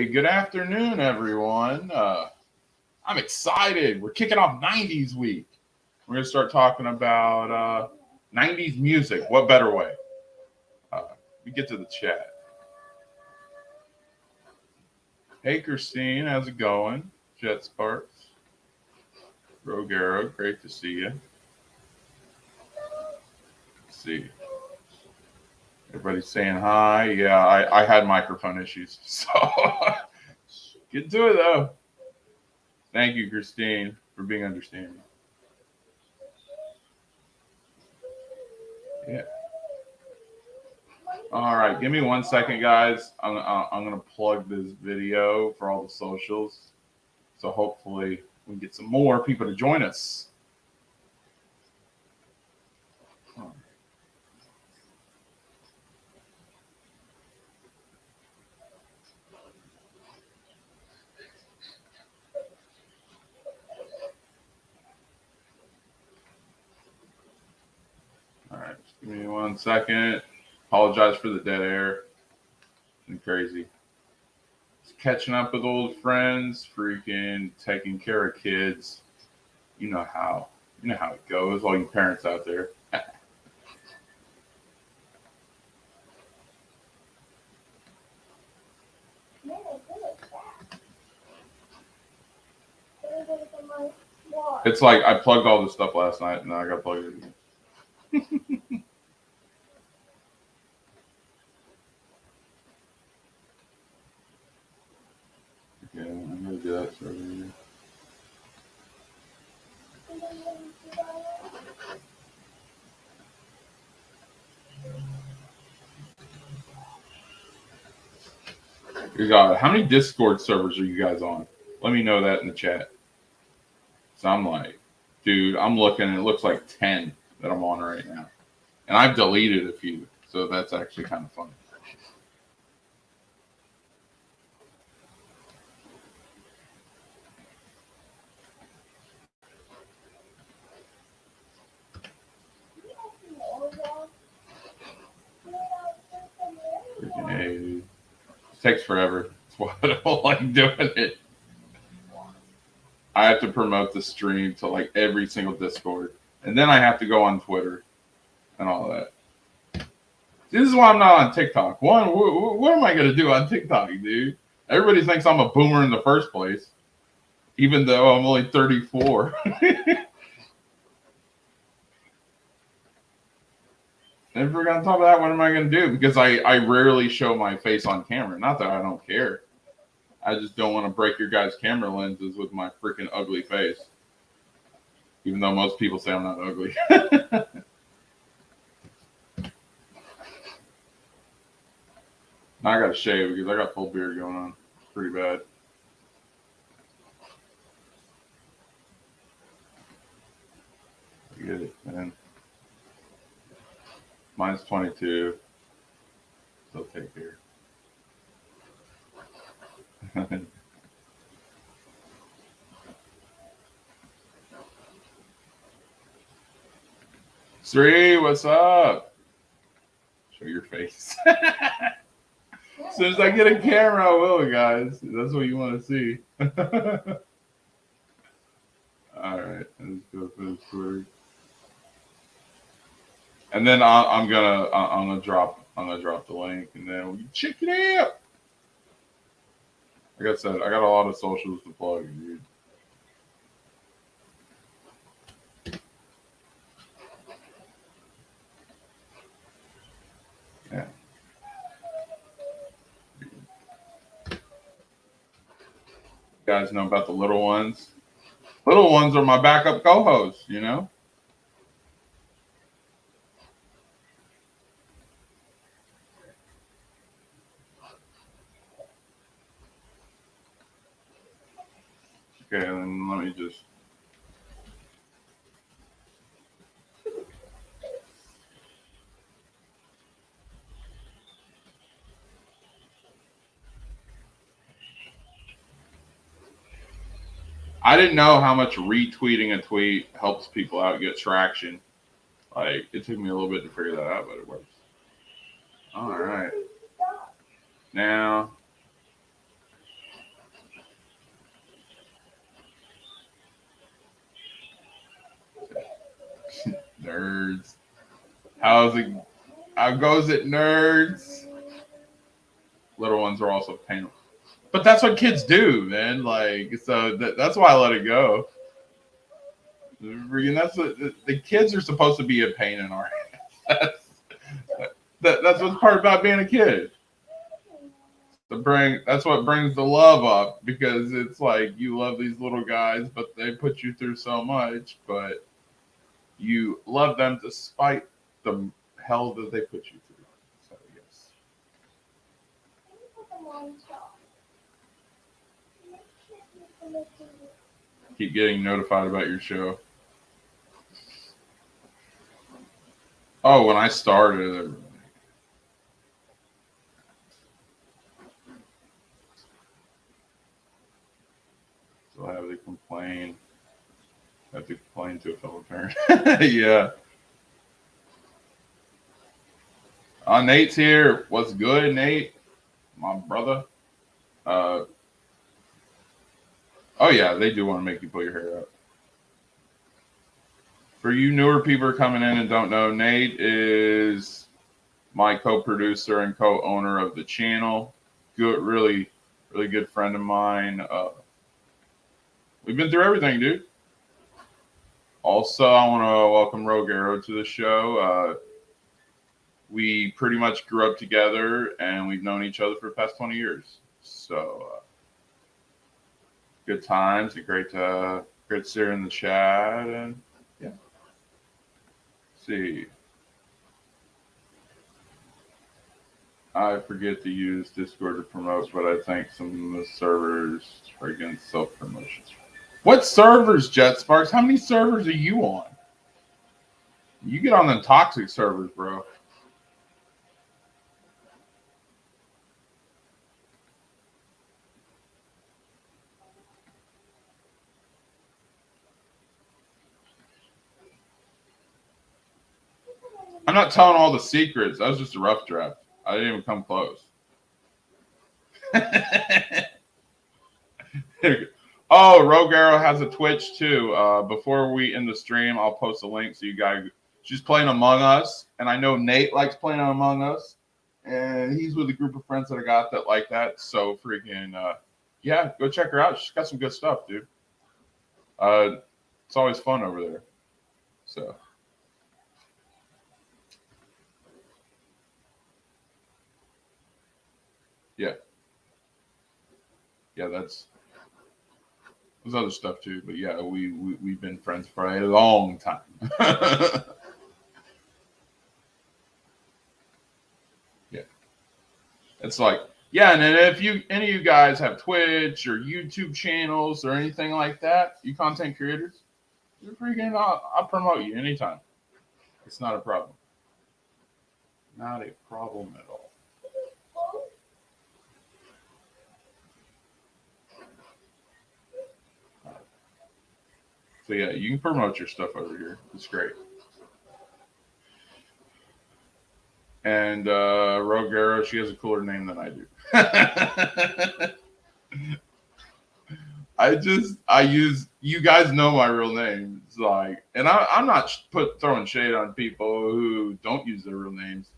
good afternoon, everyone. I'm excited. We're kicking off 90s week. We're going to start talking about 90s music. What better way? We get to the chat. Hey, Christine, how's it going? Jet Sparks. Rogero, great to see you. Let's see. Everybody's saying hi. Yeah, I had microphone issues. So get to it, though. Thank you, Christine, for being understanding. Yeah. All right, give me 1 second, guys. I'm gonna plug this video for all the socials. So hopefully we can get some more people to join us. All right, just give me 1 second. Apologize for the dead air. It's crazy. Just catching up with old friends, freaking taking care of kids. You know how it goes, all you parents out there. It's like I plugged all this stuff last night and now I got to plug it again. Okay, I'm going to do that. How many Discord servers are you guys on? Let me know that in the chat. So I'm like, dude, I'm looking, it looks like 10 that I'm on right now. And I've deleted a few, so that's actually kind of fun. It takes forever. That's why I don't like doing it. I have to promote the stream to like every single Discord. And then I have to go on Twitter and all that. See, this is why I'm not on TikTok. One, what am I going to do on TikTok, dude? Everybody thinks I'm a boomer in the first place, even though I'm only 34. And if we're going to talk about that, what am I going to do? Because I rarely show my face on camera. Not that I don't care. I just don't want to break your guys' camera lenses with my freaking ugly face. Even though most people say I'm not ugly. Now I got to shave because I got full beard going on. It's pretty bad. I get it, man. Mine's 22. So take care. Sri, what's up? Show your face. As soon as I get a camera, I will, guys. That's what you want to see. All right, let's go finish Twitter. And then I'm gonna drop the link, and then we check it out. Like I said, I got a lot of socials to plug, dude. Yeah. You guys know about the little ones. Little ones are my backup co-hosts, you know? Okay, then let me just... I didn't know how much retweeting a tweet helps people out get traction. Like, it took me a little bit to figure that out, but it works. All right. Now, Nerds. How's it? How goes it, nerds? Little ones are also painful. But that's what kids do, man. Like, so that's why I let it go. That's what the kids are supposed to be a pain in our ass. That's what's part about being a kid. That's what brings the love up, because it's like you love these little guys, but they put you through so much, but you love them despite the hell that they put you through. So yes. Keep getting notified about your show. Oh, when I started, so I have to complain. I have to complain to a fellow parent. Yeah. Nate's here. What's good, Nate? My brother. Oh yeah, they do want to make you pull your hair out. For you newer people coming in and don't know, Nate is my co-producer and co-owner of the channel. Good, really, really good friend of mine. We've been through everything, dude. Also, I want to welcome Rogue Arrow to the show. We pretty much grew up together, and we've known each other for the past 20 years. So, good times. Great to see her in the chat. And yeah. Let's see. I forget to use Discord to promote, but I think some of the servers are against self-promotion. What servers, Jet Sparks? How many servers are you on? You get on the toxic servers, bro. I'm not telling all the secrets. That was just a rough draft. I didn't even come close. Oh, Rogue Arrow has a Twitch too. Before we end the stream, I'll post a link so you guys. She's playing Among Us, and I know Nate likes playing Among Us, and he's with a group of friends that I got that like that. So freaking yeah, go check her out. She's got some good stuff, dude. It's always fun over there. So. Yeah. Yeah, there's other stuff too, but yeah, we've been friends for a long time. Yeah. It's like, yeah, and then if any of you guys have Twitch or YouTube channels or anything like that, you content creators, you're freaking I'll promote you anytime. It's not a problem. Not a problem at all. So yeah, you can promote your stuff over here. It's great. And Rogue Arrow, she has a cooler name than I do. You guys know my real name. It's like, and I'm not throwing shade on people who don't use their real names.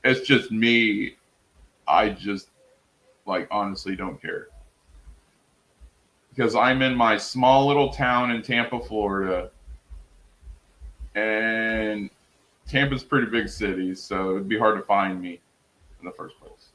It's just me. I just honestly don't care. Because I'm in my small little town in Tampa, Florida. And Tampa's a pretty big city, so it'd be hard to find me in the first place.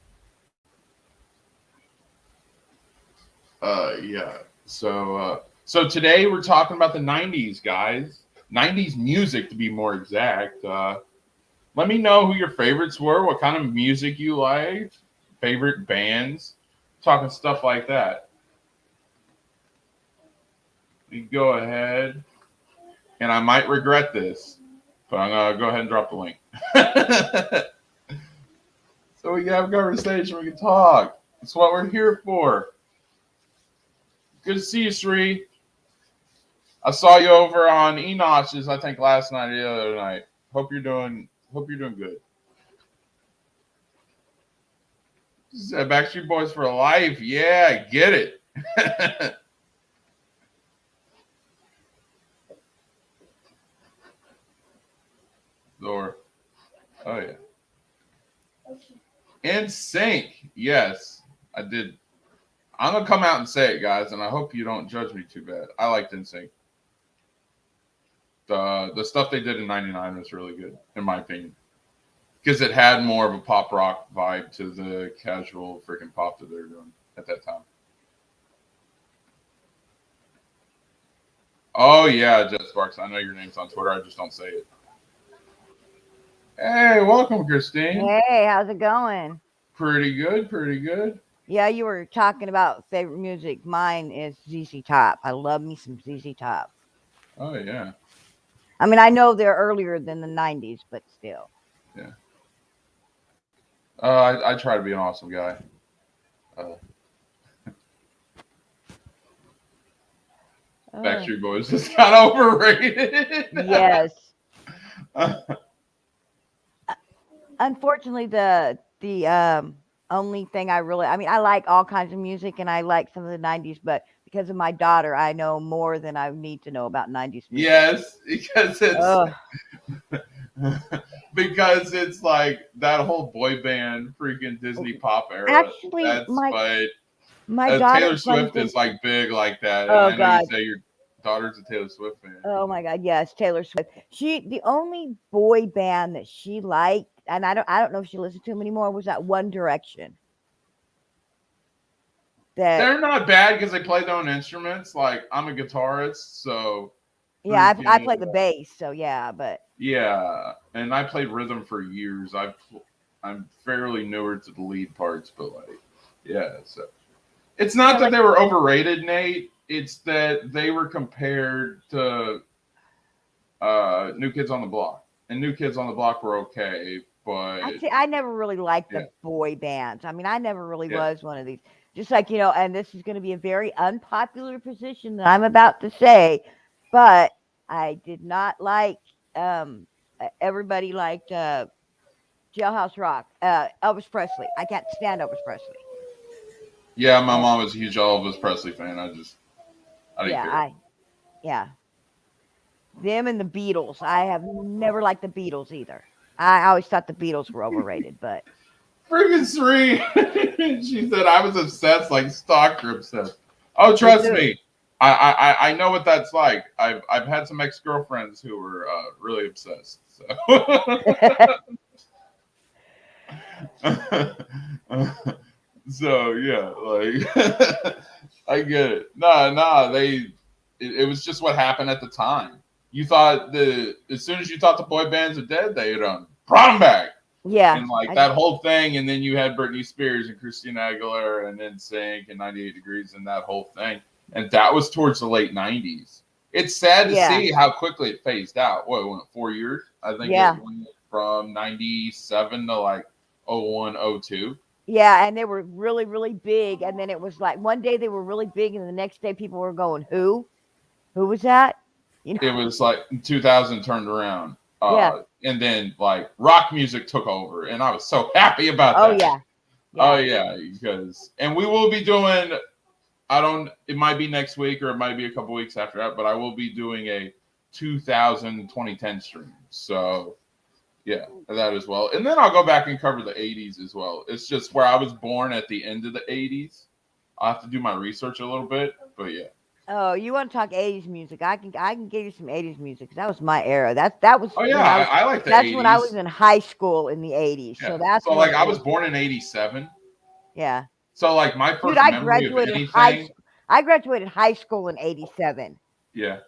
Yeah. So today we're talking about the 90s, guys. 90s music, to be more exact. Let me know who your favorites were, what kind of music you liked, favorite bands, talking stuff like that. You go ahead, and I might regret this, but I'm going to go ahead and drop the link. So we can have a conversation, we can talk. That's what we're here for. Good to see you, Sri. I saw you over on Enosh's, I think, last night or the other night. Hope you're doing good. Backstreet Boys for life. Yeah, get it. In Sync. Yes, I did. I'm gonna come out and say it, guys, and I hope you don't judge me too bad. I liked In Sync. The stuff they did in '99 was really good, in my opinion, because it had more of a pop rock vibe to the casual freaking pop that they were doing at that time. Oh yeah, Jet Sparks. I know your name's on Twitter. I just don't say it. Hey, welcome, Christine. Hey, how's it going? Pretty good, pretty good. Yeah, you were talking about favorite music. Mine is ZZ Top. I love me some ZZ Top. Oh yeah, I mean, I know they're earlier than the 90s, but still. yeah. I try to be an awesome guy. Uh, Backstreet Boys is kind of overrated. Yes. Unfortunately, the only thing I like all kinds of music and I like some of the 90s, but because of my daughter, I know more than I need to know about 90s music. Yes, because it's because it's like that whole boy band freaking Disney pop era. Actually, That's my daughter Taylor Swift is like big like that. Oh, and I know God. you say your daughter's a Taylor Swift fan. Oh my God, yes, Taylor Swift. The only boy band that she liked, and I don't know if she listened to them anymore, was that One Direction. They're not bad because they play their own instruments. Like I'm a guitarist, so yeah, I play the bass, so yeah, but yeah, and I played rhythm for years. I'm fairly newer to the lead parts, but like yeah, so it's not that they were overrated, Nate. It's that they were compared to New Kids on the Block, and New Kids on the Block were okay, but I never really liked the boy bands. I mean, I never really was one of these. Just like, and this is going to be a very unpopular position that I'm about to say, but I did not like. Everybody liked Jailhouse Rock, Elvis Presley. I can't stand Elvis Presley. Yeah, my mom was a huge Elvis Presley fan. I didn't care. Them and the Beatles. I have never liked the Beatles either. I always thought the Beatles were overrated, but freaking Sri. She said I was obsessed, like stalker obsessed. Oh, trust me. I know what that's like. I've had some ex-girlfriends who were really obsessed. So. So yeah, like I get it. No, it was just what happened at the time. You thought as soon as you thought the boy bands are dead, they brought them back. Yeah, and like that whole thing, and then you had Britney Spears and Christina Aguilera and NSYNC and 98 Degrees and that whole thing, and that was towards the late 90s. It's sad to see how quickly it phased out. What, went 4 years? I think it went from 97 to like 01, 02. Yeah, and they were really, really big, and then it was like one day they were really big, and the next day people were going, "Who was that?" It was like 2000 turned around. And then like rock music took over, and I was so happy about that. Oh yeah, because we will be doing. It might be next week or it might be a couple weeks after that, but I will be doing a 2010 stream. So yeah, that as well. And then I'll go back and cover the 80s as well. It's just where I was born at the end of the 80s. I'll have to do my research a little bit, but yeah. Oh, you want to talk 80s music? I can give you some 80s music. That was my era. That was. Oh yeah, I like the 80s. That's when I was in high school in the 80s. Yeah. So that's so like I was born in 87. Yeah. So like my first memory of anything. I graduated high school in 87. Yeah.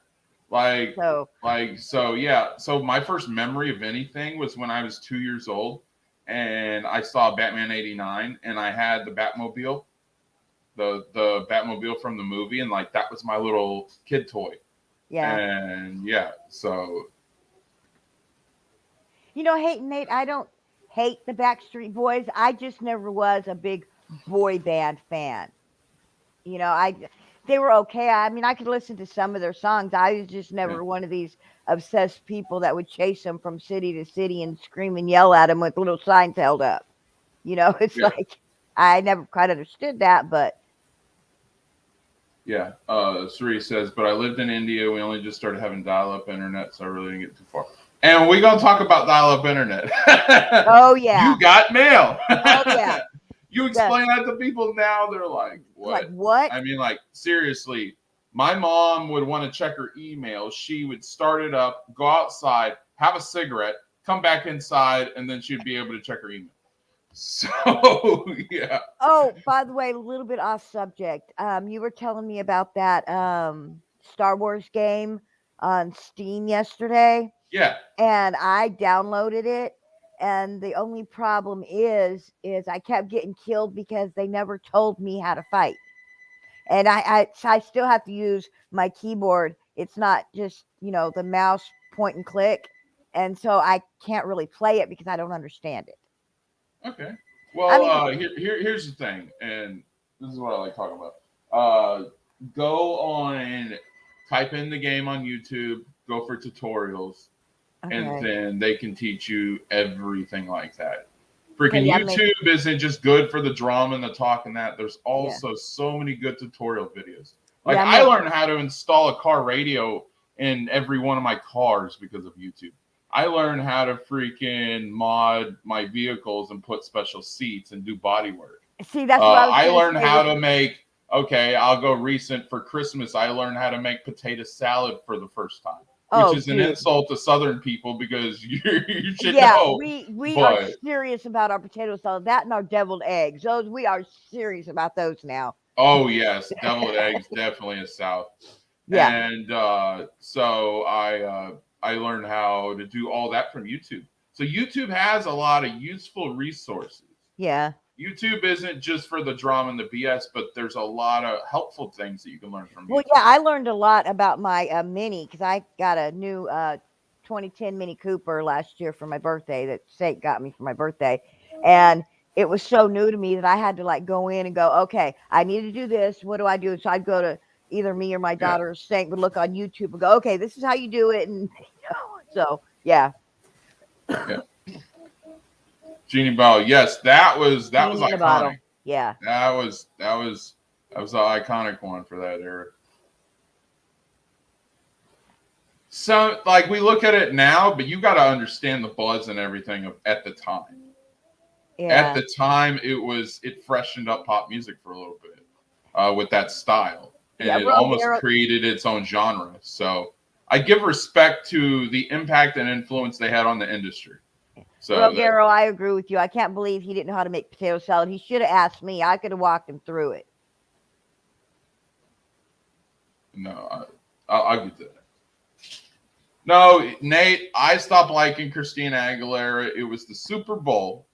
So yeah. So my first memory of anything was when I was 2 years old, and I saw Batman '89, and I had the Batmobile. The Batmobile from the movie, and like that was my little kid toy. Yeah. And yeah, so Nate, I don't hate the Backstreet Boys. I just never was a big boy band fan. They were okay. I mean, I could listen to some of their songs. I was just never one of these obsessed people that would chase them from city to city and scream and yell at them with little signs held up. It's like I never quite understood that, but yeah. Sri says, but I lived in India. We only just started having dial-up internet, so I really didn't get too far. And we're gonna talk about dial-up internet. Oh yeah. You got mail. Oh yeah. You explain that to people now, they're like, Like what? what? I mean, like, seriously, my mom would want to check her email. She would start it up, go outside, have a cigarette, come back inside, and then she'd be able to check her email. So yeah. Oh, by the way, a little bit off subject. You were telling me about that Star Wars game on Steam yesterday, Yeah. and I downloaded it. And the only problem is I kept getting killed because they never told me how to fight. And I still have to use my keyboard. It's not just the mouse point and click, and so I can't really play it because I don't understand it. Okay. I Well, mean, here's the thing, and this is what I like talking about. Go on, type in the game on YouTube, go for tutorials, and okay, then they can teach you everything like that. okay, Freaking yeah, YouTube isn't just good for the drama and the talk and that. There's yeah, also so many good tutorial videos. Like yeah, I learned how to install a car radio in every one of my cars because of YouTube. I learned how to freaking mod my vehicles and put special seats and do body work. See, that's what I was I going to learned say. how to make. Okay, I'll go recent for Christmas. I learned how to make potato salad for the first time, which is an insult to Southern people because you should know. we are But serious about our potato salad. That and our deviled eggs. Those we are serious about those now. oh yes, deviled eggs definitely is South. Yeah, And so I learned how to do all that from YouTube. So YouTube has a lot of useful resources. yeah. YouTube isn't just for the drama and the BS, but there's a lot of helpful things that you can learn from Well, YouTube. yeah, I learned a lot about my Mini because I got a new 2010 Mini Cooper last year for my birthday that Sate got me for my birthday, and it was so new to me that I had to like go in and go, okay, I need to do this. What do I do? So I'd go to either me or my Yeah. daughter or Sate would look on YouTube and go, okay, this is how you do it, and so yeah. Yeah. Genie Bottle. Yes, that was Genie in a bottle. iconic. Yeah. That was the iconic one for that era. So like we look at it now, but you got to understand the buzz and everything at the time. Yeah. At the time, it freshened up pop music for a little bit with that style, and it almost created its own genre. So I give respect to the impact and influence they had on the industry. So Garo, I agree with you. I can't believe he didn't know how to make potato salad. He should have asked me. I could have walked him through it. No, I'll get that. No, Nate, I stopped liking Christina Aguilera. It was the Super Bowl,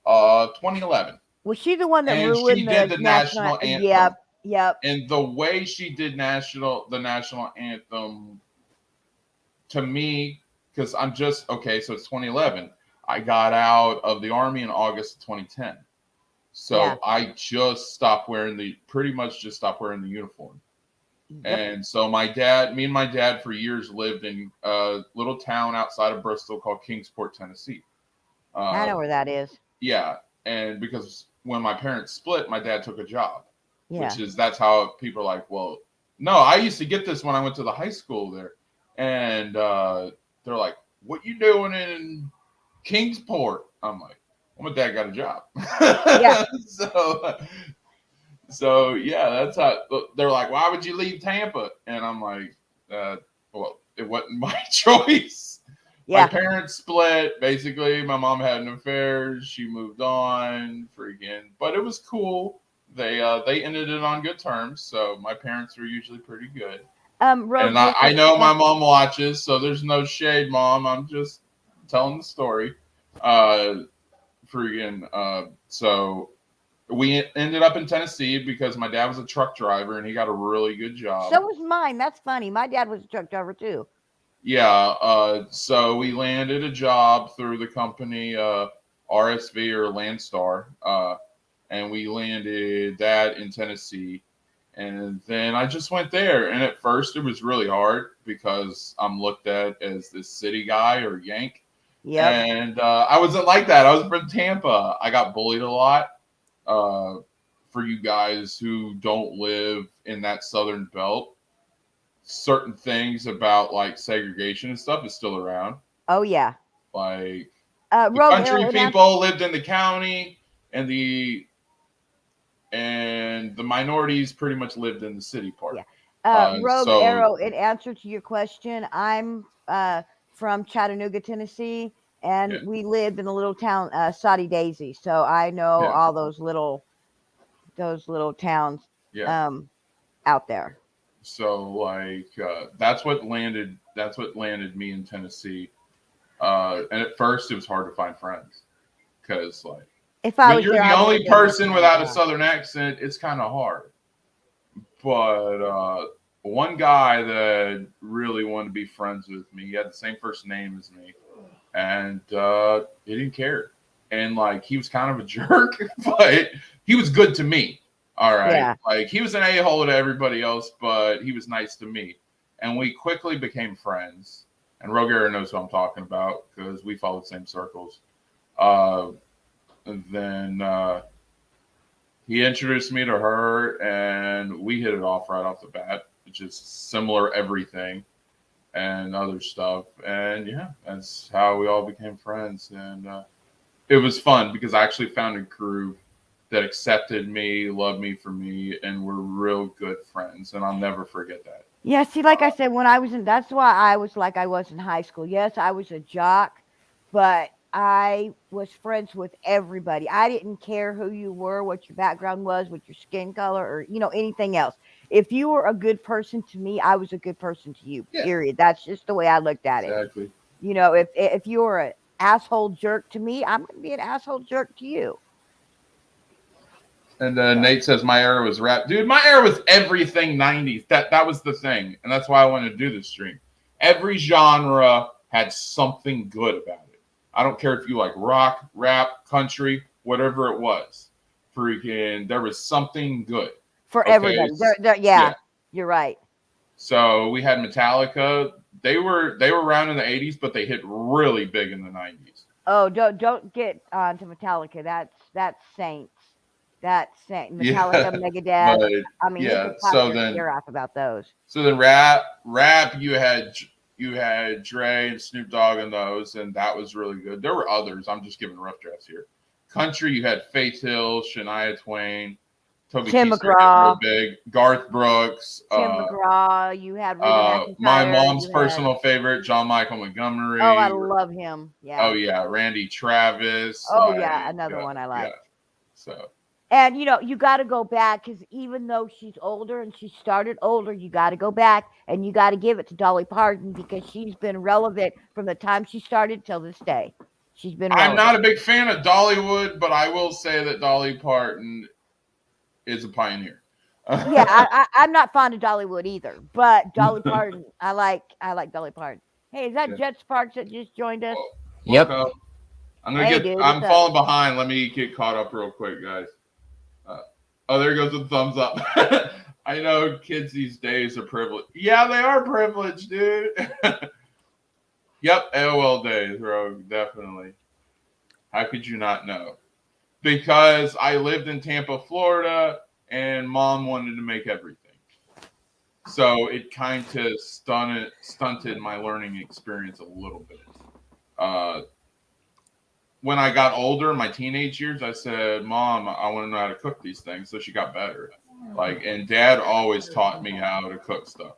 2011. Was she the one that and ruined she did the national anthem? Yep. And the way she did the national anthem, to me, because I'm just okay. So it's 2011. I got out of the Army in August of 2010. So I pretty much just stopped wearing the uniform. Yep. And so me and my dad for years lived in a little town outside of Bristol called Kingsport, Tennessee. I know where that is. Yeah. And because when my parents split, my dad took a job. Yeah. That's how people are like, well, no, I used to get this when I went to the high school there. And they're like, what you doing in Kingsport? I'm like, well, my dad got a job. Yeah. So yeah, that's how they're like, why would you leave Tampa? And I'm like, well, it wasn't my choice. Yeah. My parents split. Basically, my mom had an affair. She moved on, but it was cool. They ended it on good terms. So my parents were usually pretty good. And I know my mom watches, so there's no shade, Mom. I'm just telling the story. So we ended up in Tennessee because my dad was a truck driver and he got a really good job. So was mine. That's funny. My dad was a truck driver too. Yeah. So we landed a job through the company RSV or Landstar, and we landed that in Tennessee. And then I just went there. And at first it was really hard because I'm looked at as this city guy or Yank. Yeah. And I wasn't like that. I was from Tampa. I got bullied a lot. For you guys who don't live in that southern belt, certain things about like segregation and stuff is still around. Oh yeah. Like the Rogue country Arrow. people lived in the county, and the minorities pretty much lived in the city part. Rogue So Arrow, in answer to your question, I'm from Chattanooga, Tennessee, yeah, and we lived in a little town, Sadie Daisy. So I know yeah, all those little towns yeah. um, out there. So like that's what landed me in Tennessee. And at first it was hard to find friends because like If I when was you're there, the I would have only been there person for without a yeah. southern accent, it's kind of hard. But one guy that really wanted to be friends with me, he had the same first name as me, and he didn't care. And like he was kind of a jerk, but he was good to me. All right, Yeah. like he was an a-hole to everybody else, but he was nice to me, and we quickly became friends. And Roger knows who I'm talking about because we followed the same circles. Uh, and then he introduced me to her, and we hit it off right off the bat. Just similar everything and other stuff, and yeah, that's how we all became friends. And it was fun because I actually found a group that accepted me, loved me for me, and were real good friends. And I'll never forget that. Yeah, see, like I said, when I was in, that's why I was like I was in high school. Yes, I was a jock, but I was friends with everybody. I didn't care who you were, what your background was, what your skin color, or anything else. If you were a good person to me, I was a good person to you. Yeah, Period. That's just the way I looked at it. exactly. If you were an asshole jerk to me, I'm going to be an asshole jerk to you. And So, Nate says my era was rap, dude. My era was everything 90s. That was the thing, and that's why I wanted to do this stream. Every genre had something good about it. I don't care if you like rock, rap, country, whatever it was. Freaking, there was something good. for Okay, everybody. Yeah, yeah. you're right. So we had Metallica. They were around in the 80s, but they hit really big in the 90s. Oh, don't get onto Metallica. That's Saints. That's Saint Metallica, Yeah, Megadeth. but I mean, they yeah. could talk their ear off about those. So then rap, you had Dre and Snoop Dogg in those, and that was really good. There were others. I'm just giving rough drafts here. Country, you had Faith Hill, Shania Twain, Toby Tim Keith started getting real McGraw, big, Garth Brooks, Tim McGraw. You had Reba my McEntire. mom's You had personal favorite, John Michael oh, I Montgomery. love him. Oh Yeah. yeah, Randy Travis. Oh Like yeah, another yeah, one I yeah. liked. So And you got to go back because even though she's older and she started older, you got to go back and you got to give it to Dolly Parton because she's been relevant from the time she started till this day. She's been I'm relevant. not a big fan of Dollywood, but I will say that Dolly Parton is a pioneer. Yeah, I'm not fond of Dollywood either, but Dolly Parton, I like Dolly Parton. Hey, is that Yeah. Jet Sparks that just joined us? Well, Yep. welcome. Hey, dude, what's I'm up? falling behind. Let me get caught up real quick, guys. Oh, there goes the thumbs up. I know kids these days are privileged. Yeah, they are privileged, dude. Yep, AOL days, Rogue, definitely. How could you not know? Because I lived in Tampa, Florida, and mom wanted to make everything. So it kind of stunted my learning experience a little bit. Uh, when I got older, in my teenage years, I said, "Mom, I want to know how to cook these things." So she got better. And Dad always taught me how to cook stuff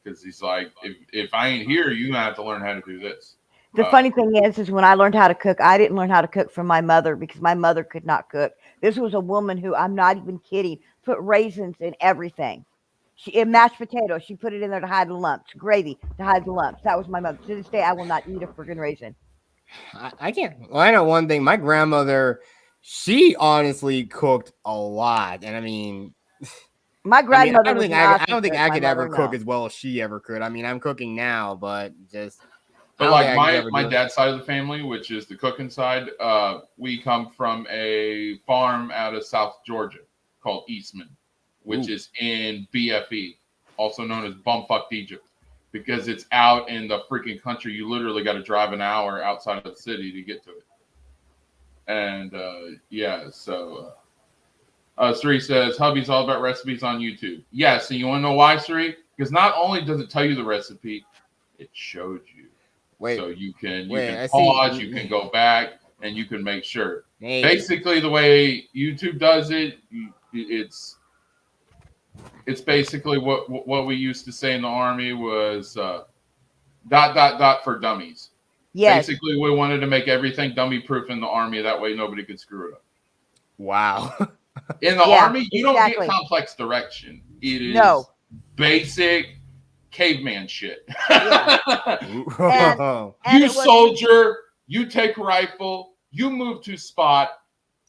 because he's like, if I ain't here, you have to learn how to do this. The funny thing is when I learned how to cook, I didn't learn how to cook from my mother because my mother could not cook. This was a woman who, I'm not even kidding, put raisins in everything. In mashed potatoes, she put it in there to hide the lumps. Gravy to hide the lumps. That was my mother. To this day, I will not eat a friggin' raisin. I can't. Well, I know one thing. My grandmother, she honestly cooked a lot, and I mean, My grandmother I don't was think an I awesome don't think cook. I My could ever mother, cook no. as well as she ever could. I mean, I'm cooking now, but just I But don't like think I could ever my do it. dad's side of the family, which is the cooking side, we come from a farm out of South Georgia called Eastman, which Ooh. is in BFE, also known as bumfucked Egypt, because it's out in the freaking country. You literally got to drive an hour outside of the city to get to it. And yeah, so Sri says hubby's all about recipes on YouTube. Yes, and you want to know why, Sri? Because not only does it tell you the recipe, it showed you. Wait, so you can I pause, see. you can go back, and you can make sure. Hey. Basically, the way YouTube does it, it's basically what we used to say in the Army was for dummies. Yes. Basically, we wanted to make everything dummy proof in the Army. That way, nobody could screw it up. Wow. In the Army, you don't get complex direction. It is basic caveman shit. Yeah. You soldier, you take rifle, you move to spot,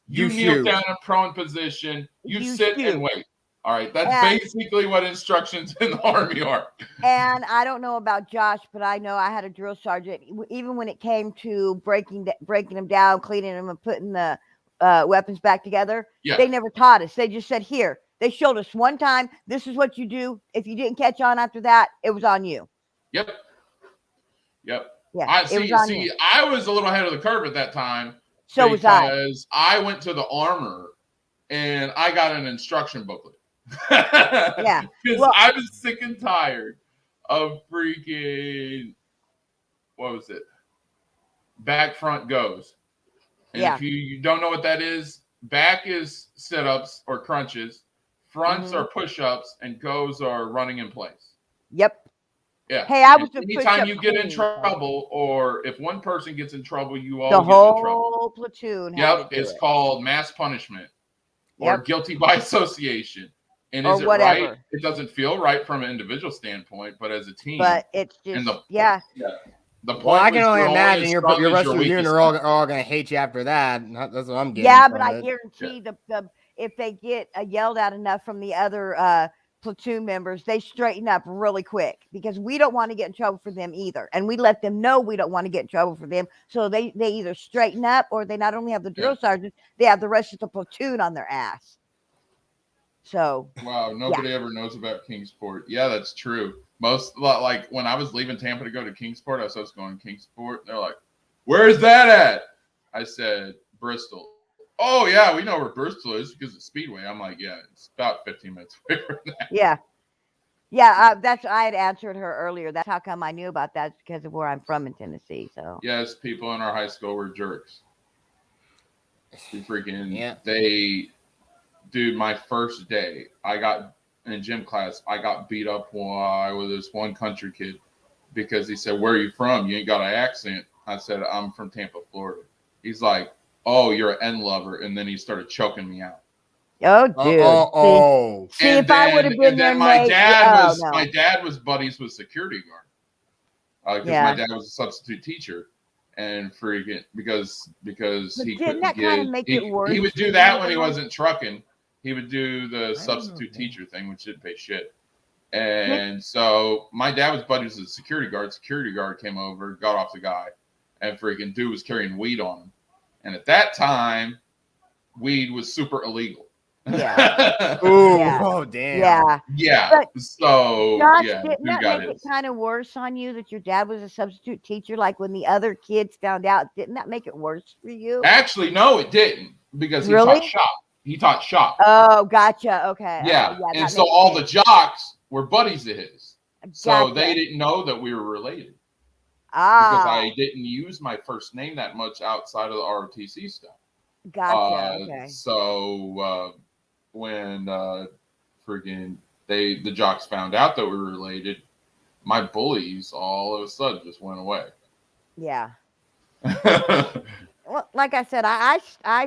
you kneel down in prone position, you sit and wait. All right, that's basically what instructions in the Army are. And I don't know about Josh, but I know I had a drill sergeant. Even when it came to breaking them down, cleaning them, and putting the weapons back together, they never taught us. They just said, "Here." They showed us one time. This is what you do. If you didn't catch on after that, it was on you. Yep. Yeah. I was a little ahead of the curve at that time. So was I. Because I went to the armor and I got an instruction booklet. Yeah. Because I was sick and tired of freaking, what was it? Back, front, goes. And if you don't know what that is, back is sit-ups or crunches, fronts are push-ups, and goes are running in place. Yep. Yeah. Hey, I was anytime you get in trouble, or if one person gets in trouble, you all get in trouble. The whole platoon. Yep, it's called mass punishment or guilty by association. And is it whatever. Right? It doesn't feel right from an individual standpoint, but as a team. But it's just The point I can only imagine your rest of the unit are all going to hate you after that. That's what I'm getting. Yeah, but I guarantee the if they get yelled at enough from the other platoon members, they straighten up really quick, because we don't want to get in trouble for them either, and we let them know we don't want to get in trouble for them, so they either straighten up, or they not only have the drill sergeant, they have the rest of the platoon on their ass. So wow, nobody ever knows about Kingsport. Yeah, that's true. Most, like when I was leaving Tampa to go to Kingsport, I was supposed to go to Kingsport. They're like, "Where's that at?" I said, "Bristol." Oh yeah, we know where Bristol is because it's Speedway. I'm like, yeah, it's about 15 minutes away from that. Yeah. That's I had answered her earlier. That's how come I knew about that, because of where I'm from in Tennessee. So yes, people in our high school were jerks. Dude, my first day, I got in gym class, I got beat up with this one country kid because he said, "Where are you from? You ain't got an accent." I said, "I'm from Tampa, Florida." He's like, "Oh, you're an N lover," and then he started choking me out. Oh, dude. See, if I would have been there, my dad was buddies with security guard. Because my dad was a substitute teacher, and freaking because he couldn't he would do that when he wasn't trucking. He would do the substitute teacher thing, which didn't pay shit. And so my dad was buddies with the security guard. Security guard came over, got off the guy, and freaking dude was carrying weed on him. And at that time, weed was super illegal. Yeah. Oh, damn. Yeah. But so, Josh, yeah. Didn't that make it kind of worse on you that your dad was a substitute teacher? Like when the other kids found out, didn't that make it worse for you? Actually, no, it didn't. Because he taught shop. He taught shop. Oh, gotcha. Okay. Yeah. And so all the jocks were buddies of his. So they didn't know that we were related. Because I didn't use my first name that much outside of the ROTC stuff. Gotcha. Okay. So when the jocks found out that we were related, my bullies all of a sudden just went away. Yeah. Well, like I said, I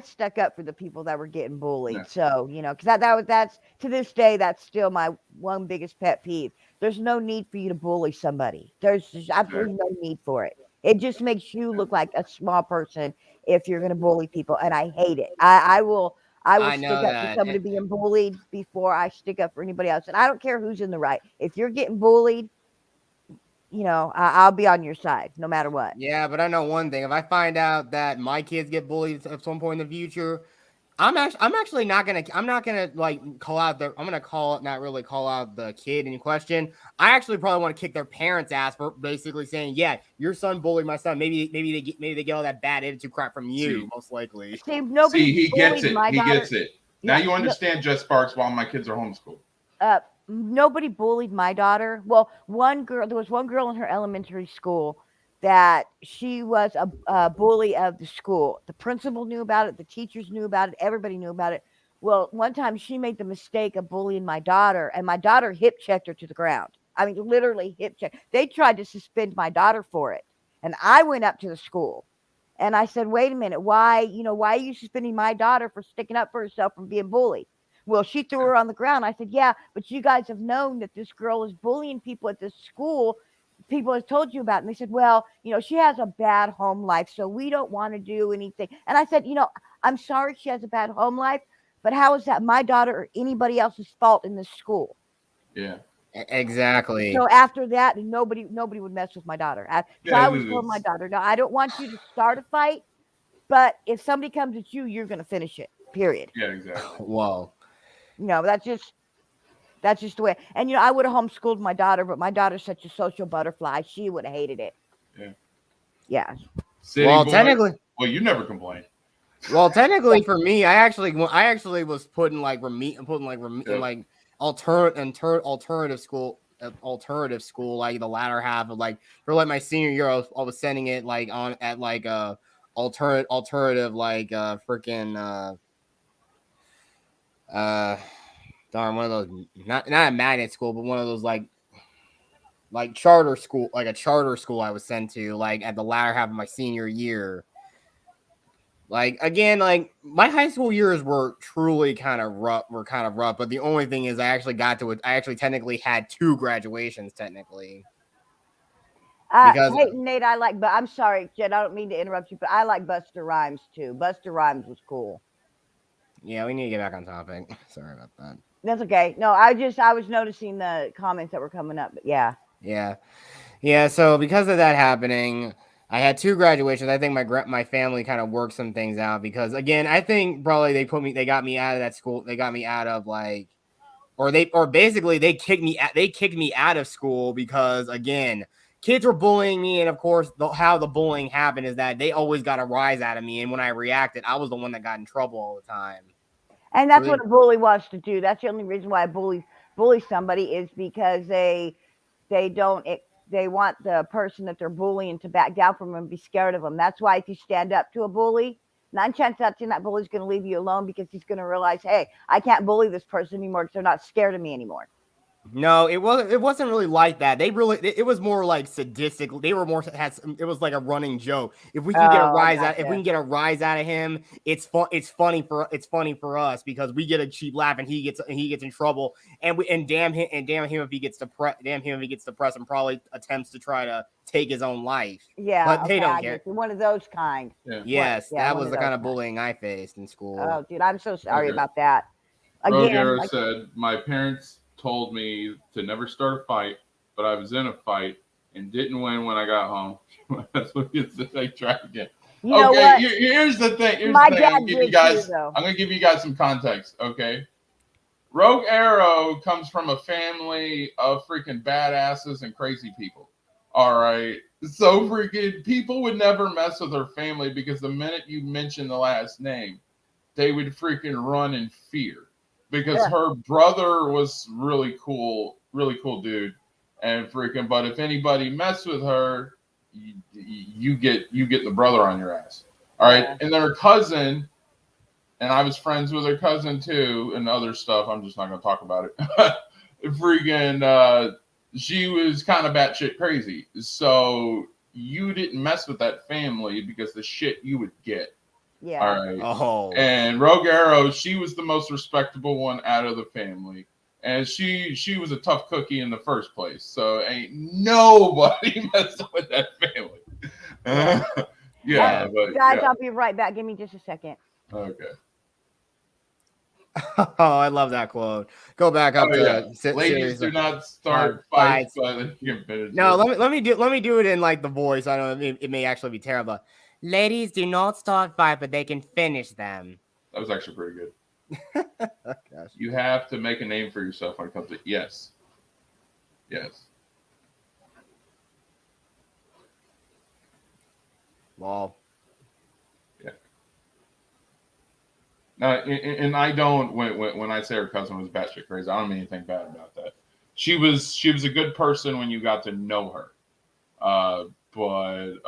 stuck up for the people that were getting bullied. Yeah. So, because that's to this day, that's still my one biggest pet peeve. There's no need for you to bully somebody. There's just absolutely no need for it. It just makes you look like a small person if you're going to bully people, and I hate it. I will stick up for somebody being bullied before I stick up for anybody else, and I don't care who's in the right. If you're getting bullied, I'll be on your side no matter what. Yeah, but I know one thing. If I find out that my kids get bullied at some point in the future, I'm actually not gonna like call out I'm gonna not really call out the kid in question. I actually probably want to kick their parents' ass for basically saying, "Yeah, your son bullied my son. Maybe they get all that bad attitude crap from you, most likely." He gets it. He gets it. Now you understand, Jess Sparks, while my kids are homeschooled. Nobody bullied my daughter. Well, there was one girl in her elementary school that she was a bully of the school. The principal knew about it. The teachers knew about it. Everybody knew about it. Well, one time she made the mistake of bullying my daughter, and my daughter hip checked her to the ground. I mean, literally hip checked. They tried to suspend my daughter for it. And I went up to the school and I said, wait a minute, why are you suspending my daughter for sticking up for herself from being bullied? Well, she threw her on the ground. I said, yeah, but you guys have known that this girl is bullying people at this school. People have told you about it. And they said, well, she has a bad home life, so we don't want to do anything. And I said, I'm sorry she has a bad home life, but how is that my daughter or anybody else's fault in this school? Yeah. Exactly. So after that, nobody would mess with my daughter. So I always told my daughter, no, I don't want you to start a fight, but if somebody comes at you, you're going to finish it, period. Yeah, exactly. Whoa. That's just the way. And, I would have homeschooled my daughter, but my daughter's such a social butterfly. She would have hated it. Yeah. Yeah. City Well, boy. technically. Well, you never complain. Well, technically, for me, I actually was putting like alternative school, like the latter half of like for like my senior year. I was sending it like on at like alternative like freaking darn, one of those not a magnet school, but one of those like charter school, like a charter school I was sent to like at the latter half of my senior year. Like again, like my high school years were truly kind of rough. But the only thing is, I actually technically had 2 graduations technically. Because hey, Nate, but I'm sorry, Jen, I don't mean to interrupt you, but I like Busta Rhymes too. Busta Rhymes was cool. Yeah, we need to get back on topic. Sorry about that. That's okay. No, I was noticing the comments that were coming up, but yeah. Yeah. So because of that happening, I had 2 graduations. I think my family kind of worked some things out because again, I think probably they got me out of that school. They got me out of basically they kicked me out of school because again, kids were bullying me. And of course, how the bullying happened is that they always got a rise out of me. And when I reacted, I was the one that got in trouble all the time. And that's what a bully wants to do. That's the only reason why a bully somebody is because they want the person that they're bullying to back down from them and be scared of them. That's why if you stand up to a bully, 9 chances out of 10 that bully's going to leave you alone because he's going to realize, hey, I can't bully this person anymore because they're not scared of me anymore. No, it wasn't really like that. It was more like sadistic. They were more it was like a running joke. If we can get a rise out of him, it's funny for us because we get a cheap laugh and he gets in trouble and damn him if he gets depressed and probably attempts to try to take his own life. Yeah, but they don't care. One of those kind. Yeah. Yes, that was the kind of bullying I faced in school. Oh, dude, I'm so sorry about that. Again, said my parents told me to never start a fight, but I was in a fight and didn't win when I got home. That's what you said. I tried again. Okay, here's the thing. I'm gonna give you guys some context. Okay, Rogue Arrow comes from a family of freaking badasses and crazy people. All right, so freaking people would never mess with her family because the minute you mention the last name, they would freaking run in fear. Because her brother was really cool dude, and freaking. But if anybody messed with her, you get the brother on your ass. All right, and then her cousin, and I was friends with her cousin too, and other stuff. I'm just not gonna talk about it. Freaking, she was kind of batshit crazy. So you didn't mess with that family because the shit you would get. Yeah. All right. Oh. And Rogue Arrow, she was the most respectable one out of the family. And she was a tough cookie in the first place. So ain't nobody messing with that family. But guys, I'll be right back. Give me just a second. Okay. Oh, I love that quote. Go back up to ladies do not start fights, but you can finish. No, let me do it in like the voice. I don't know, it may actually be terrible. Ladies do not start fight, but they can finish them. That was actually pretty good. You have to make a name for yourself when it comes to yes. Well. Yeah. And I don't when I say her cousin was batshit crazy, I don't mean anything bad about that. She was a good person when you got to know her. But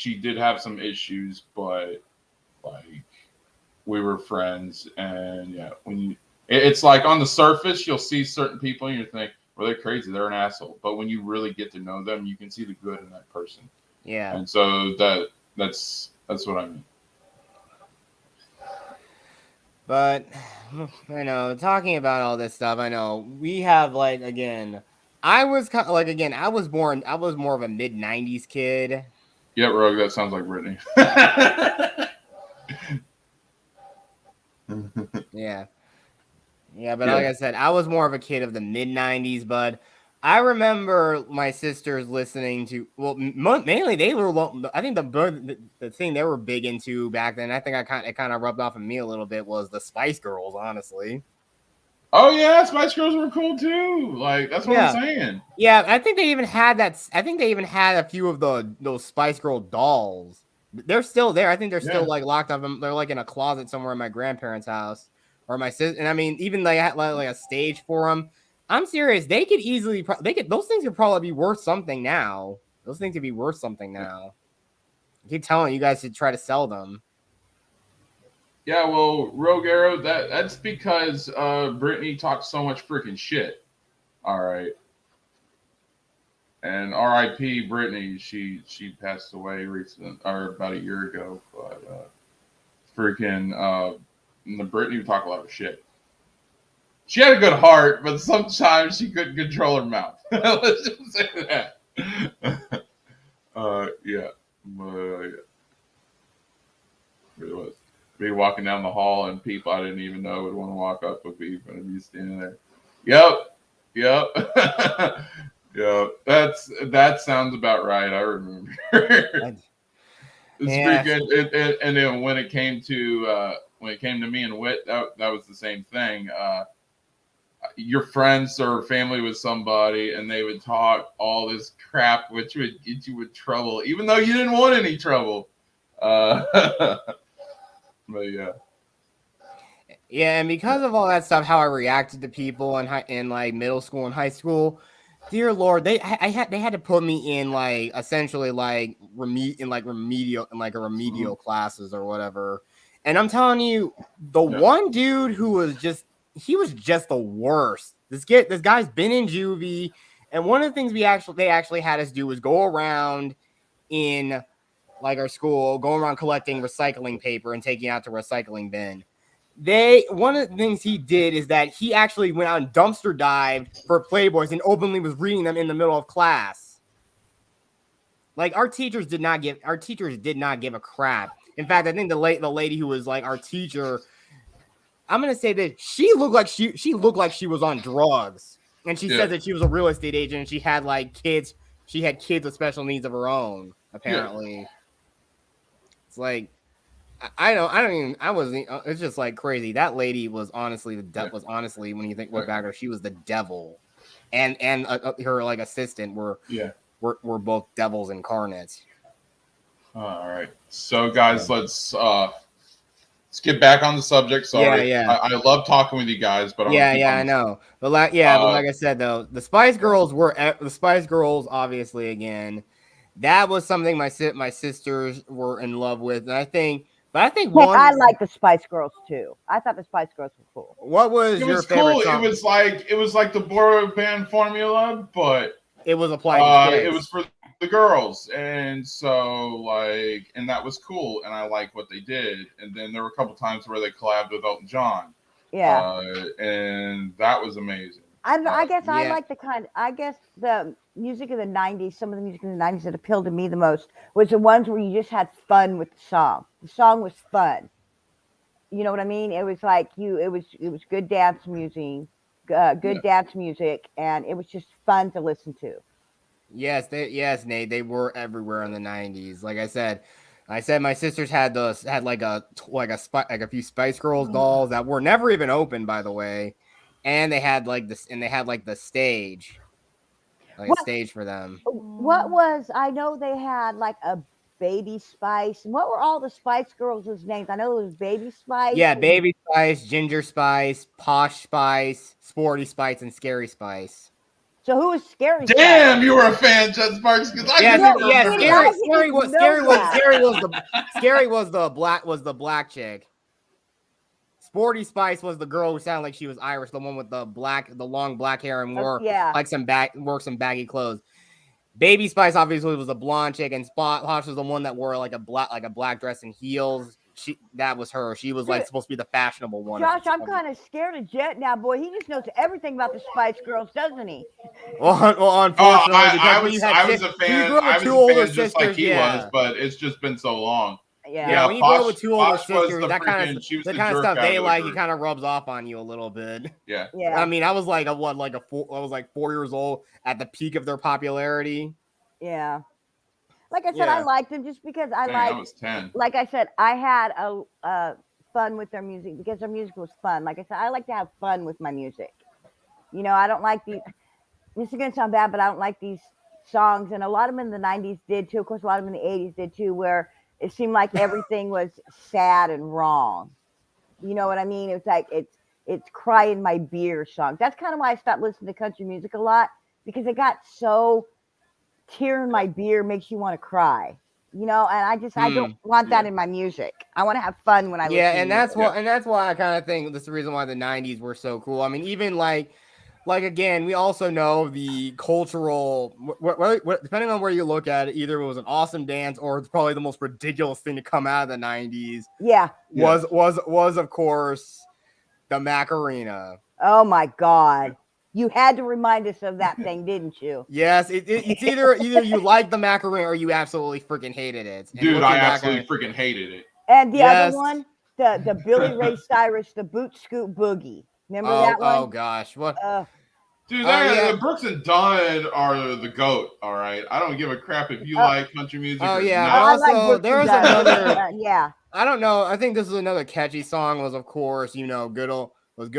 she did have some issues, but like we were friends, and yeah, it's like on the surface you'll see certain people and you think, well, they're crazy, they're an asshole, but when you really get to know them, you can see the good in that person. Yeah. And so that's what I mean. But I know, talking about all this stuff, I know we have like again. I was kind of like again. I was more of a mid '90s kid. Yeah, Rogue, that sounds like Britney. Yeah, but like I said, I was more of a kid of the mid '90s. But I remember my sisters listening to mainly they were. I think the thing they were big into back then. I think it kind of rubbed off on me a little bit was the Spice Girls, honestly. Oh yeah, Spice Girls were cool too. Like that's what I'm saying. Yeah, I think they even had that. I think they even had a few of those Spice Girl dolls. They're still there. I think they're still like locked up. They're like in a closet somewhere in my grandparents' house or my sister. And I mean, even they had like a stage for them. I'm serious. They could easily. Those things could probably be worth something now. Those things could be worth something now. I keep telling you guys to try to sell them. Yeah, well, Rogue Arrow, that's because Britney talks so much freaking shit. All right. And R.I.P. Britney, she passed away about a year ago. But the Britney would talk a lot of shit. She had a good heart, but sometimes she couldn't control her mouth. Let's just say that. Yeah. But, it was. Be walking down the hall and people I didn't even know would want to walk up with me and be standing there. Yep. Yep. That sounds about right. I remember. Freaking, and then when it came to me and Whit, that was the same thing. Your friends or family with somebody, and they would talk all this crap, which would get you in trouble, even though you didn't want any trouble. But yeah. Yeah, and because of all that stuff, how I reacted to people in like middle school and high school, dear Lord, they had to put me in like essentially like remedial classes or whatever. And I'm telling you, the one dude who was just the worst. This guy's been in juvie, and one of the things they actually had us do was go around in like our school, going around collecting recycling paper and taking it out to recycling bin. One of the things he did is that he actually went out and dumpster dived for Playboys and openly was reading them in the middle of class. Like our teachers did not give a crap. In fact, I think the lady who was like our teacher, I'm gonna say that she looked like she was on drugs, and she said that she was a real estate agent and she had like kids. She had kids with special needs of her own. Apparently, it's like it's just like crazy. That lady was honestly when you think back at her, she was the devil, and her like assistant were both devils incarnate. All right, so guys, let's get back on the subject. Sorry, I love talking with you guys, but I know. But like I said though, the Spice Girls obviously again. That was something my sisters were in love with, and I think I like the Spice Girls too. I thought the Spice Girls were cool. What was your favorite song? It was like the boy band formula, but it was applied to kids. It was for the girls, and so and that was cool, and I like what they did. And then there were a couple times where they collabed with Elton John. Yeah, and that was amazing. I guess I like the music of the 90s, some of the music in the 90s that appealed to me the most was the ones where you just had fun with the song. The song was fun. You know what I mean? It was like it was good dance music, dance music, and it was just fun to listen to. Yes, Nate, they were everywhere in the 90s. Like I said my sisters had like a few Spice Girls dolls that were never even opened, by the way. And they had like the stage. A stage for them. What was, I know they had like a Baby Spice. What were all the Spice Girls' names? I know it was Baby Spice. Yeah, Baby Spice, Ginger Spice, Posh Spice, Sporty Spice, and Scary Spice. So who was Scary? Damn, you were a fan, Jet Sparks. Because I Yeah, can yeah, remember. Scary was the black chick. Sporty Spice was the girl who sounded like she was Irish, the one with the long black hair and wore some baggy clothes. Baby Spice obviously was a blonde chick, and Posh was the one that wore like a black dress and heels. That was her. She was like supposed to be the fashionable one. Josh, I'm kind of scared of Jet now, boy. He just knows everything about the Spice Girls, doesn't he? Well, unfortunately, I was a fan. I was a fan just like he was, but it's just been so long. Yeah, when you grow up with two older sisters, that kind of stuff they like, it kind of rubs off on you a little bit. Yeah. I mean, I was like 4 years old at the peak of their popularity. Yeah. Like I said, I liked them just because I was 10. Like I said, I had a fun with their music because their music was fun. Like I said, I like to have fun with my music. You know, I don't like these. This is gonna sound bad, but I don't like these songs, and a lot of them in the '90s did too. Of course, a lot of them in the '80s did too, where it seemed like everything was sad and wrong. You know what I mean? It's like it's cry in my beer songs. That's kind of why I stopped listening to country music a lot, because it got so tear in my beer makes you want to cry. You know, and I don't want that in my music. I want to have fun when I listen to that's why I kind of think that's the reason why the '90s were so cool. I mean, even like again, we also know the cultural, depending on where you look at it, either it was an awesome dance or it's probably the most ridiculous thing to come out of the '90s. Yeah, was of course the Macarena. Oh my God. You had to remind us of that thing, didn't you? Yes, it's either you like the Macarena or you absolutely freaking hated it. Dude, I absolutely freaking hated it. And the other one, the Billy Ray Cyrus, the Boot Scoot Boogie. Remember that one? Oh gosh, what? Dude, the Brooks and Dunn are the GOAT. All right, I don't give a crap if you like country music. Oh or yeah, not. also there's another. Yeah. I don't know. I think this is another catchy song. Was of course good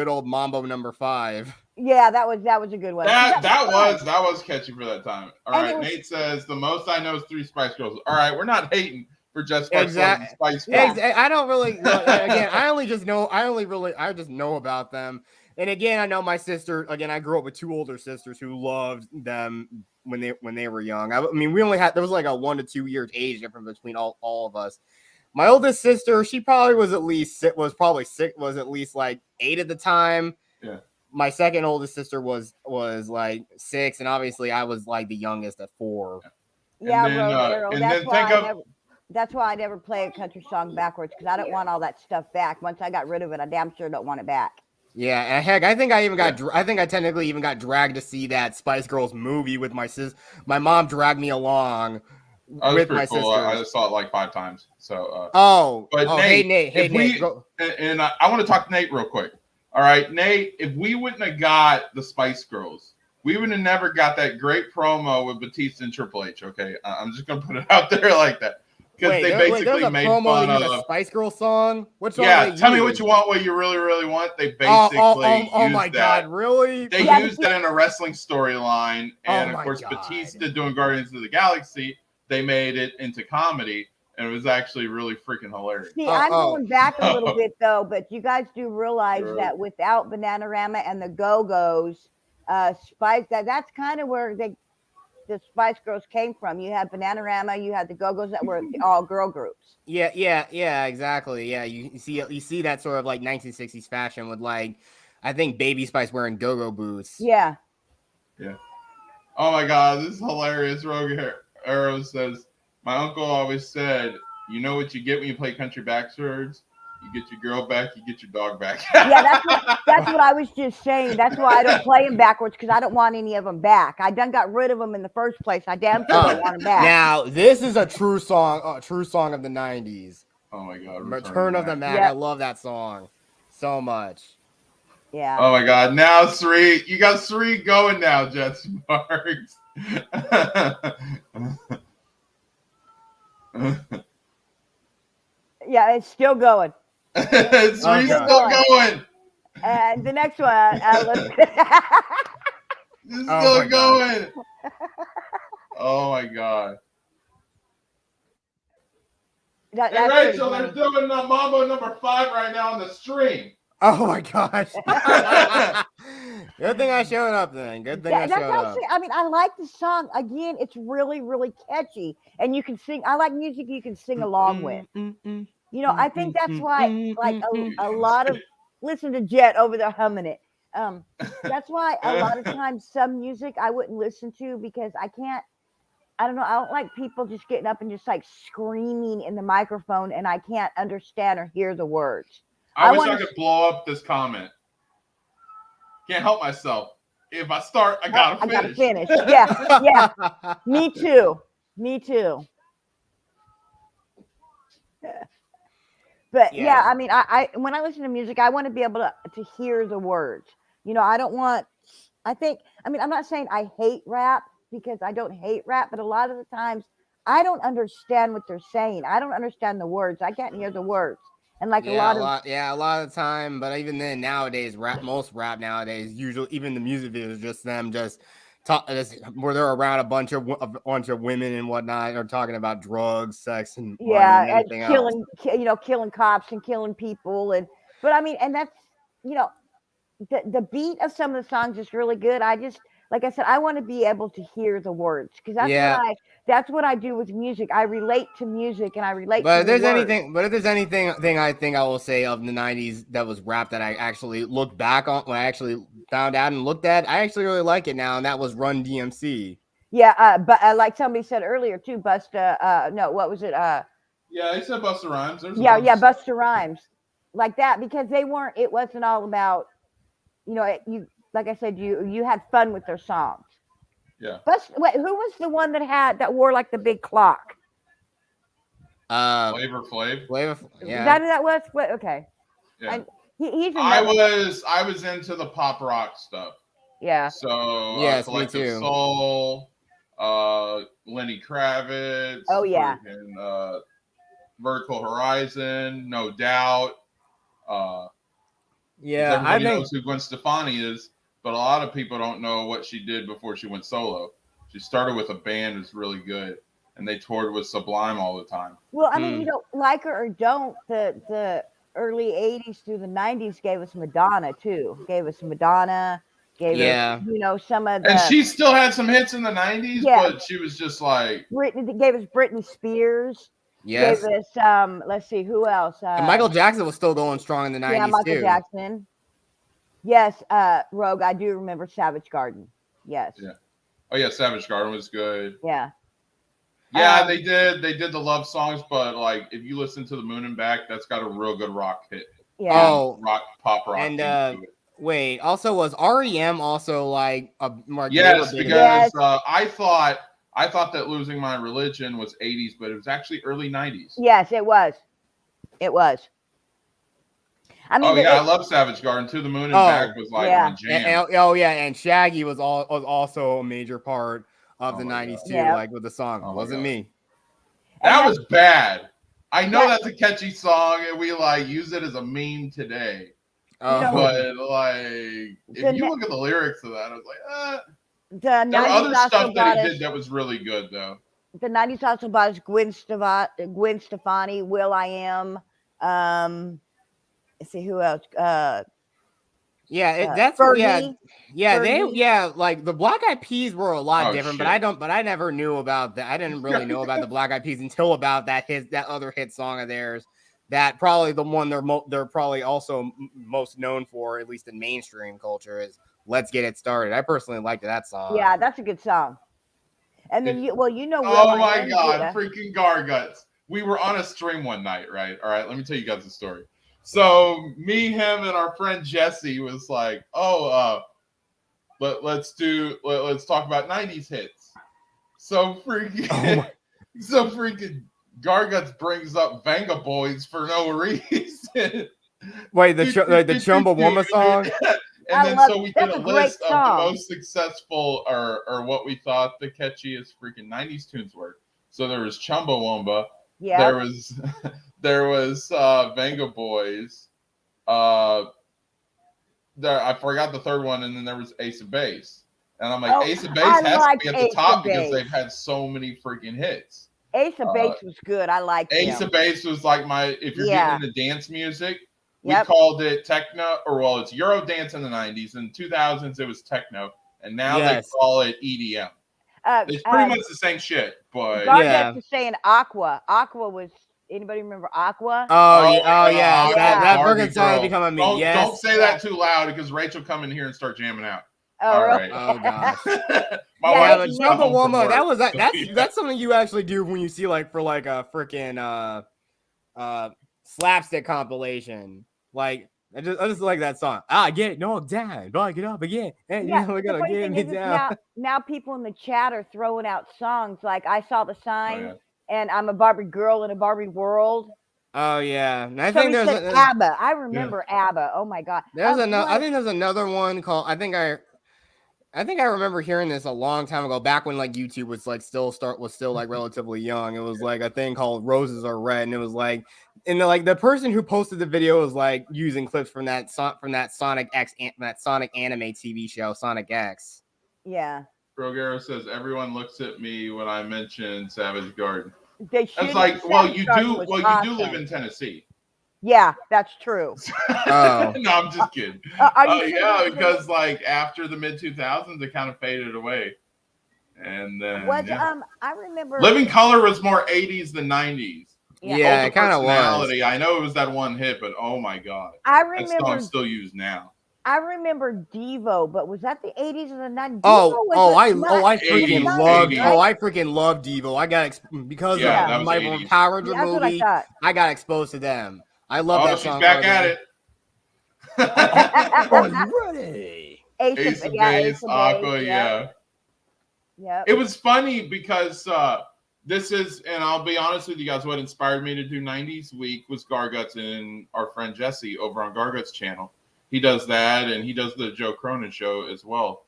old Mambo number 5. Yeah, that was a good one. That was catchy for that time. All right, Nate says the most I know is 3 Spice Girls. All right, we're not hating for just Spice Girls. I don't really. Again, I just know about them. And again, I know my sister. Again, I grew up with 2 older sisters who loved them when they were young. I mean, there was like a 1 to 2 years age difference between all of us. My oldest sister, she probably was at least like 8 at the time. Yeah. My second oldest sister was like 6, and obviously I was like the youngest at 4. Yeah, that's why I never play a country song backwards, because I don't want all that stuff back. Once I got rid of it, I damn sure don't want it back. Yeah, and heck, I think I technically even got dragged to see that Spice Girls movie with my sis. My mom dragged me along with my sister. I just saw it like 5 times. So. Nate. And I want to talk to Nate real quick. All right, Nate. If we wouldn't have got the Spice Girls, we would have never got that great promo with Batista and Triple H. Okay, I'm just gonna put it out there like that. Because they basically made fun of a Spice Girls song. What song? Yeah, tell me what you want, what you really, really want. They basically oh my God, really? They used that in a wrestling storyline, and of course, Batista doing Guardians of the Galaxy, they made it into comedy, and it was actually really freaking hilarious. See, I'm going back a little bit though, but you guys do realize that without Bananarama and the Go-Go's, Spice, that's kind of where the Spice Girls came from. You had Bananarama, you had the Go-Go's that were all girl groups. Yeah, exactly. Yeah, you see that sort of like 1960s fashion with like, I think Baby Spice wearing go-go boots. Yeah. Oh my God, this is hilarious. Rogue Arrow says, my uncle always said, you know what you get when you play country backwards? You get your girl back, you get your dog back. Yeah, that's what I was just saying. That's why I don't play them backwards, because I don't want any of them back. I done got rid of them in the first place. I damn sure don't want them back. Now, this is a true song of the 90s. Oh my God. Return of the Mac. Yep. I love that song so much. Yeah. Oh my God. Now, Sri, you got Sri going now, Jet Sparks. Yeah, it's still going. It's still going. And the next one, it's still going. Oh my God. Hey, Rachel, they're doing the Mambo number 5 right now on the stream. Oh my gosh. Good thing I showed up then. Good thing I That's showed what I'm up. saying. I mean, I like the song. Again, it's really, really catchy, and you can sing. I like music you can sing along with. I think that's why, like a lot of listen to Jet over there humming it. That's why a lot of times some music I wouldn't listen to because I can't. I don't know. I don't like people just getting up and just like screaming in the microphone, and I can't understand or hear the words. I wish wanna I could blow up this comment. Can't help myself. If I start, I gotta finish. I gotta finish. Yeah. Me too. But yeah, I mean, I when I listen to music, I want to be able to hear the words. I don't want. I mean, I'm not saying I hate rap because I don't hate rap, but a lot of the times I don't understand what they're saying. I don't understand the words. I can't hear the words. And like a lot of the time, but even then nowadays, most rap nowadays, usually even the music videos, just them where they're around a bunch of women and whatnot, or talking about drugs, sex, and and killing cops and killing people, but I mean, and that's the beat of some of the songs is really good. I just, like I said, I want to be able to hear the words because that's what I do with music. I relate to music and I relate. But if there's anything I think I will say of the 90s that was rap that I actually looked back on, when I actually found out and looked at, I actually really like it now, and that was Run DMC. Yeah, but like somebody said earlier too, Busta. No, what was it? Yeah, they said Busta Rhymes. Busta Rhymes, like that, because it wasn't all about, you like I said, you had fun with their songs. Yeah. Wait, who was the one that wore like the big clock? Flavor Flav. Yeah. Is that who that was? Okay. Yeah. I was into the pop rock stuff. Yeah. So yes, Collective me too. Soul, Lenny Kravitz. Oh yeah. Vertical Horizon, No Doubt. Everybody knows who Gwen Stefani is, but a lot of people don't know what she did before she went solo. She started with a band that's really good, and they toured with Sublime all the time. Well, I mean, like her or don't, the early 80s through the 90s gave us Madonna too. Gave us some us, some of the... And she still had some hits in the 90s, but she was just like... Gave us Britney Spears. Yes. Gave us, let's see, who else? And Michael Jackson was still going strong in the 90s, yeah, Michael Jackson. Yes, Rogue, I do remember Savage Garden. Yes. Yeah. Oh, yeah, Savage Garden was good. Yeah. Yeah, they did the love songs, but, like, if you listen to The Moon and Back, that's got a real good rock hit. Yeah. Oh. Pop rock. And, wait, also was REM also, like, a more... Yes, because I thought that Losing My Religion was 80s, but it was actually early 90s. Yes, it was. It was. I mean, I love Savage Garden too. The Moon and Back was like a jam. And Shaggy was also a major part of the 90s too, like with the song. It wasn't me. That was bad. I know that's a catchy song, and we like use it as a meme today. But like, if you look at the lyrics of that, I was like, there were other stuff that he did that was really good though. The 90s also bought us Gwen Stefani, Will I Am. Let's see who else. That's Fergie. Like the Black Eyed Peas were a lot different, but I never knew about that. I didn't really know about the Black Eyed Peas until about that other hit song of theirs. That probably the one they're probably also most known for, at least in mainstream culture, is "Let's Get It Started." I personally liked that song. Yeah, that's a good song. And then oh my God, freaking Garguts! We were on a stream one night, right? All right, let me tell you guys the story. So me, him, and our friend Jesse was like, let's talk about 90s hits. So freaking Garguts brings up Vanga Boys for no reason. Wait, the Chumbawamba song? And then we did a list of the most successful or what we thought the catchiest freaking 90s tunes were. So there was Chumbawamba. Yeah. There was Vanga Boys. I forgot the third one, and then there was Ace of Base. And I'm like, Ace of Base has to be at the top because they've had so many freaking hits. Ace of Base was good. I liked Ace of Base was like if you're getting into dance music, We called it techno, or well, it's Eurodance in the 90s. In 2000s, it was techno, and now they call it EDM. It's pretty much the same shit, but Garget's is saying Aqua. Aqua was. Anybody remember Aqua? Yeah. That Bergen song become a meme. Don't say that too loud because Rachel come in here and start jamming out. Oh, really? Right. Oh gosh. My wife but is Jungle home from Woman, work. that's something you actually do when you see like for like a freaking slapstick compilation. Like I just like that song. Get it, no, down, get up again. And we're gonna get me down. Now people in the chat are throwing out songs like I Saw the Sign and I'm a Barbie Girl in a Barbie World. Oh yeah, and I think there's ABBA. I remember ABBA. Oh my god. There's another. I think there's another one called. I think I remember hearing this a long time ago, back when like YouTube was like still like relatively young. It was like a thing called Roses Are Red, and it was like, and the person who posted the video was like using clips from that Sonic anime TV show, Sonic X. Yeah. Rogero says everyone looks at me when I mention Savage Garden. That's like, well, you do live in Tennessee. Yeah, that's true. No, I'm just kidding. Sure because like after the mid 2000s, it kind of faded away. And then I remember Living Color was more 80s than 90s. Yeah, it kind of was. I know it was that one hit, but oh my god, I remember that song's still used now. I remember Devo, but was that the 80s or the 90s? I freaking love Devo. I got because of my Power Ranger movie. I got exposed to them. I love that song. She's back at it. Are you ready? Ace of Base, Aqua, yeah. It was funny because this is, and I'll be honest with you guys, what inspired me to do 90s Week was Garguts and our friend Jesse over on Garguts channel. He does that, and he does the Joe Cronin show as well.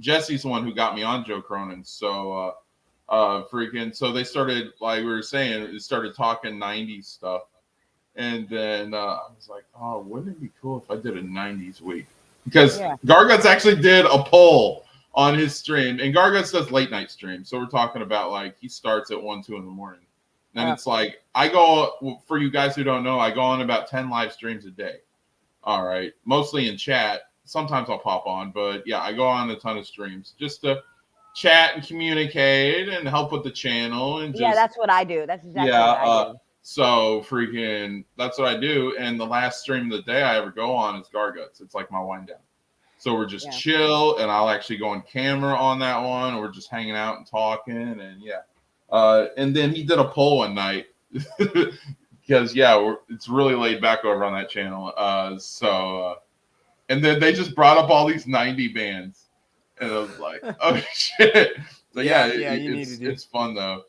Jesse's the one who got me on Joe Cronin. So, so they started, like we were saying, it started talking 90s stuff. And then I was like, oh, wouldn't it be cool if I did a 90s Week? Because Garguts actually did a poll on his stream, and Garguts does late night streams. So we're talking about like he starts at 1, 2 in the morning. And it's like, for you guys who don't know, I go on about 10 live streams a day. All right. Mostly in chat. Sometimes I'll pop on, but yeah, I go on a ton of streams just to chat and communicate and help with the channel. And that's what I do. That's exactly what I do. So that's what I do. And the last stream of the day I ever go on is Garguts. It's like my wind down. So we're just chill, and I'll actually go on camera on that one, or we're just hanging out and talking, and and then he did a poll one night. Because it's really laid back over on that channel. And then they just brought up all these 90 bands, and I was like, oh shit. So it's fun though.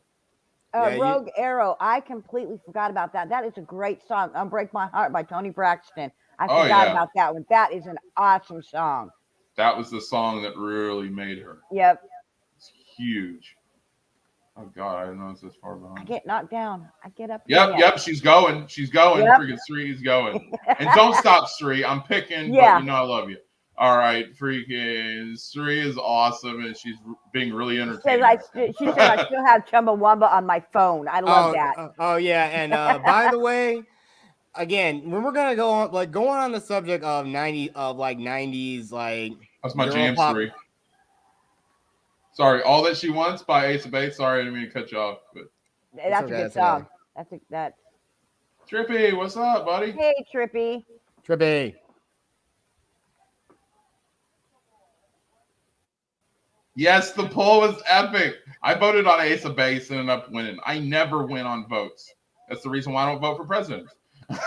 Rogue Arrow, I completely forgot about that. That is a great song. Unbreak My Heart by Tony Braxton. I forgot about that one. That is an awesome song. That was the song that really made her. Yep. It's huge. Oh God, I didn't know it's this far behind. I get knocked down. I get up. Yep. She's going. Yep. Freaking Sree's going. And don't stop, Sree. I'm picking, but you know I love you. All right, freaking Sree is awesome, and she's being really entertaining. She said I still have Chumbawamba on my phone. I love that. And by the way, again, when we're gonna go on the subject of 90s, like that's my jam, Sree. Sorry, All That She Wants by Ace of Base. Sorry, I didn't mean to cut you off. But that's a good song. That's Trippy, what's up, buddy? Hey, Trippy. Yes, the poll was epic. I voted on Ace of Base and ended up winning. I never win on votes. That's the reason why I don't vote for president.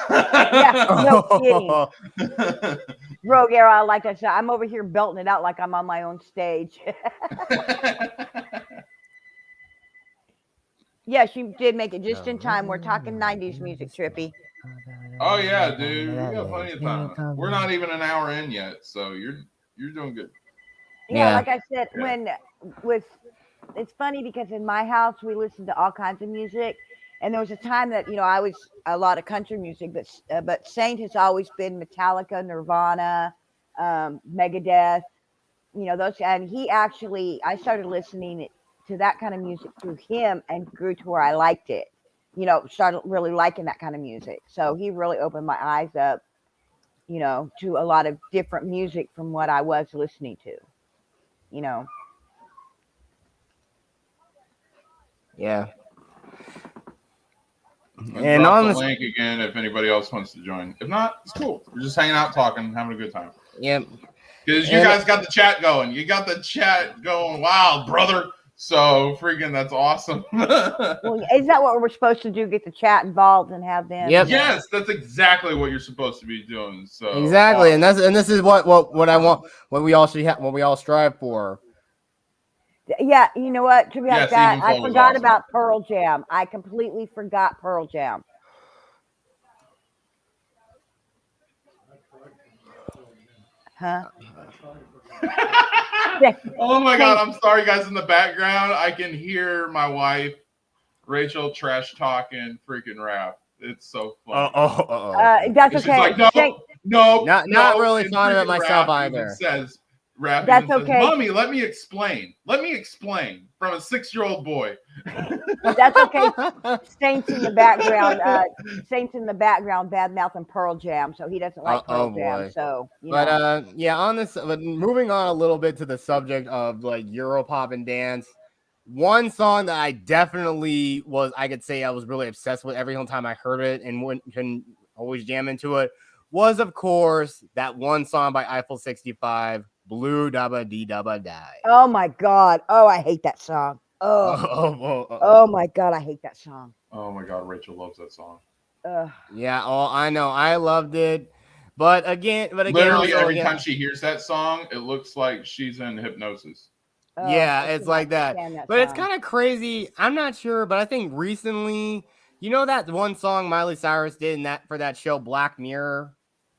No kidding. Rogue Arrow, like I said, I'm over here belting it out like I'm on my own stage. Yeah, she did make it just in time. We're talking 90s music, Trippy. Oh yeah, dude. We got plenty of time. We're not even an hour in yet, so you're doing good. Yeah, like I said, it's funny because in my house we listen to all kinds of music. And there was a time that, I was a lot of country music, but Saint has always been Metallica, Nirvana, Megadeth, those. And I started listening to that kind of music through him and grew to where I liked it. started really liking that kind of music. So he really opened my eyes up, to a lot of different music from what I was listening to, you know. Yeah. And drop the link again if anybody else wants to join. If not, it's cool. We're just hanging out, talking, having a good time. Yep. Because you guys got the chat going. You got the chat going wild, brother. So freaking, that's awesome. Well, is that what we're supposed to do? Get the chat involved and have them? Yep. Yes, that's exactly what you're supposed to be doing. So exactly, awesome. and this is what I want. What we all should have. What we all strive for. Yeah, you know what? To be honest, I forgot awesome. about Pearl Jam. I completely forgot Pearl Jam. Huh? Oh my God! I'm sorry, guys. In the background, I can hear my wife, Rachel, trash talking freaking rap. It's so funny. That's okay. She's like, no, not really fond of it myself either. Says rap. That's says, okay. Mommy, let me explain. From a 6-year-old boy. That's okay. Saints in the background. Saints in the background. Bad mouthing Pearl Jam, so he doesn't like Pearl Jam. So, yeah, on this. But moving on a little bit to the subject of like Europop and dance. One song that I definitely I could say I was really obsessed with every single time I heard it and can always jam into it was, of course, that one song by Eiffel 65, Blue Dabba Dee Dabba Die. Oh my God. Oh, I hate that song. Oh my God, I hate that song. Oh my God, Rachel loves that song. Yeah, I know. I loved it. But again, literally every time she hears that song, it looks like she's in hypnosis. Yeah, it's like that. But it's kind of crazy. I'm not sure, but I think recently, that one song Miley Cyrus did for that show Black Mirror.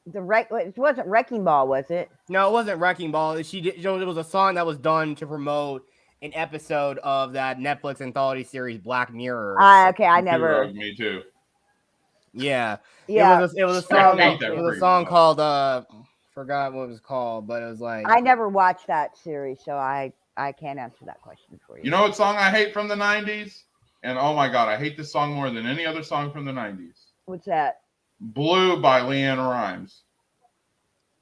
It wasn't Wrecking Ball, was it? No, it wasn't Wrecking Ball. She did. It was a song that was done to promote an episode of that Netflix anthology series Black Mirror. Okay, I never. Me too. Yeah. Yeah. It was a song. It was a song called forgot what it was called, but it was like I never watched that series, so I can't answer that question for you. You know what song I hate from the 90s? And oh my God, I hate this song more than any other song from the 90s. What's that? Blue by LeAnn Rimes.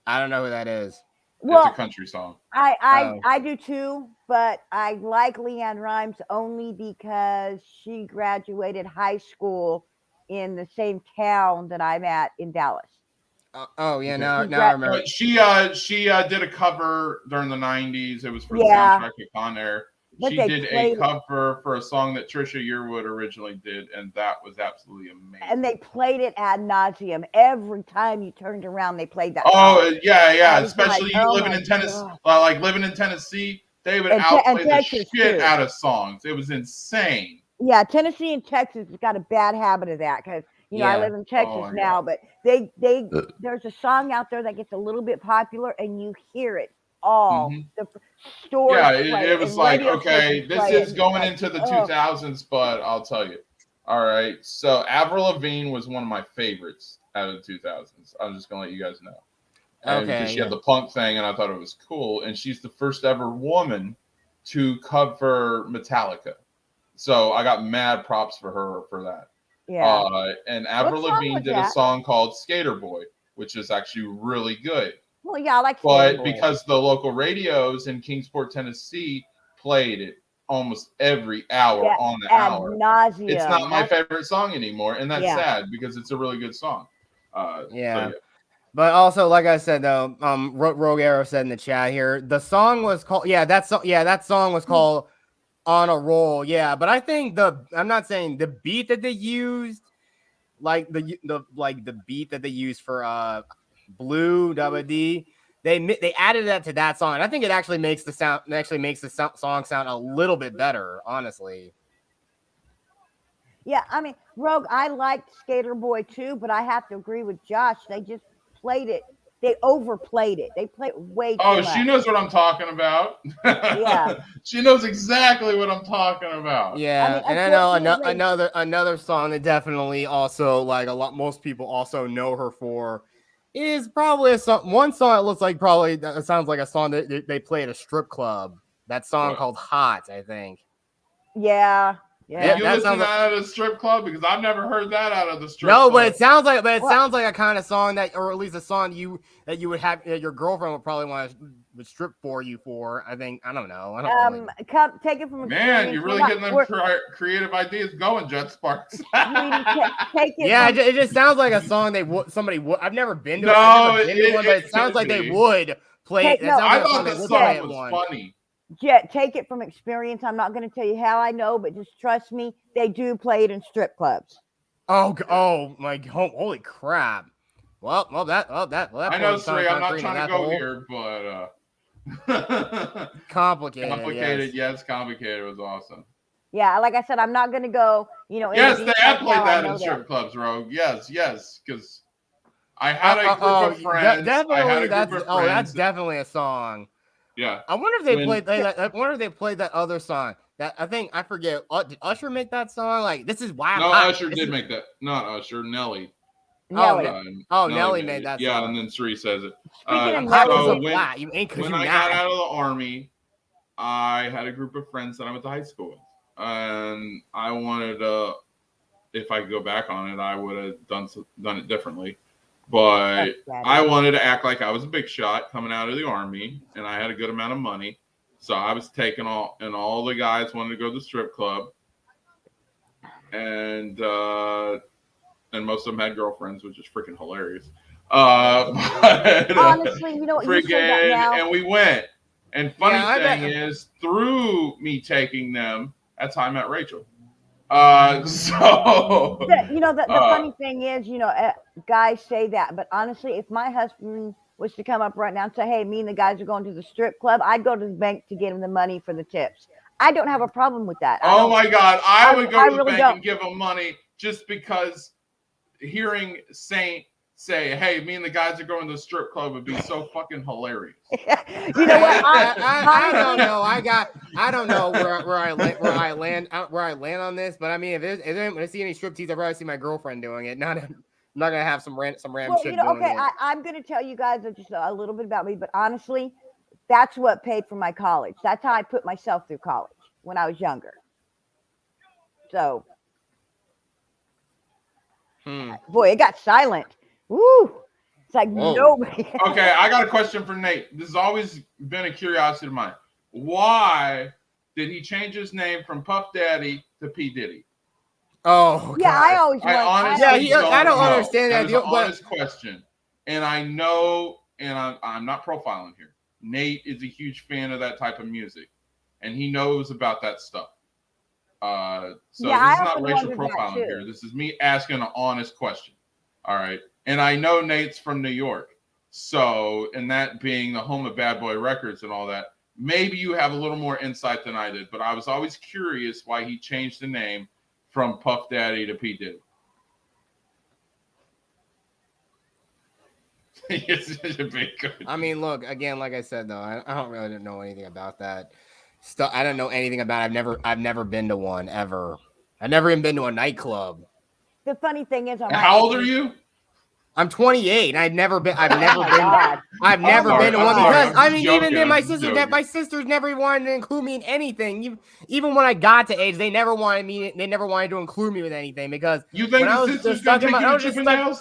I don't know who that is. Well, it's a country song. I do too, but I like LeAnn Rimes only because she graduated high school in the same town that I'm at in Dallas. Now I remember. She did a cover during the 90s. It was for the soundtrack of Con Air. She did a cover for a song that Trisha Yearwood originally did, and that was absolutely amazing. And they played it ad nauseum. Every time you turned around, they played that song. Oh, yeah. Especially you living in Tennessee, living in Tennessee, they would outplay the shit out of songs. It was insane. Yeah, Tennessee and Texas has got a bad habit of that because I live in Texas now, but there's a song out there that gets a little bit popular, and you hear it all. The stores. Yeah, it was like, okay, this is going into the 2000s, but I'll tell you. All right, so Avril Lavigne was one of my favorites out of the 2000s. I'm just gonna let you guys know. Because she had the punk thing, and I thought it was cool. And she's the first ever woman to cover Metallica. So I got mad props for her for that. Yeah. And Avril Lavigne did a song called Skater Boy, which is actually really good. Well, yeah, I like Skater Boy. Because the local radios in Kingsport, Tennessee played it almost every hour on the hour. Nauseum. It's not my favorite song anymore, and that's sad because it's a really good song. But also, like I said, though, Rogue Arrow said in the chat here, the song was called that song was called On a Roll. Yeah, but I think I'm not saying the beat that they used, like the beat that they used for Blue Dabba Dee, they added that to that song, and I think it actually makes the song sound a little bit better, honestly. Yeah, I mean, Rogue, I liked Skater Boy too, but I have to agree with Josh. They just played it. They overplayed it. They played way too much. She knows what I'm talking about. Yeah. She knows exactly what I'm talking about. Yeah, I know another song that definitely also most people also know her for is probably one song that looks like that sounds like a song that they play at a strip club. That song called Hot, I think. Yeah. Yeah. You that listen sounds to that at a strip club? Because I've never heard that out of the strip No, club. but it sounds like Well- sounds like a kind of song that, or at least a song that you would have your girlfriend would probably want to strip for you for. I think I don't know. I don't really. Come take it from experience. Man, you're really getting them creative ideas going, Jet Sparks. Sweetie, take it. Yeah, from, it just sounds like a song somebody would. I've never been to. No, I've never been to one, but it it sounds could like they be. would play. Take- That no, sounds I like a thought song the they would play song at was one. funny. Jet, take it from experience. I'm not going to tell you how I know, but just trust me. They do play it in strip clubs. Oh my! Holy crap! Well, that I know, point's Sri, I'm not concrete in trying to that go hole. here, but Complicated. complicated. Yes. Yes, complicated was awesome. Yeah, like I said, I'm not going to go. into Yes, they details have played how I that know in strip clubs, Rogue. Yes, because I had a group of friends. Definitely, that's friends. definitely a song. Yeah. I wonder if they When- played. I wonder if they played that other song. That I forget. Did Usher make that song? Like, this is why. No, I'm hot. Usher did make that. Not Usher, Nelly. Nelly. Nelly made that Yeah, song. and then Sri says it. Speaking of I'm Nelly, hot so as a flat. You ain't because when you I not. got out of the army, I had a group of friends that I went to high school with, and I wanted to. If I could go back on it, I would have done it differently. But I wanted to act like I was a big shot coming out of the army, and I had a good amount of money. So I was taking all the guys wanted to go to the strip club, and most of them had girlfriends, which is freaking hilarious. But, honestly, you know what? You say that now. and we went. And funny Yeah, thing is, through me taking them, that's how I met Rachel. The funny thing is, guys say that, but honestly, if my husband was to come up right now and say, "Hey, me and the guys are going to the strip club," I'd go to the bank to get him the money for the tips. I don't have a problem with that. Oh my God, I would go to the really bank don't. and give them money just because hearing Saint say, "Hey, me and the guys are going to the strip club" would be so fucking hilarious. You know what? I don't know. I don't know where I land on this, but I mean, if I see any striptease, I'd rather see my girlfriend doing it. I'm not gonna have some random Well, chick doing okay, it. I'm gonna tell you guys just a little bit about me, but honestly, that's what paid for my college. That's how I put myself through college when I was younger. So, boy, it got silent. Woo! It's like nobody. Okay, I got a question for Nate. This has always been a curiosity of mine. Why did he change his name from Puff Daddy to P Diddy? Oh, yeah, God. I always I wondered. honestly I don't know. understand that. That is an honest question, and I know, and I'm not profiling here. Nate is a huge fan of that type of music, and he knows about that stuff. So Yeah, this is I not often racial wondered that profiling too. here. This is me asking an honest question. All right, and I know Nate's from New York, so and that being the home of Bad Boy Records and all that, maybe you have a little more insight than I did. But I was always curious why he changed the name from Puff Daddy to P Diddy. I mean, look, again, like I said, though, I don't really know anything about that stuff. I don't know anything about it. I've never been to one ever. I've never even been to a nightclub. The funny thing is, How old are you? I'm 28, and I've never been to one sorry, because I mean, joking, even then, I'm joking. my sisters never wanted to include me in anything. Even when I got to age, they never wanted to include me with anything because you think when I the was sisters just gonna stuck in take my, you I to was just stuck.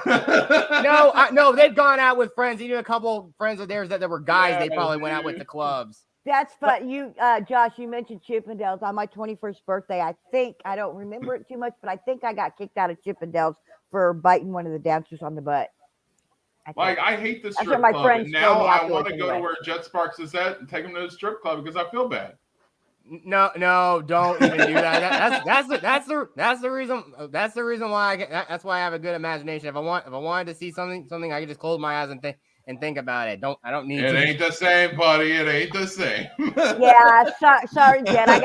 Chippendales? No, they've gone out with friends. Even a couple friends of theirs that were guys, Yeah, they probably went out with the clubs. that's fun. You, Josh, you mentioned Chippendales on my 21st birthday. I don't remember it too much, but I think I got kicked out of Chippendales for biting one of the dancers on the butt. I hate the That's strip what my club, friends and now told me I afterwards want to go to anyway. where Jet Sparks is at and take him to the strip club because I feel bad. No, don't even do that. That's the reason. That's the reason why that's why I have a good imagination. If I wanted to see something, I could just close my eyes and think about it. I don't need. It ain't the same, buddy. It ain't the same. Yeah, sorry, Jen. I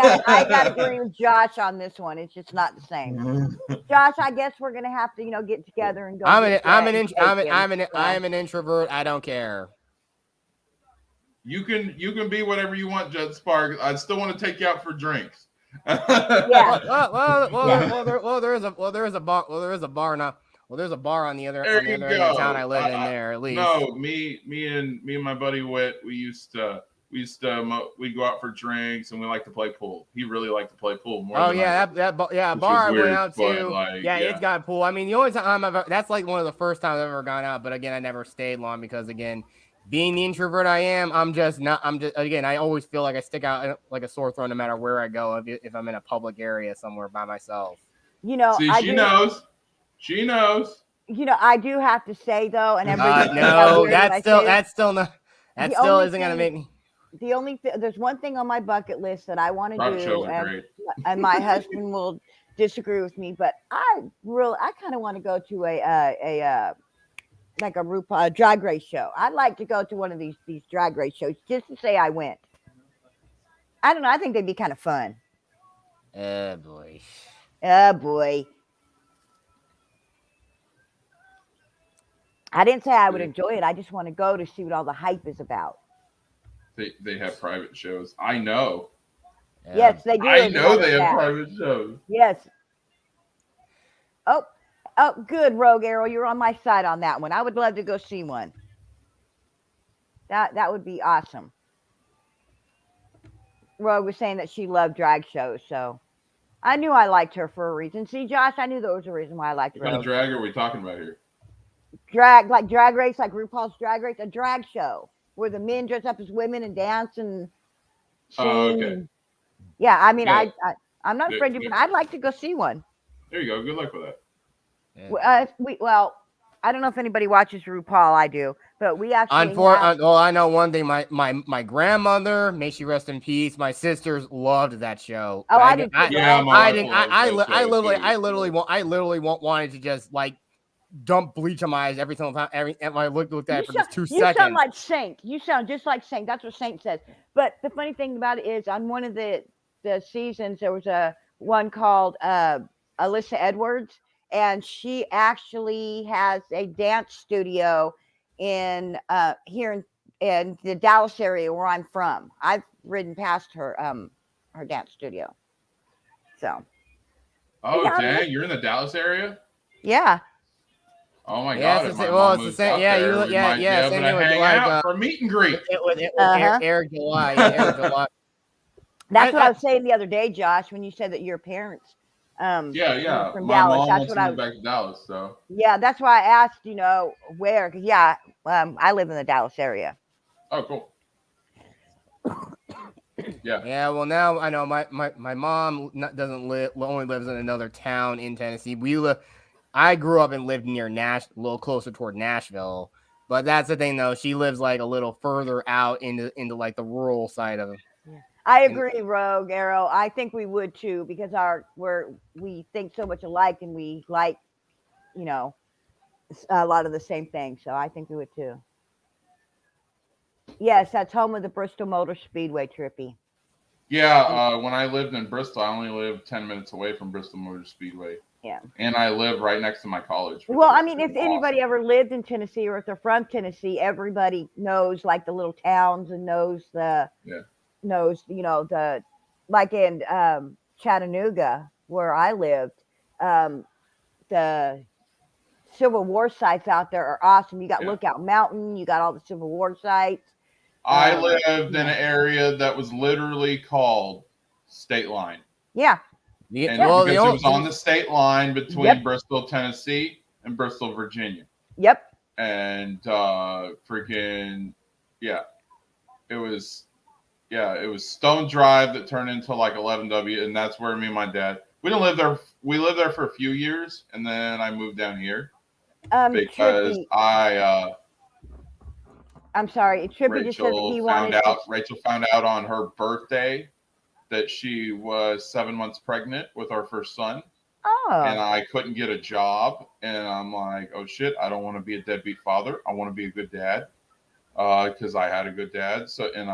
got to agree with Josh on this one. It's just not the same. Josh, I guess we're gonna have to, get together and go. I am an introvert. I don't care. You can be whatever you want, Jet Sparks. I still want to take you out for drinks. Yeah. There is a bar now. Well, there's a bar on the other There end you of the go. town I live in there at least. No, me and my buddy Whit, we used to we'd go out for drinks and we like to play pool. He really liked to play pool more. Oh than yeah, I did, that which bar was I weird, went out but, to. like, It's got pool. I mean, the only time that's like one of the first times I've ever gone out. But again, I never stayed long because again, being the introvert I am, I always feel like I stick out like a sore thumb no matter where I go if I'm in a public area somewhere by myself. You know, See, she knows. She knows. You know, I do have to say though, and everybody no, that still isn't gonna make me. The only there's one thing on my bucket list that I want to do, and my husband will disagree with me, but I kind of want to go to a RuPaul drag race show. I'd like to go to one of these drag race shows just to say I went. I don't know. I think they'd be kind of fun. Oh boy. Oh boy. I didn't say I would enjoy it. I just want to go to see what all the hype is about. They have private shows. I know. Yes, they do. I know they have private shows. Yes. Oh, good, Rogue Arrow. You're on my side on that one. I would love to go see one. That would be awesome. Rogue was saying that she loved drag shows, so I knew I liked her for a reason. See, Josh, I knew there was a reason why I liked her. What kind of drag are we talking about here? Drag race, like RuPaul's Drag Race, a drag show where the men dress up as women and dance and sing. Oh, okay. Yeah, I mean, yeah. I'm not afraid to, but I'd like to go see one. There you go. Good luck with that. Yeah. I don't know if anybody watches RuPaul. I do, but we actually. Well, I know one thing. My grandmother, may she rest in peace. My sisters loved that show. Oh, I did. I literally wanted to just like dump bleach on my eyes every single time. I looked at it for just 2 seconds. You sound like Saint. You sound just like Saint. That's what Saint says. But the funny thing about it is, on one of the seasons, there was one called Alyssa Edwards, and she actually has a dance studio in here in the Dallas area where I'm from. I've ridden past her dance studio. So. Oh, yeah, dang! You're in the Dallas area? Yeah. Oh my God! It's the same. Yeah, same thing with like for meet and greet with Eric July. That's what I was saying the other day, Josh, when you said that your parents. From my Dallas. Mom wants to move back to Dallas, so. Yeah, that's why I asked. Where? Because I live in the Dallas area. Oh, cool. Yeah. Yeah. Well, now I know my mom only lives in another town in Tennessee. I grew up and lived near a little closer toward Nashville, but that's the thing though. She lives like a little further out into like the rural side of it. Yeah. I agree, Rogue Arrow. I think we would too because we think so much alike and we like, a lot of the same things. So I think we would too. Yes, that's home of the Bristol Motor Speedway, Trippy. Yeah, when I lived in Bristol, I only lived 10 minutes away from Bristol Motor Speedway. Yeah. And I live right next to my college. Well, I mean, if anybody ever lived in Tennessee or if they're from Tennessee, everybody knows like the little towns and knows like in Chattanooga where I lived, the Civil War sites out there are awesome. You got Lookout Mountain, you got all the Civil War sites. I lived in an area that was literally called State Line. Yeah. And because it was on the state line between Bristol, Tennessee and Bristol, Virginia. Yep. And it was Stone Drive that turned into like 11W, and that's where me and my dad, we lived there for a few years, and then I moved down here because I'm sorry, Trippy just said that he Rachel found out on her birthday that she was 7 months pregnant with our first son. Oh. And I couldn't get a job. And I'm like, oh shit, I don't want to be a deadbeat father. I want to be a good dad. Because I had a good dad. So, and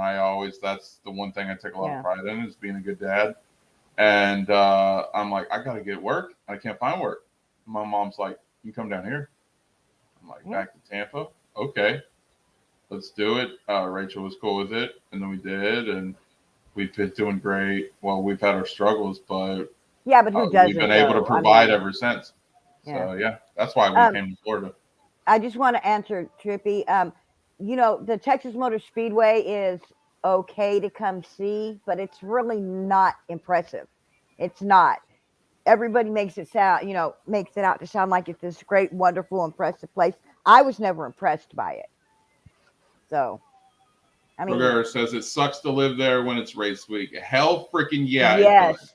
that's the one thing I take a lot of pride in is being a good dad. And I'm like, I got to get work. I can't find work. My mom's like, you can come down here. I'm like, back to Tampa? Okay. Let's do it. Rachel was cool with it. And then we did. And we've been doing great. Well, we've had our struggles, but who doesn't? We've been able to provide ever since. So that's why we came to Florida. I just want to answer Trippy. The Texas Motor Speedway is okay to come see, but it's really not impressive. It's not. Everybody makes it sound, makes it out to sound like it's this great, wonderful, impressive place. I was never impressed by it. So, I mean, Rivera says it sucks to live there when it's race week. Hell freaking yeah, it yes. does.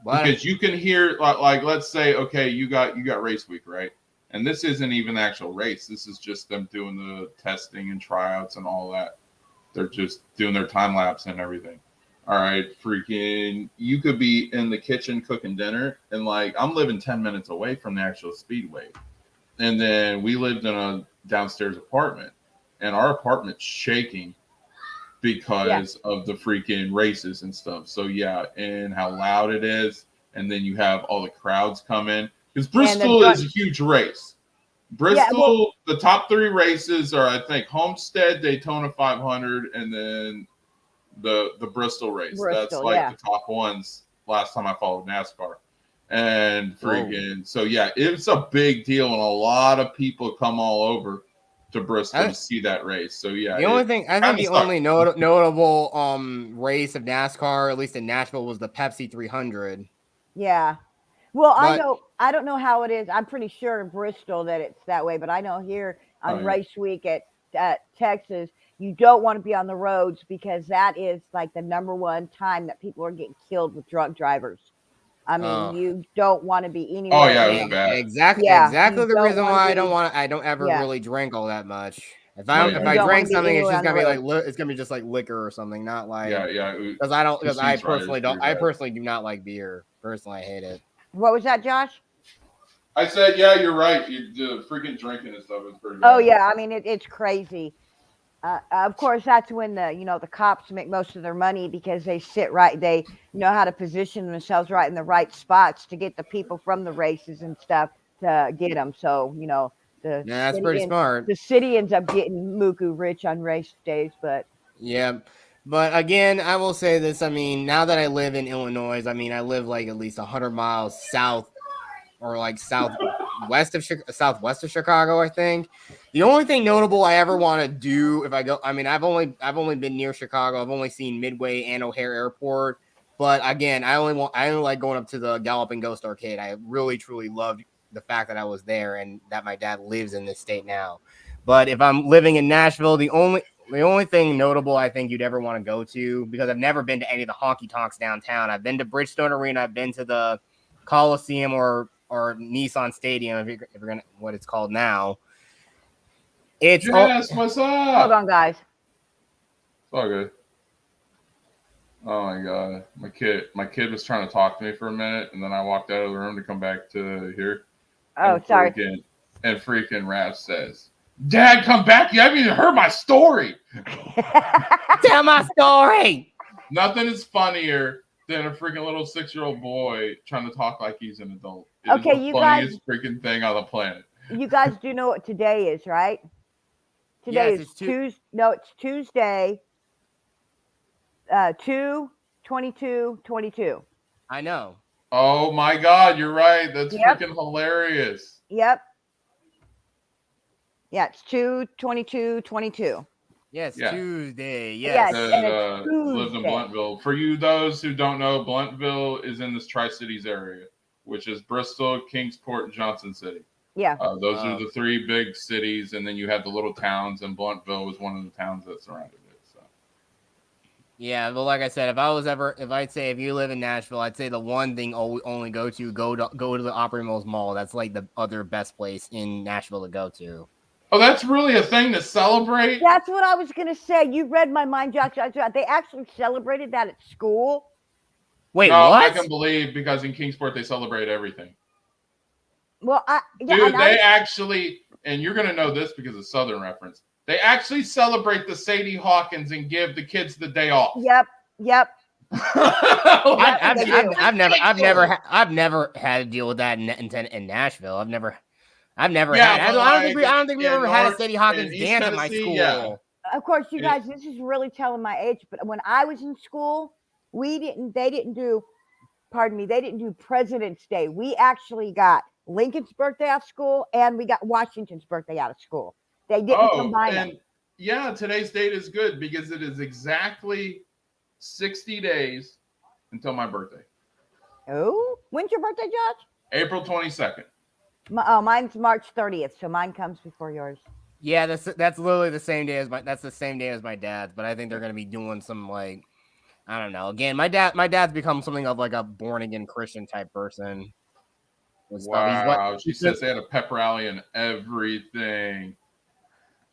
What? Because you can hear like let's say, okay, you got race week, right? And this isn't even the actual race. This is just them doing the testing and tryouts and all that. They're just doing their time lapse and everything. All right, freaking, you could be in the kitchen cooking dinner, and like I'm living 10 minutes away from the actual speedway. And then we lived in a downstairs apartment, and our apartment's shaking because of the freaking races and stuff. So yeah, and how loud it is, and then you have all the crowds come in because Bristol is a huge race. Bristol, the top 3 races are I think Homestead, Daytona 500, and then the Bristol race. That's like the top ones. Last time I followed NASCAR, and freaking so yeah, it's a big deal, and a lot of people come all over to Bristol to see that race. So yeah, the only thing I think the only notable race of NASCAR, at least in Nashville, was the Pepsi 300. Yeah. Well, I don't know how it is. I'm pretty sure in Bristol that it's that way, but I know here on race week at Texas, you don't want to be on the roads because that is like the number one time that people are getting killed with drunk drivers. I mean, you don't want to be anywhere. Oh yeah, it was bad. Exactly the reason why I don't ever really drink all that much. If I drink something, it's just gonna be like it's gonna be just like liquor or something, not like because I personally do not like beer. Personally, I hate it. What was that, Josh? I said, yeah, you're right. The freaking drinking and stuff is pretty bad. Oh yeah, I mean it's crazy. Of course, that's when the cops make most of their money because they they know how to position themselves right in the right spots to get the people from the races and stuff to get them. So that's pretty smart. The city ends up getting muku rich on race days, but yeah. But again, I will say this. I mean, now that I live in Illinois, I mean, I live like at least 100 miles south or like southwest of Chicago, I think. The only thing notable I ever want to do if I go, I mean, I've only been near Chicago. I've only seen Midway and O'Hare Airport. But again, I only like going up to the Galloping Ghost Arcade. I really, truly loved the fact that I was there and that my dad lives in this state now. But if I'm living in Nashville, the only thing notable I think you'd ever want to go to, because I've never been to any of the honky tonks downtown. I've been to Bridgestone Arena. I've been to the Coliseum or Nissan Stadium, if you're gonna what it's called now. It's what's up? Hold on, guys. It's all good. Oh my god, my kid was trying to talk to me for a minute, and then I walked out of the room to come back to here. Oh, sorry. And freaking Raph says, "Dad, come back! You haven't even heard my story." Tell my story. Nothing is funnier than a freaking little 6-year-old boy trying to talk like he's an adult. It okay, is the funniest freaking thing on the planet. You guys do know what today is, right? Today is Tuesday. No, it's Tuesday. 2/22/22. I know. Oh my god, you're right. That's freaking hilarious. Yep. Yeah, it's 2/22/22. Yes, Tuesday. Yes. Lived in Blunteville. For you, those who don't know, Blunteville is in this Tri-Cities area, which is Bristol, Kingsport, and Johnson City. Yeah. Those are the 3 big cities, and then you have the little towns, and Blunteville was one of the towns that surrounded it. So. Yeah, but like I said, if you live in Nashville, I'd say the one thing only go to the Opry Mills Mall. That's like the other best place in Nashville to go to. Oh, that's really a thing to celebrate? That's what I was going to say. You read my mind, Josh. They actually celebrated that at school. Wait, what? I can believe because in Kingsport, they celebrate everything. Well, actually, and you're going to know this because of Southern reference, they actually celebrate the Sadie Hawkins and give the kids the day off. Yep. I've never had to deal with that in Nashville. I've never had. I don't think we ever had a Sadie Hawkins dance at my school. Yeah. Of course, you guys, this is really telling my age, but when I was in school, they didn't do President's Day. We actually got Lincoln's birthday out of school and we got Washington's birthday out of school. They didn't combine them. Yeah, today's date is good because it is exactly 60 days until my birthday. Oh, when's your birthday, Josh? April 22nd. Mine's March 30th, so mine comes before yours. Yeah, that's literally the same day as my dad's, but I think they're gonna be doing some like I don't know. Again, my dad's become something of like a born again Christian type person. Wow, she says they had a pep rally and everything.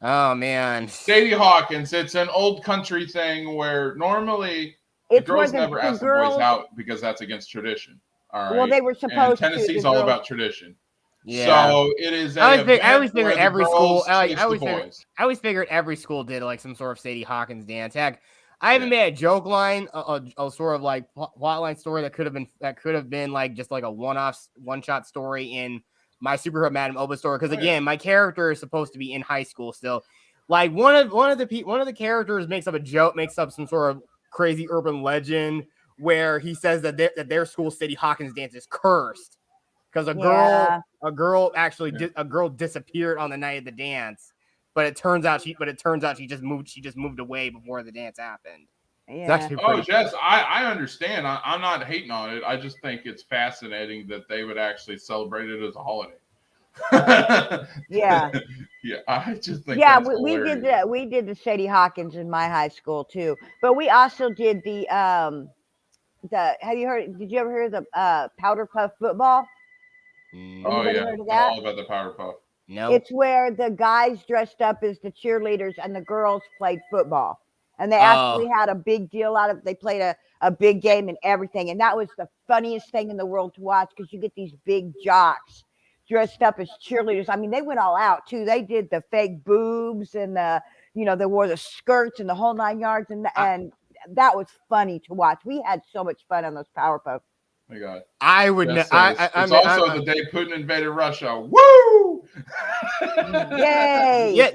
Oh man, Sadie Hawkins. It's an old country thing where normally the girls never ask the boys out because that's against tradition. All right. Well, they were supposed to. Tennessee's all about tradition. Yeah. So it is. I always figured every school. I always figured every school did like some sort of Sadie Hawkins dance. Heck, I even made a joke line, a sort of like plotline story that could have been like just like a one-shot story in my Superhero Madam Oba story. Because again, my character is supposed to be in high school still. Like one of the characters makes up some sort of crazy urban legend where he says that their school Sadie Hawkins dance is cursed because a girl disappeared on the night of the dance. But it turns out she just moved away before the dance happened. Yeah. Jess, I understand. I'm not hating on it. I just think it's fascinating that they would actually celebrate it as a holiday. Yeah. Yeah, I just think we did the Sadie Hawkins in my high school too. But we also did did you ever hear the powder puff football? Oh yeah, heard of that? all about the powder puff. No, it's where the guys dressed up as the cheerleaders and the girls played football, and they actually had a big deal out of it. They played a big game and everything, and that was the funniest thing in the world to watch because you get these big jocks dressed up as cheerleaders. I mean, they went all out too. They did the fake boobs and they wore the skirts and the whole 9 yards, and that was funny to watch. We had so much fun on those Powerpuff. My God, I would. It's also the day Putin invaded Russia. Woo! Yay! Yes.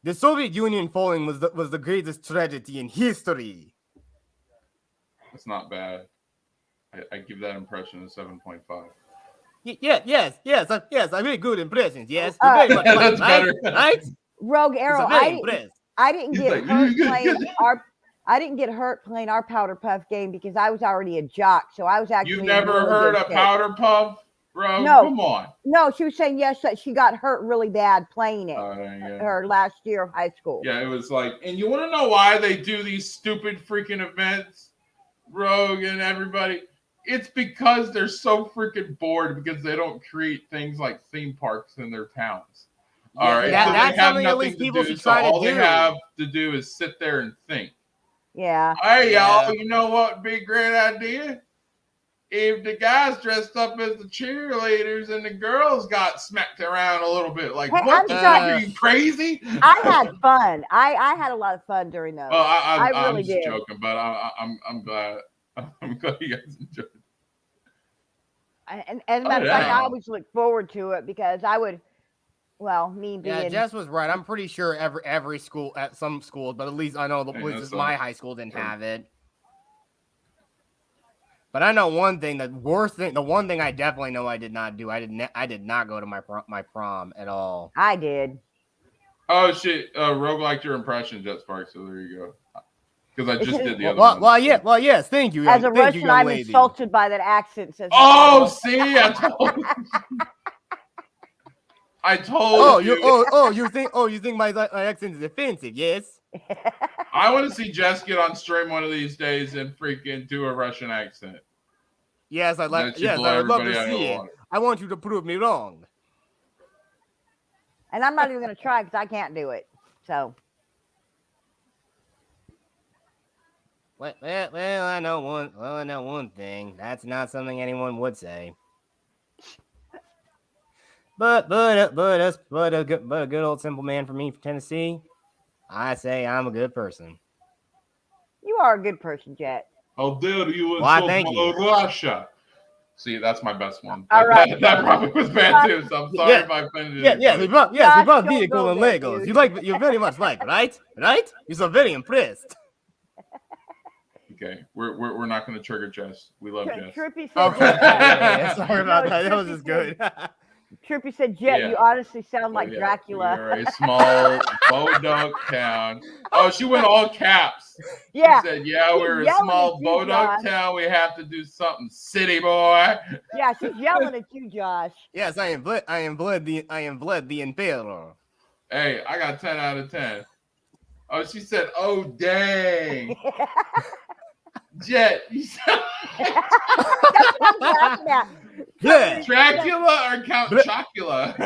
The Soviet Union falling was the greatest tragedy in history. That's not bad. I give that impression a 7.5. Yes. I made good impressions. Yes, very much that's better. Right? Rogue Arrow. I didn't get hurt playing I didn't get hurt playing our Powder Puff game because I was already a jock. So I was actually. You've never heard a Powder Puff, bro? No. Come on. No, she was saying yes, that she got hurt really bad playing it. Her last year of high school. Yeah, it was like, and you want to know why they do these stupid freaking events, Rogue and everybody? It's because they're so freaking bored because they don't create things like theme parks in their towns. All right, that's something at least people should try to do. All they have to do is sit there and think. Yeah. Hey, y'all, you know what would be a great idea? If the guys dressed up as the cheerleaders and the girls got smacked around a little bit. Like, what the fuck? Are you crazy? I had fun. I had a lot of fun during those. I'm just joking, but I'm glad. I'm glad you guys enjoyed it. And as a matter of fact, I always look forward to it because I would. Well, me being. Yeah, Jess was right. I'm pretty sure every school at some schools, but at least I know my high school didn't have it. But I know one thing. The one thing I definitely know I did not do. I did not go to my prom at all. I did. Oh shit! Rogue liked your impression, Jet Spark. So there you go. Because I just did the other one. Well, yes. Thank you. As a Russian, I'm insulted by that accent. Says see, I told you. I told you. You think my accent is offensive? Yes. I want to see Jess get on stream one of these days and freaking do a Russian accent. Yes, I'd like. Yes, I would love to see it. I want you to prove me wrong. And I'm not even going to try because I can't do it. So. Well, I know one thing. That's not something anyone would say. But a good old simple man from Tennessee. I say I'm a good person. You are a good person, Jet. How dare you insult Russia? See, that's my best one. All right. That probably was bad too, so I'm sorry if I offended you. Yes, we bought vehicle and Legos. You very much like, right? Right? You're so very impressed. Okay, we're not going to trigger Jess. We love Jess. Trippy said. Sorry about that. That was just good. Trippy said, Jet, Yeah. you honestly sound like Yeah, Dracula. We're a small Bodog town. Oh, she went all caps. Yeah. She said, yeah, She's we're a yelling small at you, Bodog Josh. town. We have to do something, city boy. Yeah, she's yelling at you, Josh. Yes, I am blood the Emperor. Hey, I got 10 out of 10. Oh, she said, oh, dang. Jet, you sound That's what I'm laughing at. Yeah. Dracula or Count Chocula?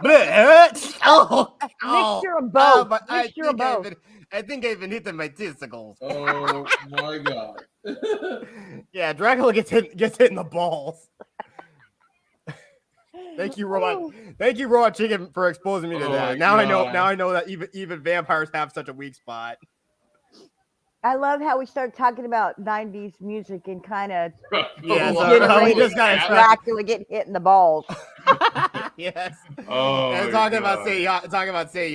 Mixture of both. Mixture of both. I think I've been hitting my testicles. Oh my god. Yeah, Dracula gets hit in the balls. Thank you, Robot. Thank you, Raw Chicken, for exposing me to that. Now I know that even vampires have such a weak spot. I love how we start talking about 90s music and kind of Yeah, we just got Dracula getting hit in the balls. Yes. Oh, and talking about Sadie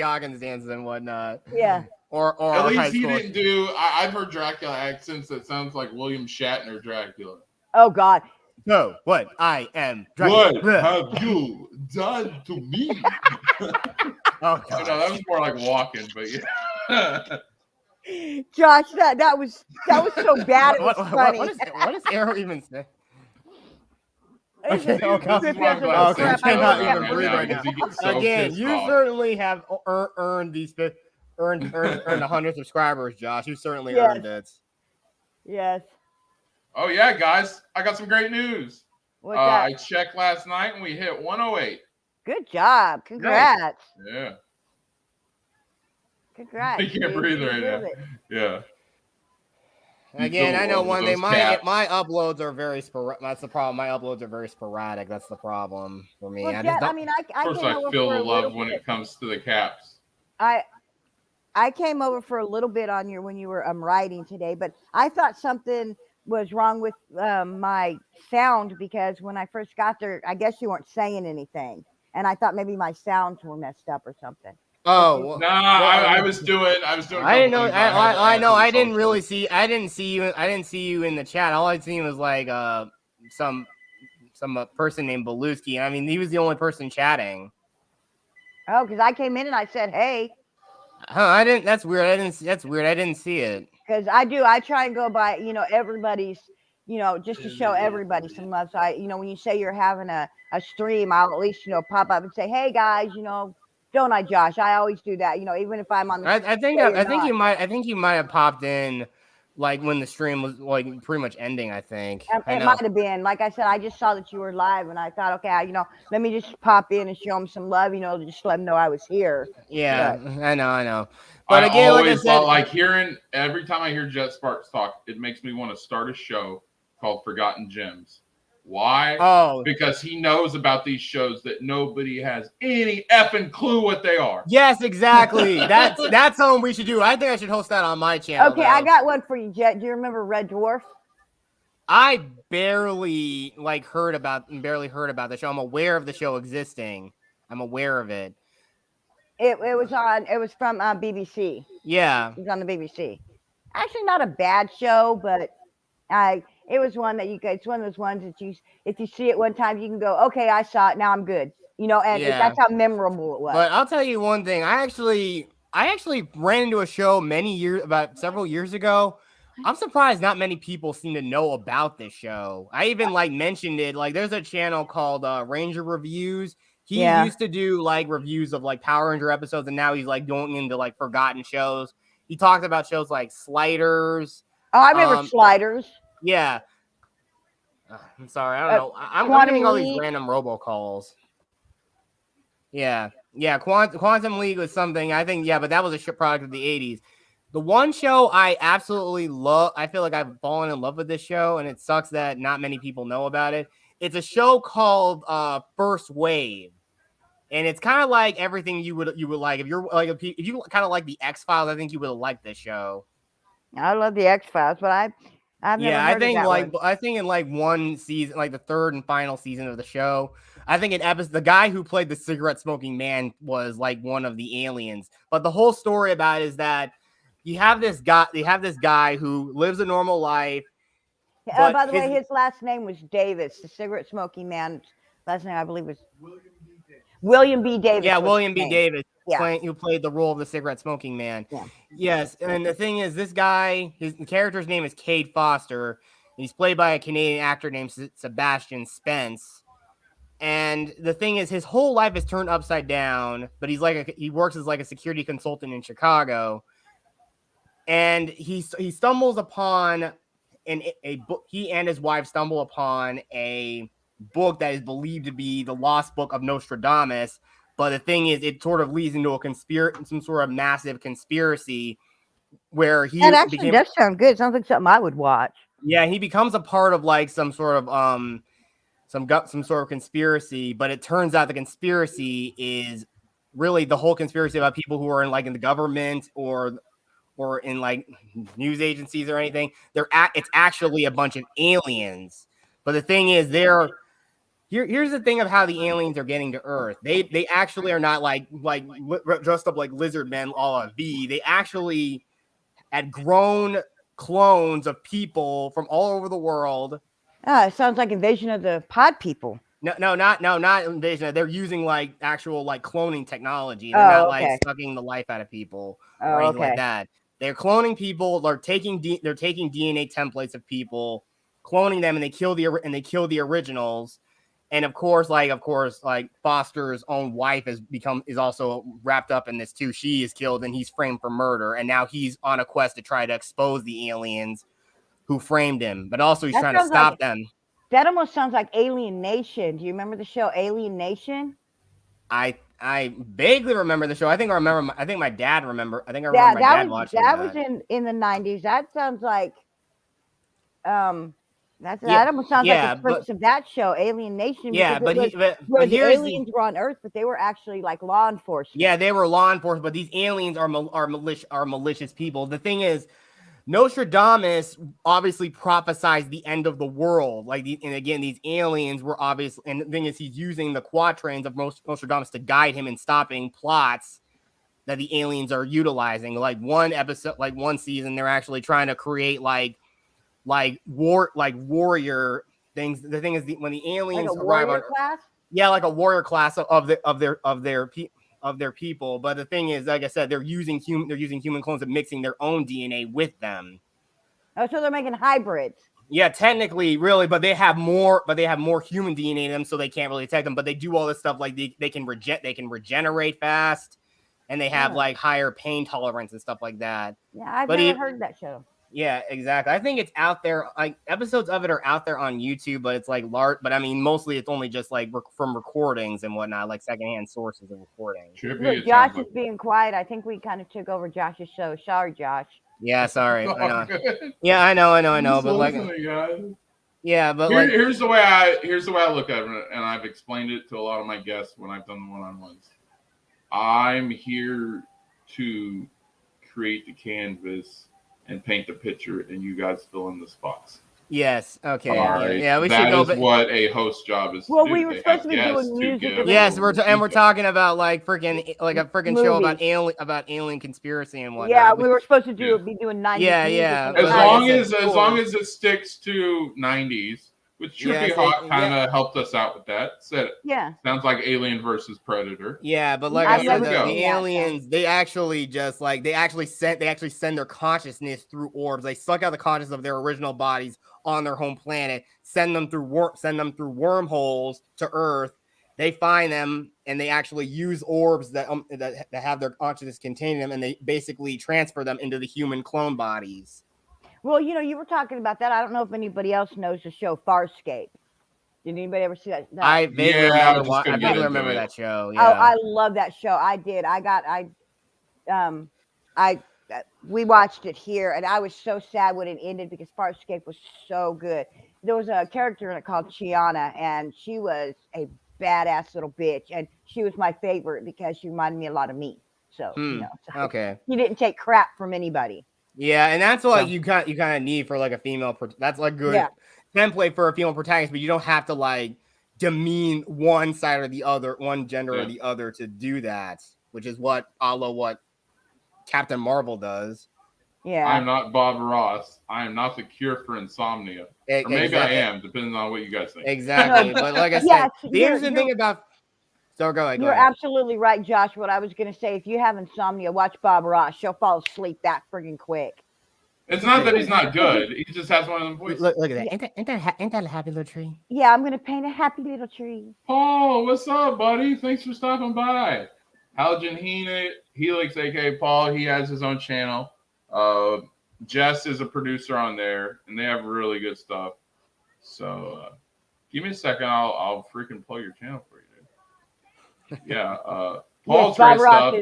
Hawkins dances and whatnot. Yeah. Or at least he didn't do. I've heard Dracula accents that sounds like William Shatner Dracula. Oh God. No, what I am Dracula. What have you done to me? Oh God. No, that was more like walking, but yeah. Josh, that was so bad. It was funny. What does Arrow even say? I cannot even breathe right now. Again, you certainly have earned 100 subscribers, Josh. You certainly earned it. Yes. Oh yeah, guys, I got some great news. What's that? I checked last night and we hit 108. Good job. Congrats. Yeah. Congrats. I can't breathe right now. Yeah. Again, I know one thing. My uploads are very sporadic. That's the problem. My uploads are very sporadic. That's the problem for me. Well, I of course, I feel the love when it comes to the caps. I came over for a little bit on when you were writing today, but I thought something was wrong with my sound because when I first got there, I guess you weren't saying anything, and I thought maybe my sounds were messed up or something. Oh no! I was doing. I didn't know. I know. I didn't really see. I didn't see you in the chat. All I seen was like some person named Beluski. I mean, he was the only person chatting. Oh, because I came in and I said, "Hey." I didn't. That's weird. That's weird. I didn't see it. Because I try and go by, everybody's, just to show everybody some love. So when you say you're having a stream, I'll at least, pop up and say, hey guys, don't I, Josh? I always do that, even if I'm on the. I think you might have popped in, like when the stream was like pretty much ending. I think it might have been. Like I said, I just saw that you were live, and I thought, okay, let me just pop in and show them some love, just let them know I was here. Yeah, but, I know. But again, like I said, like hearing every time I hear Jet Sparks talk, it makes me want to start a show called Forgotten Gems. Why? Oh, because he knows about these shows that nobody has any effing clue what they are. Yes, exactly. That's something we should do. I think I should host that on my channel. Okay, I got one for you, Jet. Do you remember Red Dwarf? I barely heard about the show. I'm aware of the show existing. I'm aware of it. It was from BBC. Yeah. It was on the BBC. Actually, not a bad show, but it was one that it's one of those ones that if you see it one time, you can go, okay, I saw it, now I'm good. That's how memorable it was. But I'll tell you one thing. I actually ran into a show about several years ago. I'm surprised not many people seem to know about this show. I even mentioned it. There's a channel called Ranger Reviews. He used to do reviews of Power Ranger episodes, and now he's going into forgotten shows. He talked about shows like Sliders. Oh, I remember Sliders. Yeah. I'm sorry. I don't know. I'm getting all these random robocalls. Yeah. Quantum League was something. I think, but that was a product of the 80s. The one show I absolutely love, I feel like I've fallen in love with this show, and it sucks that not many people know about it. It's a show called First Wave. And it's kind of like everything you would like. If you're if you kind of like the X-Files, I think you would like this show. I love the X-Files, but I've never heard of that one. I think in one season, the third and final season of the show, I think the guy who played the cigarette smoking man was one of the aliens. But the whole story about it is that you have this guy who lives a normal life. By the way, his last name was Davis. The cigarette smoking man's last name, I believe, was William B. Davis. Yeah, was William his B. name. Davis, Yeah. who played the role of the cigarette smoking man. Yeah. Yes, and the thing is, this guy, the character's name is Cade Foster. He's played by a Canadian actor named Sebastian Spence. And the thing is, his whole life is turned upside down. But he works as like a security consultant in Chicago. And he stumbles upon a book. He and his wife stumble upon a book that is believed to be the lost book of Nostradamus. But the thing is, it sort of leads into some sort of massive conspiracy where he That actually does sound good. Sounds like something I would watch. Yeah, he becomes a part of like some sort of some sort of conspiracy. But it turns out the conspiracy is really the whole conspiracy about people who are in the government or in like news agencies or anything. It's actually a bunch of aliens. But the thing is, here's the thing of how the aliens are getting to Earth. They actually are not like dressed up like lizard men, a la V. They actually had grown clones of people from all over the world. It sounds like Invasion of the Pod People. No, not Invasion. They're using like actual like cloning technology. They're not like sucking the life out of people or anything like that. They're cloning people. They're taking DNA templates of people, cloning them, and they kill the originals. And of course, Foster's own wife is also wrapped up in this too. She is killed, and he's framed for murder. And now he's on a quest to try to expose the aliens who framed him, but also he's trying to stop them. That almost sounds like Alien Nation. Do you remember the show Alien Nation? I vaguely remember the show. I think my dad remember. I think I remember my dad watching that. That was in the 90s. That sounds like that almost sounds like the purpose of that show, Alien Nation. Yeah, but the aliens were on Earth, but they were actually like law enforcement. Yeah, they were law enforcement, but these aliens are malicious people. The thing is, Nostradamus obviously prophesied the end of the world. And again, these aliens were obvious. And the thing is, he's using the quatrains of Nostradamus to guide him in stopping plots that the aliens are utilizing. Like one season, they're actually trying to create warrior things. The thing is, when the aliens arrive on, like a warrior class of their people. But the thing is, like I said, they're using human clones and mixing their own DNA with them. Oh, so they're making hybrids. Yeah, technically, really, but they have more human DNA in them, so they can't really attack them. But they do all this stuff like they can regenerate fast, and they have like higher pain tolerance and stuff like that. Yeah, I've never heard of that show. Yeah, exactly. I think it's out there. Like episodes of it are out there on YouTube, but it's like large. But I mean, mostly it's only just like from recordings and whatnot, like secondhand sources of recordings. Look, Josh is being quiet. I think we kind of took over Josh's show. Sorry, Josh. Yeah, sorry. I know. Yeah, I know. But like, yeah, but here's the way I look at it, and I've explained it to a lot of my guests when I've done the one-on-ones. I'm here to create the canvas and paint the picture, and you guys fill in the spots. Yes. Okay. Right. Yeah, we should go. That is what a host job is. Well, we were supposed to be doing music. Yes, we're talking about like a freaking show about alien conspiracy and whatnot. Yeah, we were supposed to be doing 90s. Yeah. As long as it sticks to 90s, which Trippy Hawk kind of helped us out with that. Said sounds like Alien versus Predator. Yeah, but like I said, the aliens they actually send their consciousness through orbs. They suck out the consciousness of their original bodies on their home planet, send them through wormholes to Earth. They find them and they actually use orbs that have their consciousness contained in them, and they basically transfer them into the human clone bodies. Well, you were talking about that. I don't know if anybody else knows the show Farscape. Did anybody ever see that? I vaguely remember that show. Yeah. Oh, I love that show. I did. We watched it here, and I was so sad when it ended because Farscape was so good. There was a character in it called Chiana, and she was a badass little bitch, and she was my favorite because she reminded me a lot of me. So, okay. She didn't take crap from anybody. Yeah, and that's what you kind of need for like a female. That's like good template for a female protagonist, but you don't have to like demean one side or the other, one gender or the other to do that, which is what Captain Marvel does. Yeah, I'm not Bob Ross. I am not the cure for insomnia. Or maybe I am, depending on what you guys think. Exactly, but like I said, the interesting thing about So go ahead. You're absolutely right, Josh. What I was going to say, if you have insomnia, watch Bob Ross. She'll fall asleep that friggin' quick. It's not that he's not good. He just has one of them voices. Look at that. Ain't that a happy little tree? Yeah, I'm going to paint a happy little tree. Paul, what's up, buddy? Thanks for stopping by. Halogen Helix, aka Paul, he has his own channel. Jess is a producer on there, and they have really good stuff. So give me a second. I'll freaking plug your channel for you, dude. Yeah, Paul's great stuff.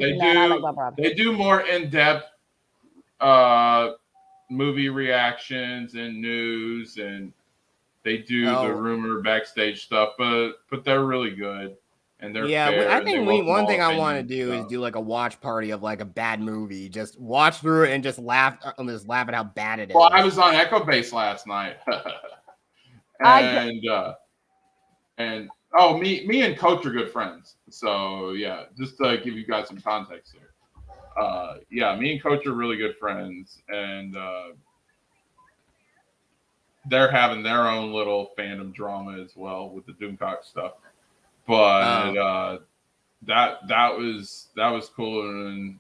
They do more in-depth movie reactions and news, and they do the rumor backstage stuff, but they're really good. And they're fair, I think one thing I want to do is do like a watch party of like a bad movie. Just watch through it and just laugh at how bad it is. Well, I was on Echo Base last night, and me and Coach are good friends. So yeah, just to give you guys some context here. Yeah, me and Coach are really good friends, and they're having their own little fandom drama as well with the Doomcock stuff. But that was cool, and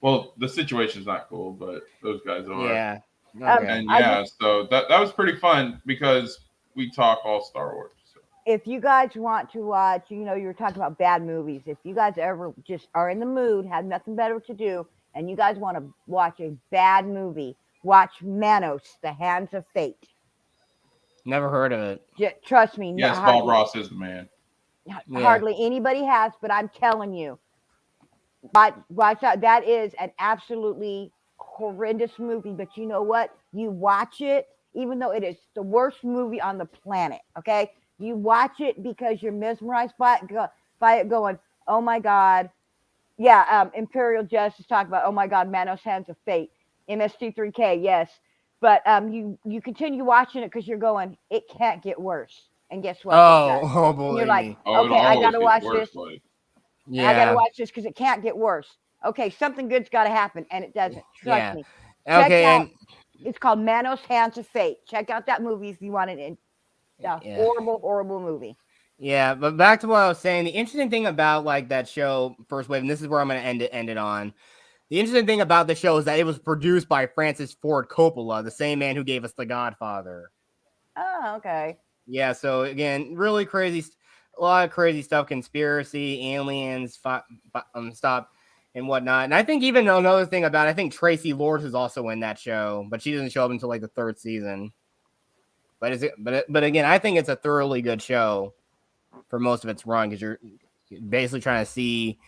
well, the situation's not cool, but those guys are. Yeah. Okay. And so that was pretty fun because we talk all Star Wars. So. If you guys want to watch, you were talking about bad movies. If you guys ever just are in the mood, have nothing better to do, and you guys want to watch a bad movie, watch Manos, The Hands of Fate. Never heard of it. Trust me. Yes, Bob Ross is the man. Hardly anybody has, but I'm telling you. But watch out. That is an absolutely horrendous movie. But you know what? You watch it, even though it is the worst movie on the planet. Okay, you watch it because you're mesmerized by it, going, "Oh my God!" Yeah, Imperial Justice talk about, "Oh my God, Manos Hands of Fate." MST3K, yes. But you continue watching it because you're going, it can't get worse. And guess what? Oh, boy. And you're like, okay, I got to watch this. Yeah. I got to watch this because it can't get worse. Okay, something good's got to happen, and it doesn't. Trust me. Okay. It's called Manos Hands of Fate. Check out that movie if you want it. Horrible, horrible movie. Yeah, but back to what I was saying. The interesting thing about like that show, First Wave, and this is where I'm going to end it on. The interesting thing about the show is that it was produced by Francis Ford Coppola, the same man who gave us The Godfather. Oh, okay. Yeah, so again, really crazy, a lot of crazy stuff, conspiracy, aliens, stuff, and whatnot. And I think even another thing about it, I think Tracy Lords is also in that show, but she doesn't show up until like the third season. But again, I think it's a thoroughly good show for most of its run because you're basically trying to see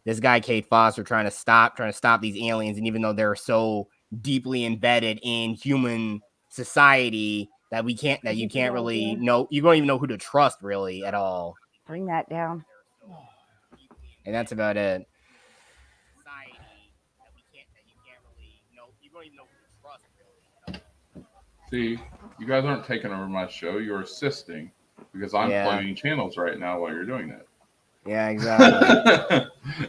this guy, Kate Foster, trying to stop these aliens. And even though they're so deeply embedded in human society that you can't really know, you don't even know who to trust really at all. Bring that down. And that's about it. See, you guys aren't taking over my show. You're assisting because I'm plugging channels right now while you're doing that. Yeah, exactly.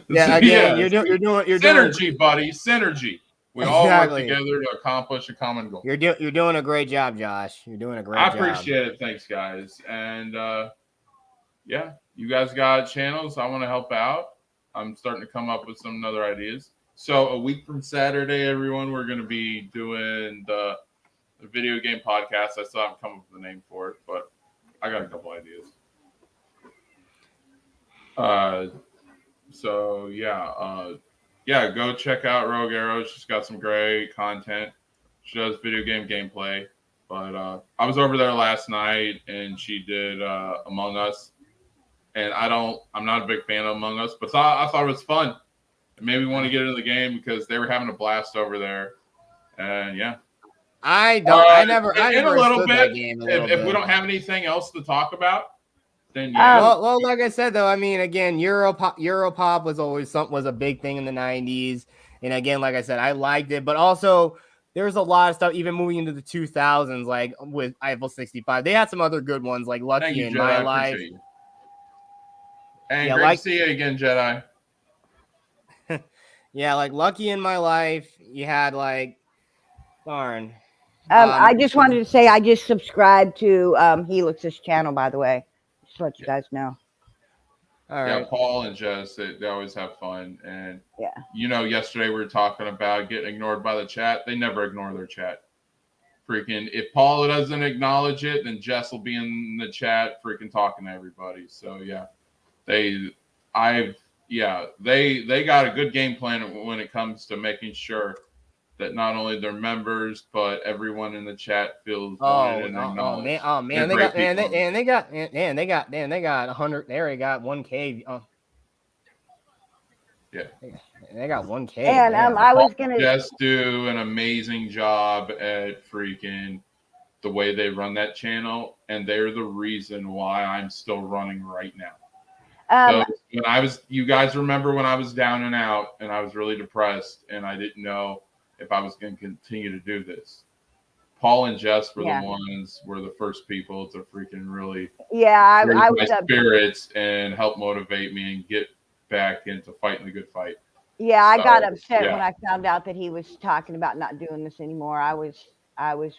You're doing synergy, buddy. Synergy. We all work together to accomplish a common goal. You're doing a great job, Josh. You're doing a great job. I appreciate it. Thanks, guys. And you guys got channels. I want to help out. I'm starting to come up with some other ideas. So a week from Saturday, everyone, we're going to be doing the video game podcast. I still haven't come up with a name for it, but I got a couple ideas. Go check out Rogue Arrow. She's got some great content. She does video game gameplay. But I was over there last night and she did Among Us. And I'm not a big fan of Among Us, but I thought it was fun. It made me want to get into the game because they were having a blast over there. And yeah. I never if we don't have anything else to talk about, then yeah. Well, like I said though, I mean, again, Europop was a big thing in the 90s, and again, like I said, I liked it, but also there's a lot of stuff even moving into the 2000s, like with Eiffel 65. They had some other good ones, like Lucky in My Life. And great to see you again, Jedi. Yeah, like Lucky in My Life. You had like darn. I just wanted to say I just subscribed to Helix's channel, by the way. Just to let you guys know. All Yeah, right. Paul and Jess, they always have fun. And, Yeah. yesterday we were talking about getting ignored by the chat. They never ignore their chat. Freaking, if Paul doesn't acknowledge it, then Jess will be in the chat freaking talking to everybody. So, yeah, they got a good game plan when it comes to making sure that not only their members but everyone in the chat feels wanted and acknowledged. Man, they got 100. They already got 1K. Yeah, they got 1K. And I was gonna just do an amazing job at freaking the way they run that channel, and they're the reason why I'm still running right now. So when you guys remember when I was down and out and I was really depressed and I didn't know if I was going to continue to do this. Paul and Jess were the first people to freaking really I raise was my spirits and help motivate me and get back into fighting the good fight. Yeah, I got upset when I found out that he was talking about not doing this anymore. I was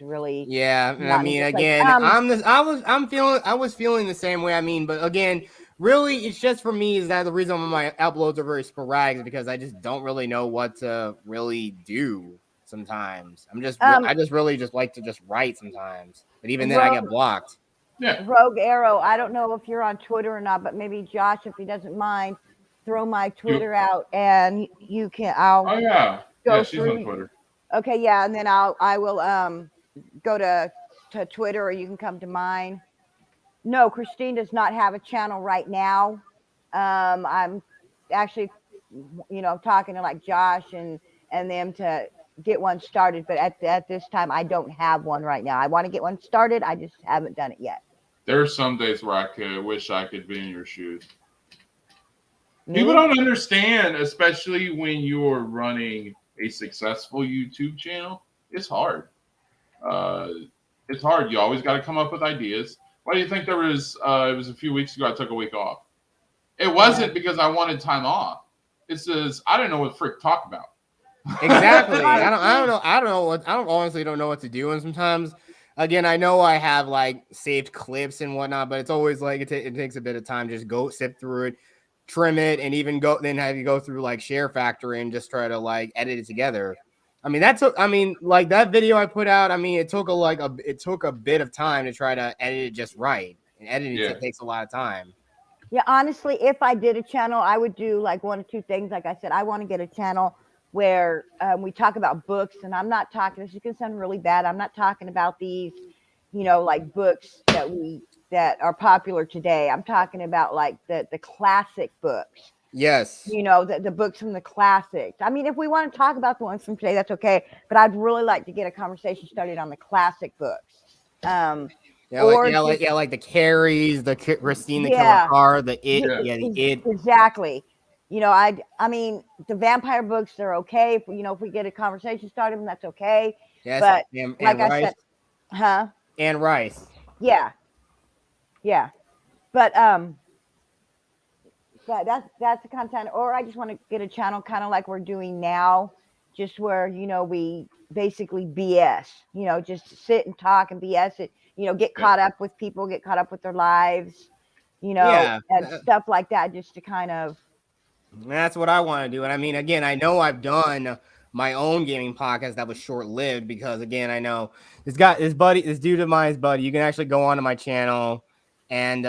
really I mean, again, I was feeling the same way. I mean, but again, really, it's just for me is that the reason why my uploads are very sporadic is because I just don't really know what to really do sometimes. I just really just like to just write sometimes, but even then I get blocked. Yeah. Rogue Arrow, I don't know if you're on Twitter or not, but maybe Josh, if he doesn't mind, throw my Twitter out and you can. She's on Twitter. Okay, yeah, and then I will go to Twitter, or you can come to mine. No, Christine does not have a channel right now. I'm actually, talking to like Josh and them to get one started, but at this time I don't have one right now. I want to get one started. I just haven't done it yet. There are some days where I wish I could be in your shoes. Me? People don't understand, especially when you're running a successful YouTube channel. It's hard. It's hard. You always got to come up with ideas. Why do you think there was? It was a few weeks ago. I took a week off. It wasn't because I wanted time off. It says I didn't know what frick to talk about. Exactly. I honestly don't know what to do. And sometimes, again, I know I have like saved clips and whatnot, but it's always like it takes a bit of time. Just go sift through it, trim it, and even then have you go through like Share Factory and just try to like edit it together. I mean, like that video I put out. I mean, it took a bit of time to try to edit it just right, and editing it takes a lot of time. Yeah, honestly, if I did a channel, I would do like one or two things. Like I said, I want to get a channel where we talk about books, and I'm not talking. This is gonna sound really bad. I'm not talking about these, like books that are popular today. I'm talking about like the classic books. Yes. The books from the classics. I mean, if we want to talk about the ones from today, that's okay. But I'd really like to get a conversation started on the classic books. Like the Carries, the Christina Aguilera, the It. Exactly. I mean, the vampire books, they're okay. If we get a conversation started, then that's okay. Yes, but and like Rice. I said, huh? And Rice. Yeah. But that's the content. Or I just want to get a channel kind of like we're doing now, just where we basically BS. Just sit and talk and BS it. Get caught up with people, get caught up with their lives. And stuff like that, just to kind of. That's what I want to do. And I mean, again, I know I've done my own gaming podcast that was short-lived because, again, I know this dude of mine's buddy. You can actually go onto my channel and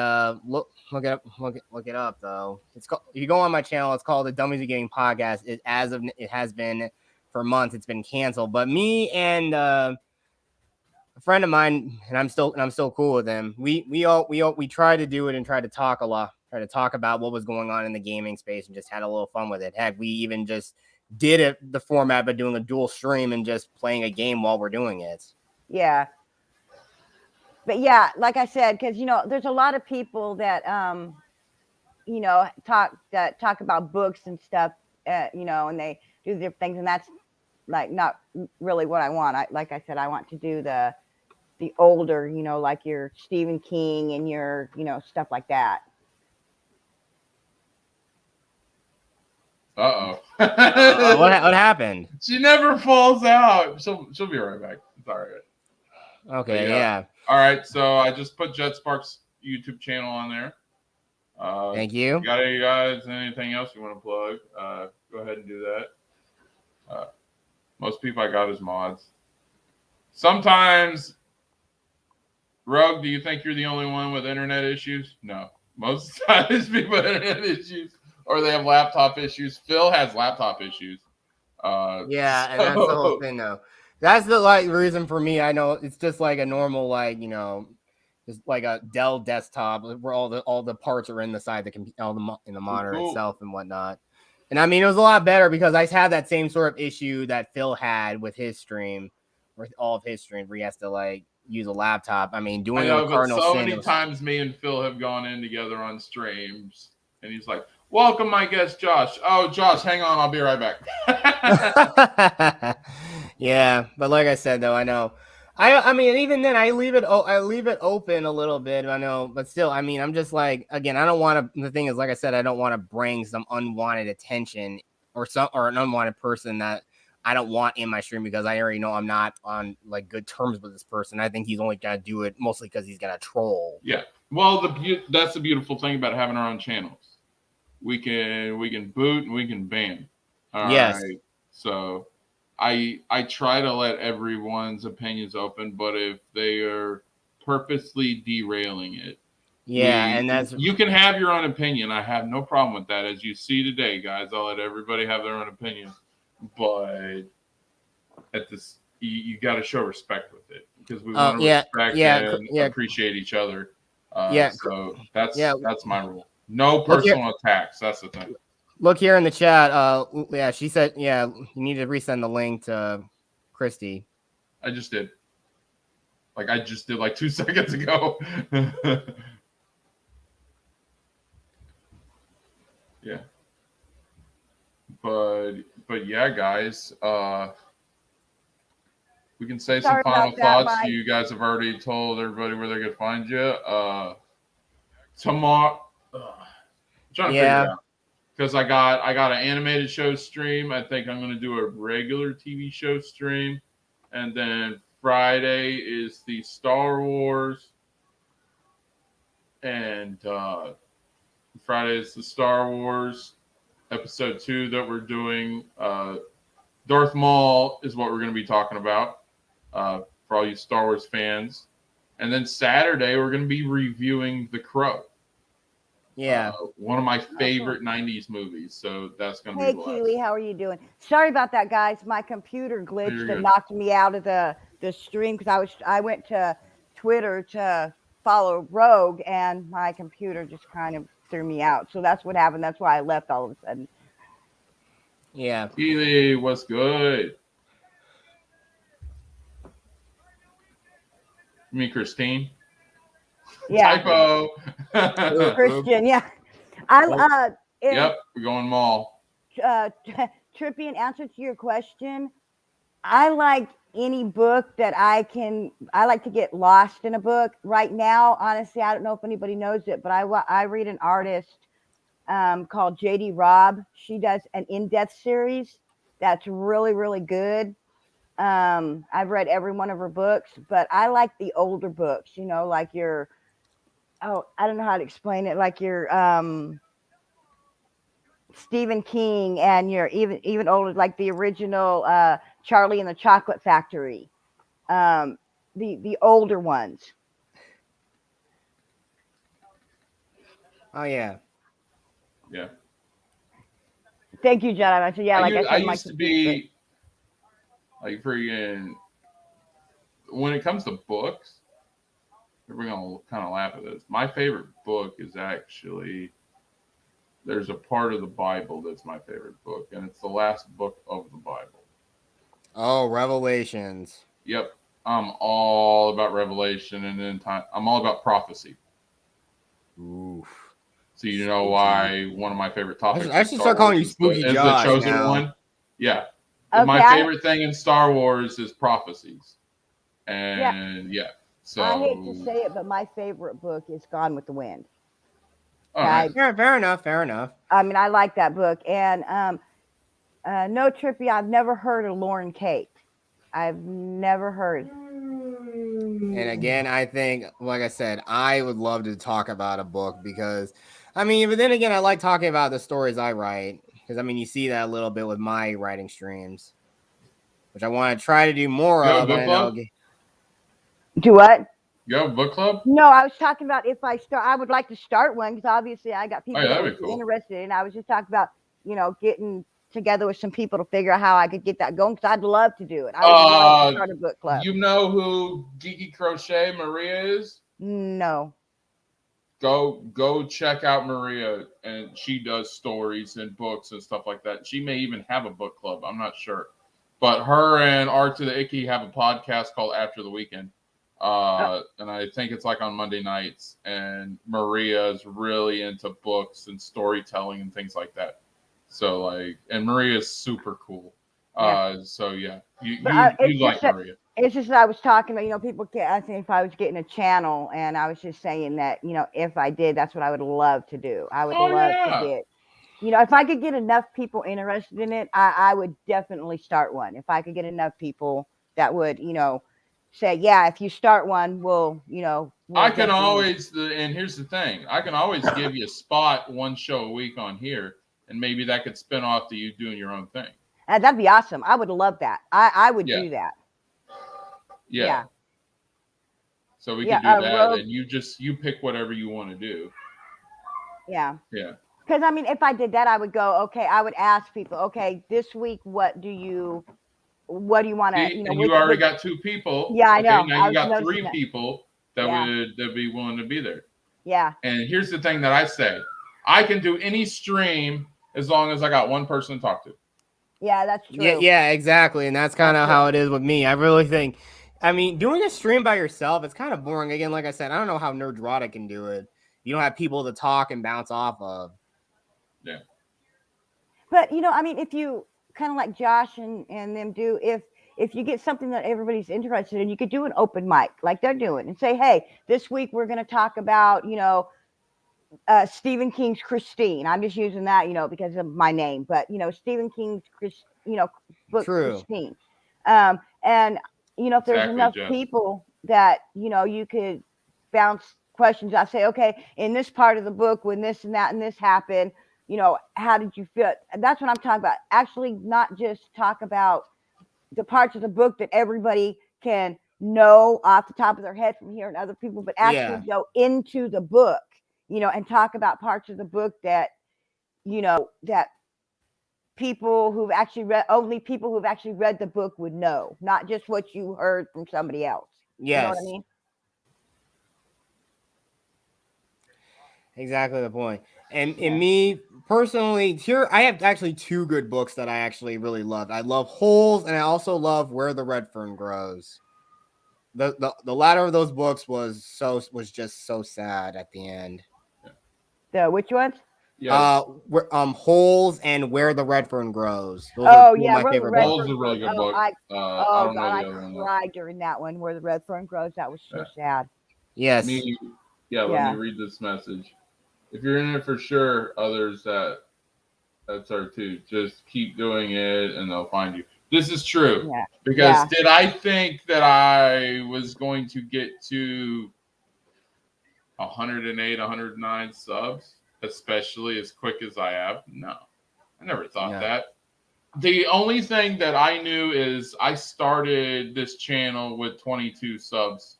look it up though. It's called, if you go on my channel, it's called the Dummies of Gaming Podcast. It has been for months. It's been canceled, but me and a friend of mine, and I'm still cool with him. We tried to do it and try to talk a lot. Try to talk about what was going on in the gaming space and just had a little fun with it. Heck, we even just did the format by doing a dual stream and just playing a game while we're doing it. Yeah. But yeah, like I said, because there's a lot of people that talk about books and stuff, and they do different things, and that's like not really what I want. Like I said, I want to do the older, like your Stephen King and your stuff like that. Uh-oh. What happened? She never falls out. She'll be right back. It's all right. Okay, yeah. All right, so I just put JetSpark's YouTube channel on there. Thank you. Got any guys? Anything else you want to plug? Go ahead and do that. Most people I got is mods. Sometimes, Rogue, do you think you're the only one with internet issues? No. Most times people have internet issues or they have laptop issues. Phil has laptop issues. Yeah, and that's the whole thing, though. That's the reason for me. I know it's just like a normal, just like a Dell desktop where all the parts are in the side in the monitor itself and whatnot. And I mean, it was a lot better because I had that same sort of issue that Phil had with his stream, with all of his streams, where he has to use a laptop. I mean, doing it with Cardinal so Sin. Many times me and Phil have gone in together on streams, and he's like, "Welcome, my guest, Josh." Oh, Josh, hang on, I'll be right back. Yeah, but like I said, though, I know. I mean, even then, I leave it open a little bit. I know, but still, I mean, I'm just again, I don't want to. The thing is, like I said, I don't want to bring some unwanted attention or an unwanted person that I don't want in my stream because I already know I'm not on good terms with this person. I think he's only gonna do it mostly because he's gonna troll. Yeah, well, that's the beautiful thing about having our own channels. We can boot and we can ban. All yes. Right? So I try to let everyone's opinions open, but if they are purposely derailing it, and that's you can have your own opinion. I have no problem with that. As you see today, guys, I'll let everybody have their own opinion, but at this, you got to show respect with it because we want to respect and appreciate each other. So that's my rule. No personal attacks. That's the thing. Look here in the chat. She said, you need to resend the link to Christy. I just did. I just did 2 seconds ago. Yeah. But yeah, guys. We can say some final thoughts. You guys have already told everybody where they could find you. Tomorrow. I'm trying to figure it out. Because I got an animated show stream. I think I'm going to do a regular TV show stream. And then Friday is the Star Wars. And Friday is the Star Wars episode 2 that we're doing. Darth Maul is what we're going to be talking about for all you Star Wars fans. And then Saturday, we're going to be reviewing The Crow. Yeah. One of my favorite 90s movies. So that's going to be Hey, Keely, how are you doing? Sorry about that, guys. My computer glitched and knocked me out of the stream because I went to Twitter to follow Rogue and my computer just kind of threw me out. So that's what happened. That's why I left all of a sudden. Yeah. Keely, what's good? You mean Christine? Yeah. Typo. Christian, yeah. Yep, we're going Maul. Trippy, in answer to your question, I like any book that I like to get lost in a book. Right now, honestly, I don't know if anybody knows it, but I read an artist called JD Robb. She does an in-depth series that's really, really good. I've read every one of her books, but I like the older books, like your, I don't know how to explain it, like your Stephen King and your even older, like the original Charlie and the Chocolate Factory, the older ones. Oh yeah. Yeah. Thank you, John. I said, I used to be freaking. When it comes to books, we're gonna kind of laugh at this. My favorite book is actually. There's a part of the Bible that's my favorite book, and it's the last book of the Bible. Oh, Revelations. Yep. I'm all about Revelation, and then I'm all about prophecy. Oof. So you know why one of my favorite topics I should start calling you Spooky Josh the chosen now. one. Yeah. Okay, my favorite thing in Star Wars is prophecies. And so I hate to say it, but my favorite book is Gone with the Wind. Right. Fair enough. I mean, I like that book. And no, Trippy, I've never heard of Lauren Kate. I've never heard. And again, I think, like I said, I would love to talk about a book because, I mean, but then again, I like talking about the stories I write because, I mean, you see that a little bit with my writing streams, which I want to try to do more You have a of. book And I know, club? Do what? You have a book club? No, I was talking about if I start. I would like to start one because obviously I got Oh, people yeah, that that'd would be be cool. interested, and I was just talking about getting together with some people to figure out how I could get that going because I'd love to do it. I would love to start a book club. You know who Geeky Crochet Maria is? No. Go check out Maria, and she does stories and books and stuff like that. She may even have a book club. I'm not sure, but her and Art to the Icky have a podcast called After the Weekend, and I think it's like on Monday nights. And Maria is really into books and storytelling and things like that. So like, and Maria is super cool. So yeah, you like Maria. It's just that I was talking about, people get asking if I was getting a channel, and I was just saying that, if I did, that's what I would love to do. I would love to get, if I could get enough people interested in it, I would definitely start one. If I could get enough people that would, say, yeah, if you start one, we'll I can always, and here's the thing, I can always give you a spot, one show a week on here, and maybe that could spin off to you doing your own thing. That'd be awesome. I would love that. I would do that. Yeah. So we could do that, and you pick whatever you want to do. Yeah. Yeah. Because I mean, if I did that, I would go, okay, I would ask people, okay, this week, what do you want to, and you already got 2 people. Yeah, I know. Now you got 3 people that would be willing to be there. Yeah. And here's the thing that I say, I can do any stream as long as I got one person to talk to. Yeah, that's true. Yeah, exactly. And that's kind of how it is with me. I really think, I mean, doing a stream by yourself, it's kind of boring. Again, like I said, I don't know how Nerdrotic can do it. You don't have people to talk and bounce off of. Yeah. But, I mean, if you kind of like Josh and them do, if you get something that everybody's interested in, you could do an open mic like they're doing and say, hey, this week we're going to talk about, Stephen King's Christine. I'm just using that, because of my name, but Stephen King's book Christine. And if there's enough people that you could bounce questions. I say, okay, in this part of the book, when this and that and this happened, how did you feel? And that's what I'm talking about. Actually, not just talk about the parts of the book that everybody can know off the top of their head from hearing other people, but actually go into the book. And talk about parts of the book that, that people who've actually read, only people who've actually read the book would know, not just what you heard from somebody else. Yes. You know what I mean? Exactly the point. And me personally, here I have actually 2 good books that I actually really loved. I love Holes, and I also love Where the Red Fern Grows. The latter of those books was just so sad at the end. Which ones? Yeah. Holes and Where the Red Fern Grows. Those are my favorite. Holes is a really good book. I cried during that one, Where the Red Fern Grows. That was so sad. Yes. Let me read this message. If you're in it for sure, others that's our too. Just keep doing it, and they'll find you. This is true. Yeah. Because did I think that I was going to get to 108, 109 subs, especially as quick as I have? No, I never thought that. The only thing that I knew is I started this channel with 22 subs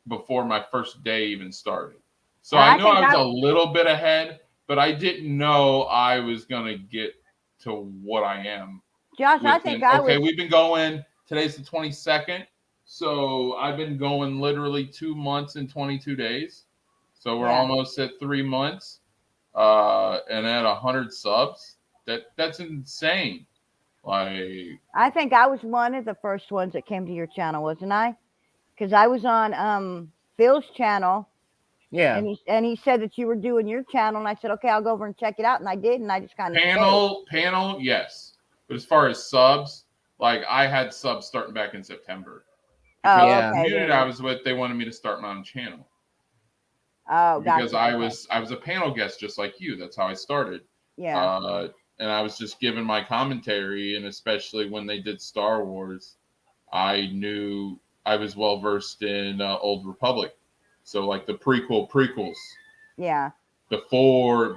before my first day even started. So I knew I was a little bit ahead, but I didn't know I was going to get to what I am. Josh, we've been going, today's the 22nd. So I've been going literally 2 months and 22 days. So we're almost at 3 months, and at 100 subs. That's insane. Like, I think I was one of the first ones that came to your channel, wasn't I? Because I was on Phil's channel. Yeah. And he said that you were doing your channel, and I said, okay, I'll go over and check it out, and I did, and I just kind of panel, yes. But as far as subs, like I had subs starting back in September. Because the community I was with, they wanted me to start my own channel. Oh, because I was a panel guest just like you. That's how I started. Yeah. And I was just giving my commentary, and especially when they did Star Wars, I knew I was well versed in Old Republic, so like the prequels Yeah. before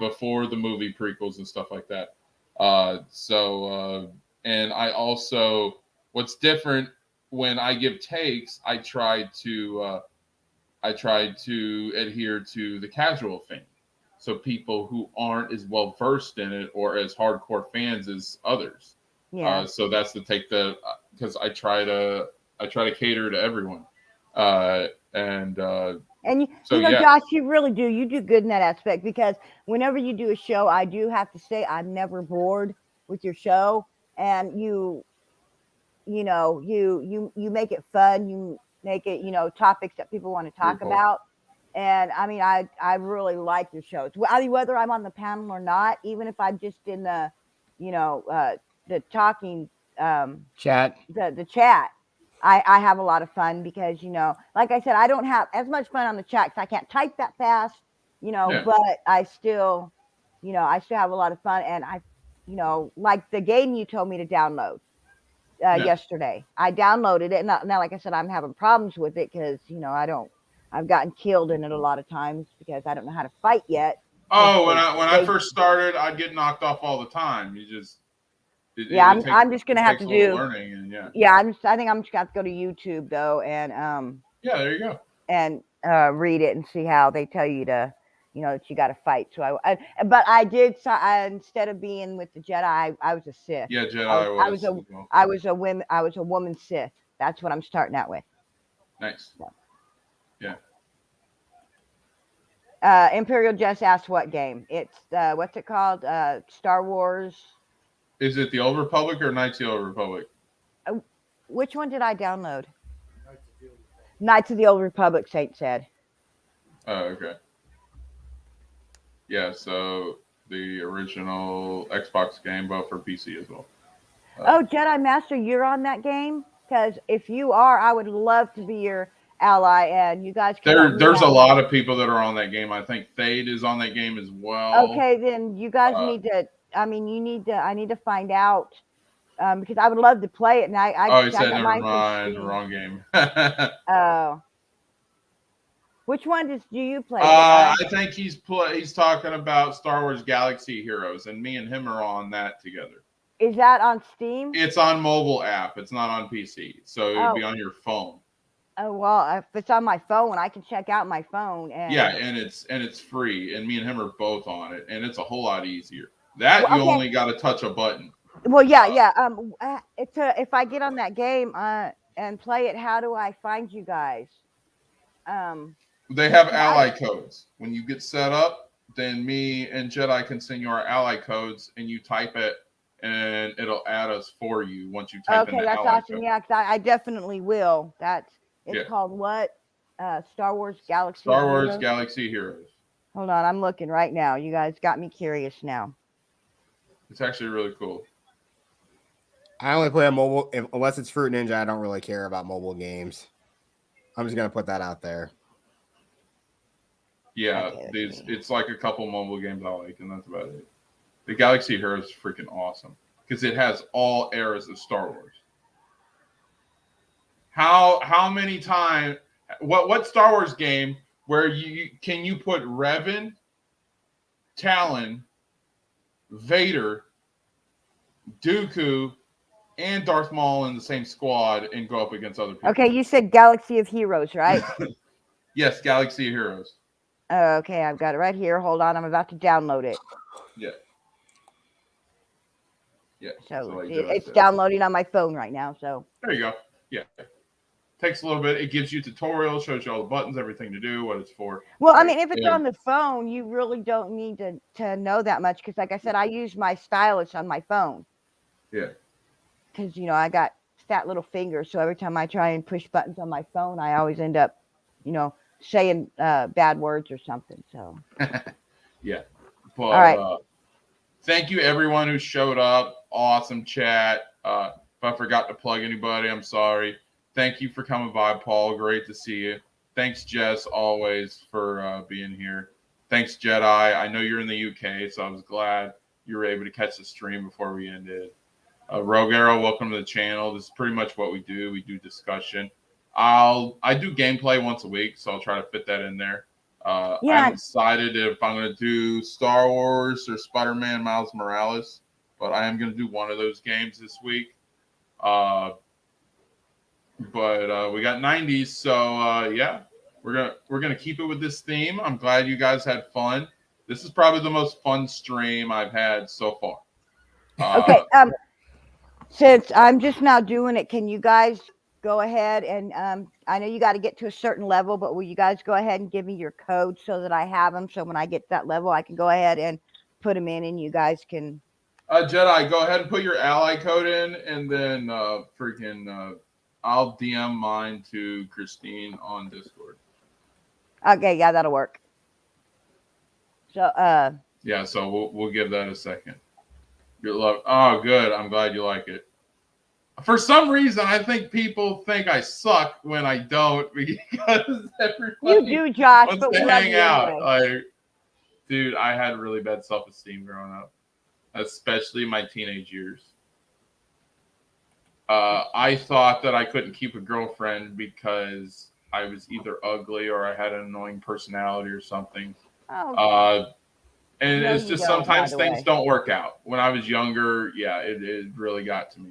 the movie prequels and stuff like that. And I also, what's different when I give takes, I try to adhere to the casual fan. So people who aren't as well versed in it or as hardcore fans as others. Yeah. So that's the take that, because I try to cater to everyone. And And so you know, yeah, Josh, you really do. You do good in that aspect because whenever you do a show, I do have to say I'm never bored with your show, and you make it fun. You make it topics that people want to very talk cool. about. And I mean, I really like your shows. I mean, whether I'm on the panel or not, even if I'm just in the talking Chat. the chat, I have a lot of fun because like I said, I don't have as much fun on the chat because I can't type that fast, Yeah. but I still have a lot of fun. And like the game you told me to download Yeah. yesterday, I downloaded it. Now, like I said, I'm having problems with it because I've gotten killed in it a lot of times because I don't know how to fight yet. Oh, when I first started, I'd get knocked off all the time. You just I'm just gonna have takes to a little do. learning, and yeah. Yeah, I think I'm just gonna have to go to YouTube though and Yeah, there you go. and read it and see how they tell you to, that you got to fight. So but I did. So instead of being with the Jedi, I was a Sith. Yeah, Jedi I was was. a I was a women. I was a woman Sith. That's what I'm starting out with. Nice. Yeah. Imperial just asked what game. It's what's it called? Star Wars. Is it the Old Republic or Knights of the Old Republic? Which one did I download? Knights of the Old Republic. Saint said. Oh, okay. Yeah, so the original Xbox game, but for PC as well. Oh, Jedi Master, you're on that game? Because if you are, I would love to be your ally, and you guys can. There's a lot of people that are on that game. I think Thade is on that game as well. Okay, then you guys need to. I mean, you need to. I need to find out because I would love to play it. And Oh, he said got never mine from mind, Steam. wrong game. Oh. Which one do you play? I think he's talking about Star Wars Galaxy Heroes, and me and him are on that together. Is that on Steam? It's on mobile app. It's not on PC, so it'd be on your phone. Oh well, if it's on my phone, I can check out my phone. And yeah, and it's free, and me and him are both on it, and it's a whole lot easier. That you only got to touch a button. Well, yeah. If I get on that game and play it, how do I find you guys? They have ally codes. When you get set up, then me and Jedi can send you our ally codes, and you type it, and it'll add us for you once you type in the ally code. Okay, that's awesome. Yeah, because I definitely will. It's called what? Star Wars Galaxy. Star Wars Galaxy Heroes. Hold on, I'm looking right now. You guys got me curious now. It's actually really cool. I only play on mobile unless it's Fruit Ninja. I don't really care about mobile games. I'm just gonna put that out there. Yeah, it's like a couple mobile games I like, and that's about it. The Galaxy Heroes is freaking awesome because it has all eras of Star Wars. How many times? What Star Wars game where you put Revan, Talon, Vader, Dooku, and Darth Maul in the same squad and go up against other people? Okay, you said Galaxy of Heroes, right? Yes, Galaxy Heroes. Okay, I've got it right here. Hold on, I'm about to download it. Yeah. Yeah. So it's downloading on my phone right now. So there you go. Yeah. Takes a little bit. It gives you tutorials, shows you all the buttons, everything to do, what it's for. Well, I mean, if it's on the phone, you really don't need to know that much because, like I said, I use my stylus on my phone. Yeah. Because, I got fat little fingers, so every time I try and push buttons on my phone, I always end up, saying bad words or something. So. Yeah. But, all right. Thank you, everyone who showed up. Awesome chat. If I forgot to plug anybody, I'm sorry. Thank you for coming by, Paul. Great to see you. Thanks, Jess, always for being here. Thanks, Jedi. I know you're in the UK, so I was glad you were able to catch the stream before we ended. Rogue Arrow, welcome to the channel. This is pretty much what we do. We do discussion. I do gameplay once a week, so I'll try to fit that in there. I haven't decided if I'm going to do Star Wars or Spider-Man Miles Morales, but I am going to do one of those games this week. But we got 90s, so yeah, we're gonna keep it with this theme. I'm glad you guys had fun. This is probably the most fun stream I've had so far. Okay. Since I'm just now doing it, can you guys go ahead and I know you got to get to a certain level, but will you guys go ahead and give me your code so that I have them? So when I get to that level, I can go ahead and put them in, and you guys can. Jedi, go ahead and put your ally code in, and then I'll DM mine to Christine on Discord. Okay, yeah, that'll work. So yeah, so we'll give that a second. Good luck. Oh, good. I'm glad you like it. For some reason, I think people think I suck when I don't, because everybody you do, Josh, wants but to we love hang you out. anyway. Like, dude, I had really bad self-esteem growing up, especially my teenage years. I thought that I couldn't keep a girlfriend because I was either ugly or I had an annoying personality or something. Oh. And No, it's you just don't, sometimes by the things way. don't work out. When I was younger, yeah, it really got to me.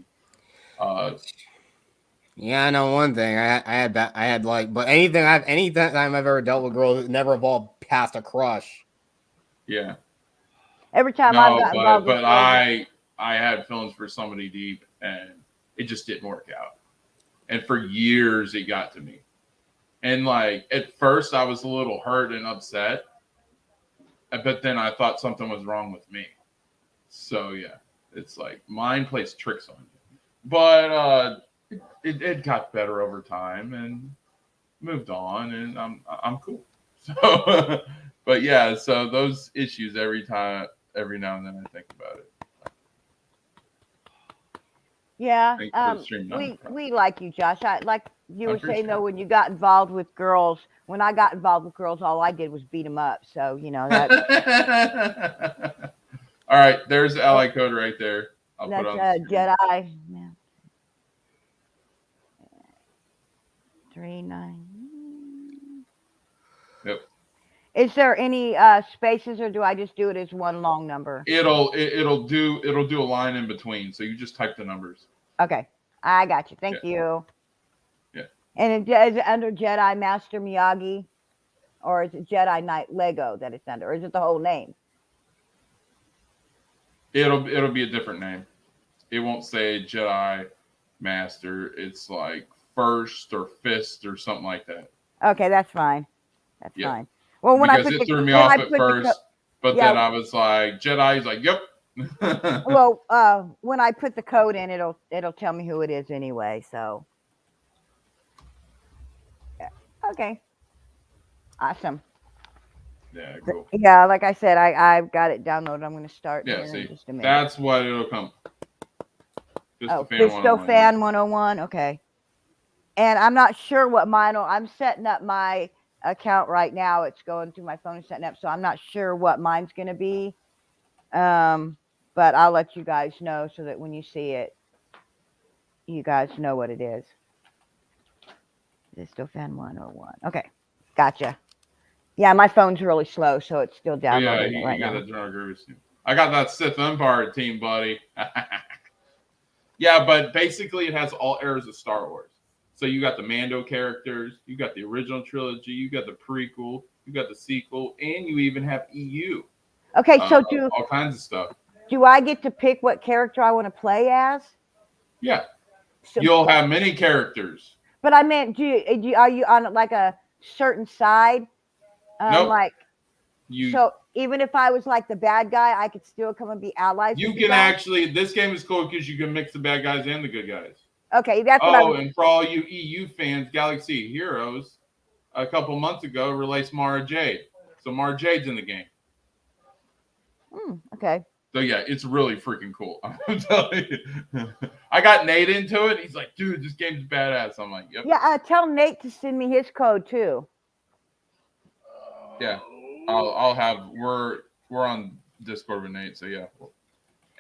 Yeah, I know one thing. I had that. I had like, but anything I've ever dealt with girls, it never evolved past a crush. Yeah. Every time I've got involved with but girls, I had feelings for somebody deep, and it just didn't work out. And for years, it got to me. And like at first, I was a little hurt and upset, but then I thought something was wrong with me. So yeah, it's like mind plays tricks on you. But it got better over time and moved on, and I'm cool. So, but yeah, so those issues every now and then I think about it. yeah, Thanks for the stream, we like you, Josh. Like you were saying though, when you got involved with girls, when I got involved with girls, all I did was beat them up. So you know that. All right, there's the ally code right there. I'll that's put it on the screen. Jedi. Yeah. 39. Yep. Is there any spaces, or do I just do it as one long number? It'll do a line in between, so you just type the numbers. Okay, I got you. Thank you. Yeah. And is it under Jedi Master Miyagi, or is it Jedi Knight Lego that it's under, or is it the whole name? It'll be a different name. It won't say Jedi Master. It's like First or Fist or something like that. Okay, that's fine. That's fine. Well, when because it threw me off at first, but yeah, then I was like, Jedi. He's like, yep. Well, when I put the code in, it'll tell me who it is anyway. So, yeah. Okay, awesome. Yeah, cool. Yeah, like I said, I've got it downloaded. I'm going to start. Yeah, here see, in just a minute. that's what it'll come. Fan 101. Okay, and I'm not sure what mine. I'm setting up my account right now. It's going through my phone and setting up, so I'm not sure what mine's going to be. But I'll let you guys know so that when you see it, you guys know what it is. Is it still fan 101? Okay, gotcha. Yeah, my phone's really slow, so it's still downloading right now. I got that Sith Empire team, buddy. Yeah, but basically it has all eras of Star Wars. So you got the Mando characters, you got the original trilogy, you got the prequel, you got the sequel, and you even have EU. Okay, so all kinds of stuff. Do I get to pick what character I want to play as? Yeah, so, you'll have many characters. But I meant, are you on like a certain side? Nope. Like, so even if I was like the bad guy, I could still come and be allies. You can actually. This game is cool because you can mix the bad guys and the good guys. Okay, that's what I was. And for all you EU fans, Galaxy Heroes, a couple months ago released Mara Jade. So Mara Jade's in the game. Okay. So yeah, it's really freaking cool. I'm telling you. I got Nate into it. He's like, dude, this game's badass. I'm like, yep. Yeah, tell Nate to send me his code too. Yeah, I'll have. We're on Discord with Nate, so yeah.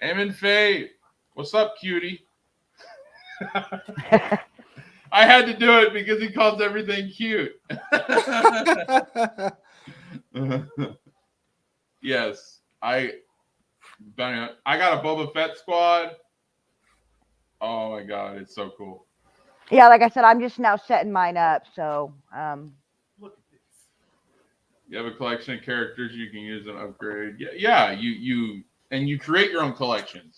Amen Faye, what's up, cutie? I I had to do it because he calls everything cute. Yes, I got a Boba Fett squad. Oh my god, it's so cool. Yeah, like I said, I'm just now setting mine up. So, Look at this. You have a collection of characters you can use and upgrade. Yeah. You create your own collections.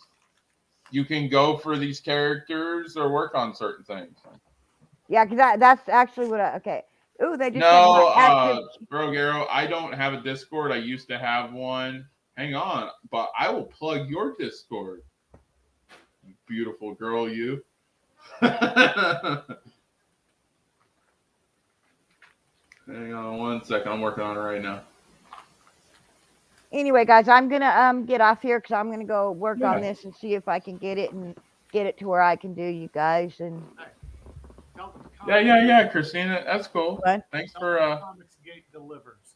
You can go for these characters or work on certain things. yeah, because that's actually what okay. Ooh, they just said No, my active. Rogero, I don't have a Discord. I used to have one. Hang on, but I will plug your Discord. Beautiful girl, you. Hang on one second. I'm working on it right now. Anyway, guys, I'm gonna get off here because I'm gonna go work Yeah. on this and see if I can get it to where I can do you guys and. Yeah, Christina. That's cool. What? Thanks for Comics Gate delivers.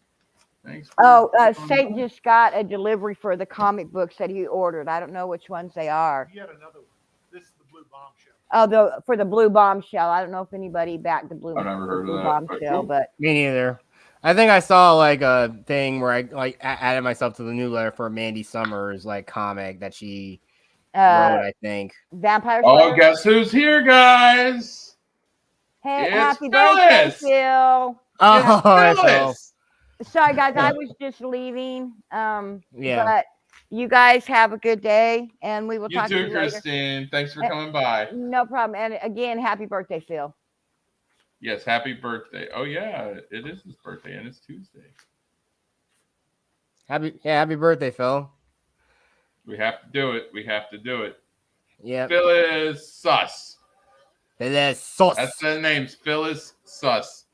thanks for Saint just got a delivery for the comic books that he ordered. I don't know which ones they are. Yet another one. This is the Blue Bombshell. Oh, for the Blue Bombshell. I don't know if anybody backed the Blue. I've never heard of Blue that, but Bombshell, cool. but Me neither. I think I saw like a thing where I added myself to the newsletter for Mandy Summers like comic that she wrote. I think. Vampire Oh, Slayer. guess who's here, guys? Hey, It's happy birthday, Phyllis. Phil. Oh, Phyllis. so Sorry, guys, I was just leaving. yeah. But you guys have a good day, and we will You talk to too, you later. Christine. Thanks for coming by. No problem. And again, happy birthday, Phil. Yes, happy birthday. Oh yeah, it is his birthday, and it's Tuesday. Happy birthday, Phil. We have to do it. We have to do it. Yeah. Phyllis Sus. Phyllis Sus. That's the name's Phyllis Sus.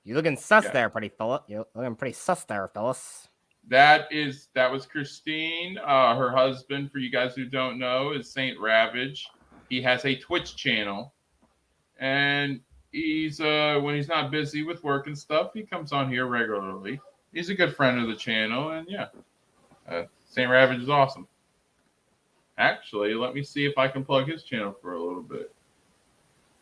You looking sus Yeah. there, pretty fella. You looking pretty sus there, Phyllis. That was Christine. Her husband, for you guys who don't know, is Saint Ravage. He has a Twitch channel, and he's when he's not busy with work and stuff, he comes on here regularly. He's a good friend of the channel, and yeah, Saint Ravage is awesome. Actually, let me see if I can plug his channel for a little bit.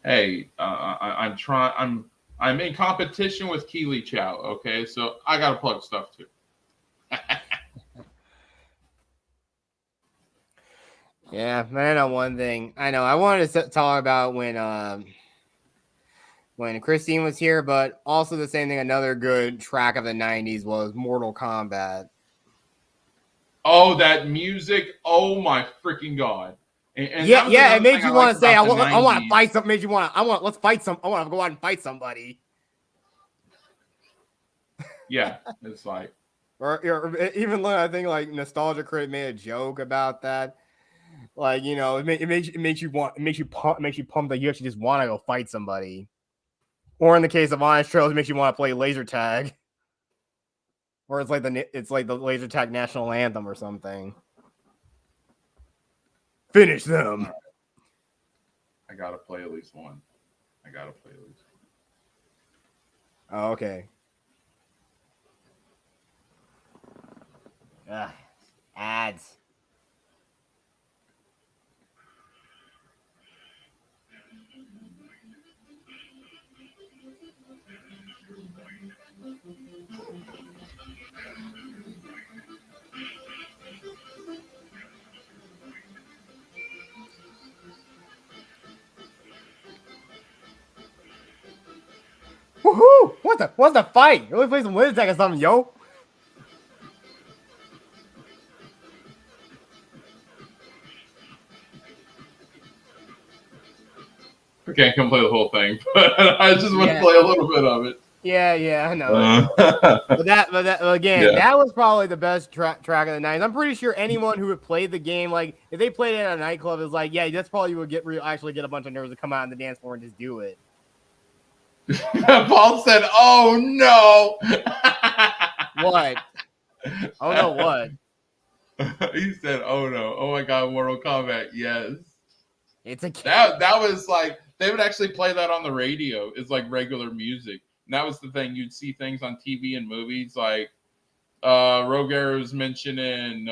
Hey, I'm trying. I'm in competition with Keely Chow. Okay, so I gotta plug stuff too. Yeah, man, I know one thing. I know I wanted to talk about when Christine was here, but also the same thing. Another good track of the 90s was Mortal Kombat. Oh, that music! Oh my freaking god! And Yeah, that was it another made thing you I want liked to say, I about the want to 90s. fight something. Made you want to. Let's fight some. I want to go out and fight somebody. Yeah, it's like Or even though I think like Nostalgia Critic made a joke about that. Like, you know, it makes you pump that you actually just want to go fight somebody. Or in the case of Honest Trails, it makes you want to play laser tag. Or it's like the laser tag national anthem or something. Finish them. I gotta play at least one. Oh, okay. Ads. Woohoo! What's the fight? Let me play some laser tag or something, yo. I can't come play the whole thing, but I just want to play a little bit of it. Yeah, I know. But again, that was probably the best track of the 90s. I'm pretty sure anyone who had played the game, like if they played it at a nightclub, is like, yeah, that's probably would actually get a bunch of nerds to come out on the dance floor and just do it. Paul said, "Oh no!" What? Oh no, what? He said, "Oh no! Oh my God! Mortal Kombat! Yes." It's a That was like they would actually play that on the radio. It's like regular music. And that was the thing. You'd see things on TV and movies like Roger was mentioning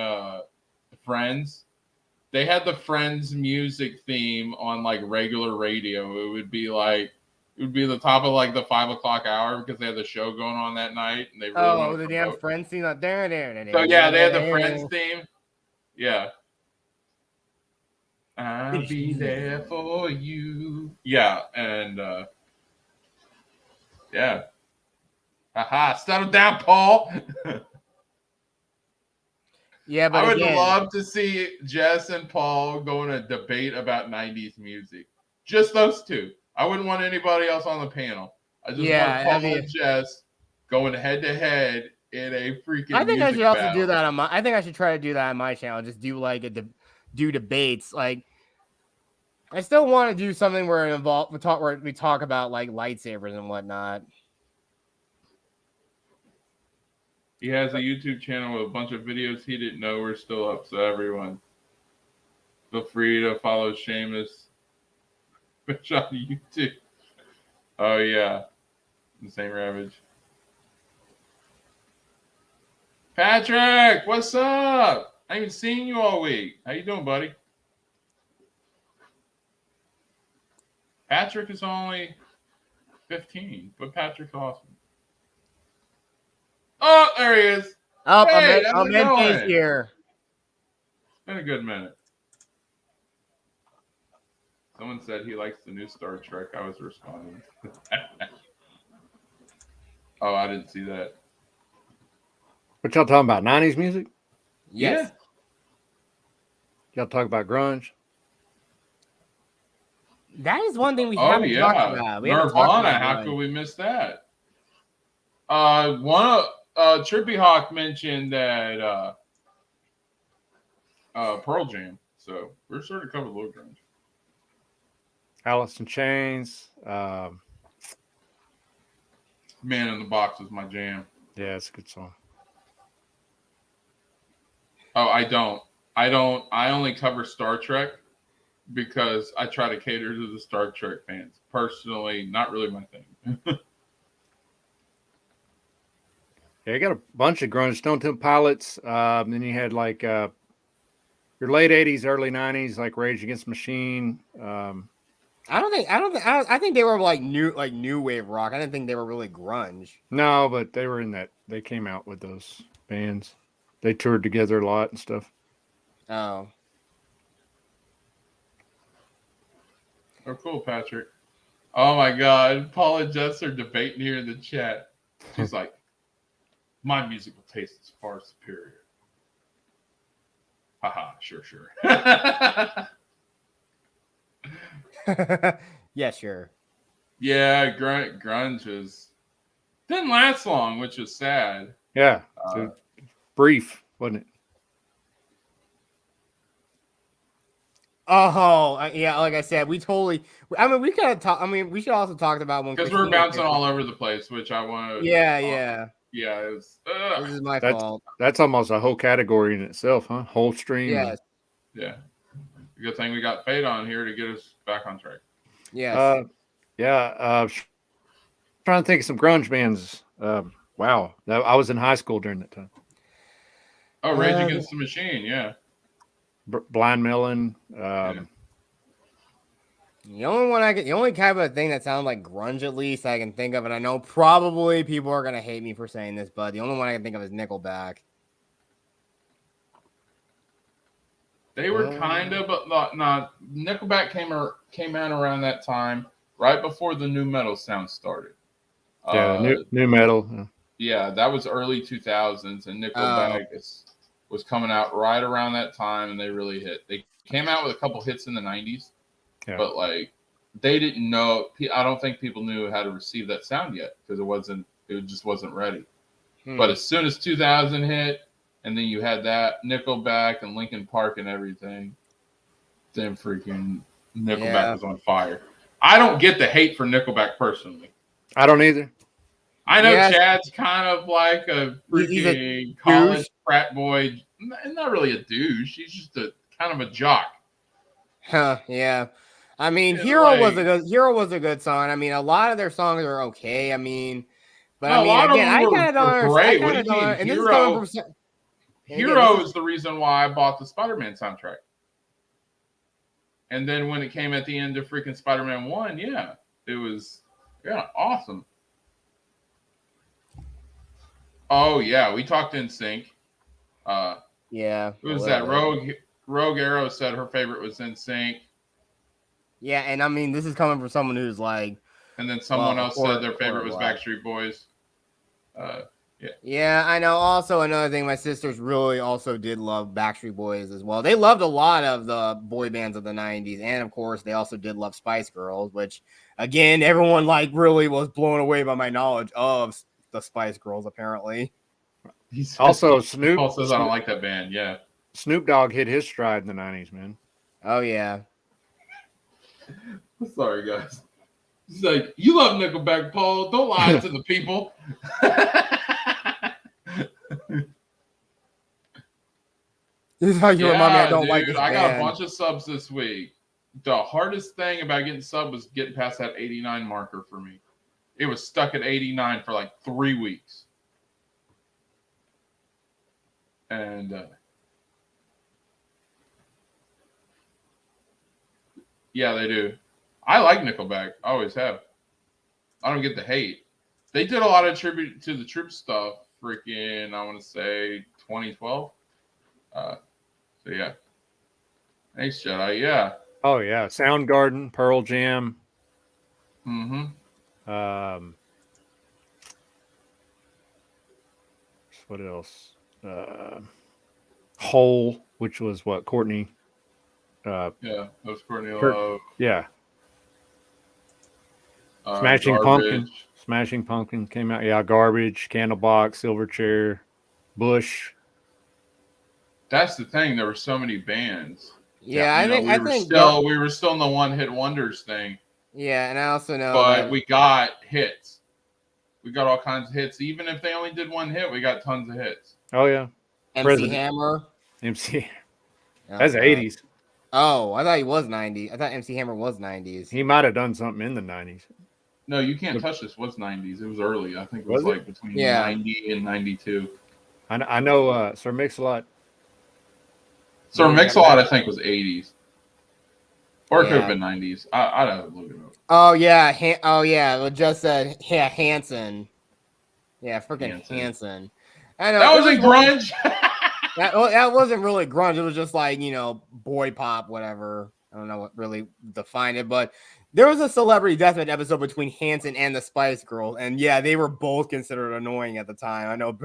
Friends. they had the Friends music theme on like regular radio. It would be the top of like the 5 o'clock hour because they had the show going on that night, and they really Oh, wanted the to damn promote. Friends theme. Like, there. So yeah, they had the Friends theme. Yeah. I'll be there for you. Yeah, and yeah. Haha, settle down, Paul. Yeah, but I would again, love to see Jess and Paul go in a debate about 90s music. Just those two. I wouldn't want anybody else on the panel. I just want Paul and Jess going head to head in a freaking I think I music should also battle. do that on my. I think I should try to do that on my channel. Just do like do debates. Like, I still want to do something where we talk about like lightsabers and whatnot. He has a YouTube channel with a bunch of videos he didn't know were still up. So everyone, feel free to follow Seamus on YouTube. Oh yeah, Insane Ravage. Patrick, what's up? I haven't seen you all week. How you doing, buddy? Patrick is only 15, but Patrick's awesome. Oh, there he is. Oh, Hey, I'm in here. It's been a good minute. Someone said he likes the new Star Trek. I was responding. Oh, I didn't see that. What y'all talking about? 90s music? Yes. Y'all talk about grunge? That is one thing we haven't talked about. Nirvana, how could we miss that? Trippy Hawk mentioned that Pearl Jam, so we're sort of covered a little grunge. Alice in Chains. Man in the Box is my jam. Yeah, it's a good song. Oh, I only cover Star Trek because I try to cater to the Star Trek fans. Personally, not really my thing. Yeah, you got a bunch of grunge. Stone Temple Pilots. Then you had like your late 80s, early 90s, like Rage Against the Machine. I think they were like new wave rock. I didn't think they were really grunge. No, but they were in that. They came out with those bands. They toured together a lot and stuff. Oh. Oh, cool, Patrick. Oh my God, Paul and Jess are debating here in the chat. She's like, my musical taste is far superior. Haha, sure. Yeah, sure. Yeah, grunge didn't last long, which is sad. Yeah, brief, wasn't it? Oh, yeah. Like I said, we totally. I mean, we kind of talk. I mean, we should also talk about when because we're bouncing all over the place, which I want to. Yeah. It was. This is my fault. That's almost a whole category in itself, huh? Whole stream. Yes. Yeah. Good thing we got Fade on here to get us back on track. Yes. Trying to think of some grunge bands. Wow, I was in high school during that time. Oh, Rage Against the Machine, yeah. Blind Melon. The only kind of thing that sounds like grunge, at least I can think of, and I know probably people are gonna hate me for saying this, but the only one I can think of is Nickelback. They were kind of, but not. Nickelback came out around that time, right before the new metal sound started. Yeah, new metal. Yeah, that was early 2000s, and Nickelback was coming out right around that time, and they really hit. They came out with a couple hits in the 90s, but like they didn't know. I don't think people knew how to receive that sound yet because it just wasn't ready. But as soon as 2000 hit, and then you had that Nickelback and Linkin Park and everything, then freaking Nickelback was on fire. I don't get the hate for Nickelback personally. I don't either. I know Chad's kind of like a freaking college frat boy. Not really a douche. He's just a kind of a jock. Yeah. I mean, Yeah, Hero was a good song. I mean, a lot of their songs are okay. I mean, but I mean, again, I kind of don't great. What do you mean? Hero Hero is the reason why I bought the Spider-Man soundtrack. And then when it came at the end of freaking Spider-Man 1, yeah, it was awesome. Oh yeah, we talked in sync. Yeah. Who was that? Rogue Arrow said her favorite was in sync. Yeah, and I mean, this is coming from someone who's like. And then someone else said their favorite was Backstreet Boys. Yeah. Yeah, I know. Also, another thing, my sisters really also did love Backstreet Boys as well. They loved a lot of the boy bands of the 90s. And of course, they also did love Spice Girls, which, again, everyone like really was blown away by my knowledge of the Spice Girls, apparently. Also, Snoop. Paul says I don't like that band. Yeah. Snoop Dogg hit his stride in the 90s, man. Oh, yeah. Sorry, guys. He's like, you love Nickelback, Paul. Don't lie to the people. This is how you remind me I don't like this I got a band. bunch of subs this week. The hardest thing about getting sub was getting past that 89 marker for me. It was stuck at 89 for like 3 weeks. And yeah, they do. I like Nickelback. I always have. I don't get the hate. They did a lot of tribute to the Troop stuff. Freaking, I want to say 2012. So yeah. Thanks, Jedi. Yeah. Oh yeah, Soundgarden, Pearl Jam. Mm-hmm. What else? Hole, which was what Courtney. Yeah, that was Courtney Love. Yeah. Smashing Garbage. Pumpkin. Smashing Pumpkin came out. Yeah, Garbage, Candlebox, Silverchair, Bush. That's the thing. There were so many bands. Yeah, we were still in the one-hit wonders thing. Yeah, and I also know. But we got hits. We got all kinds of hits. Even if they only did one hit, we got tons of hits. Oh yeah. MC President. Hammer. MC. Oh, That's God. 80s. Oh, I thought he was 90. I thought MC Hammer was 90s. He might have done something in the 90s. No, You Can't Touch This was 90s. It was early. I think it Was was it? like between Yeah. 90 and 92. I know Sir Mix-a-Lot. So Mix-a-Lot, I think, was 80s. Or it could Yeah. have been 90s. I'd have to look it up. Oh yeah, it just said Hanson. Yeah, freaking Hanson. I know That wasn't grunge. that wasn't really grunge. It was just like, boy pop, whatever. I don't know what really defined it, but there was a celebrity deathmatch episode between Hanson and the Spice Girls, and yeah, they were both considered annoying at the time. I know,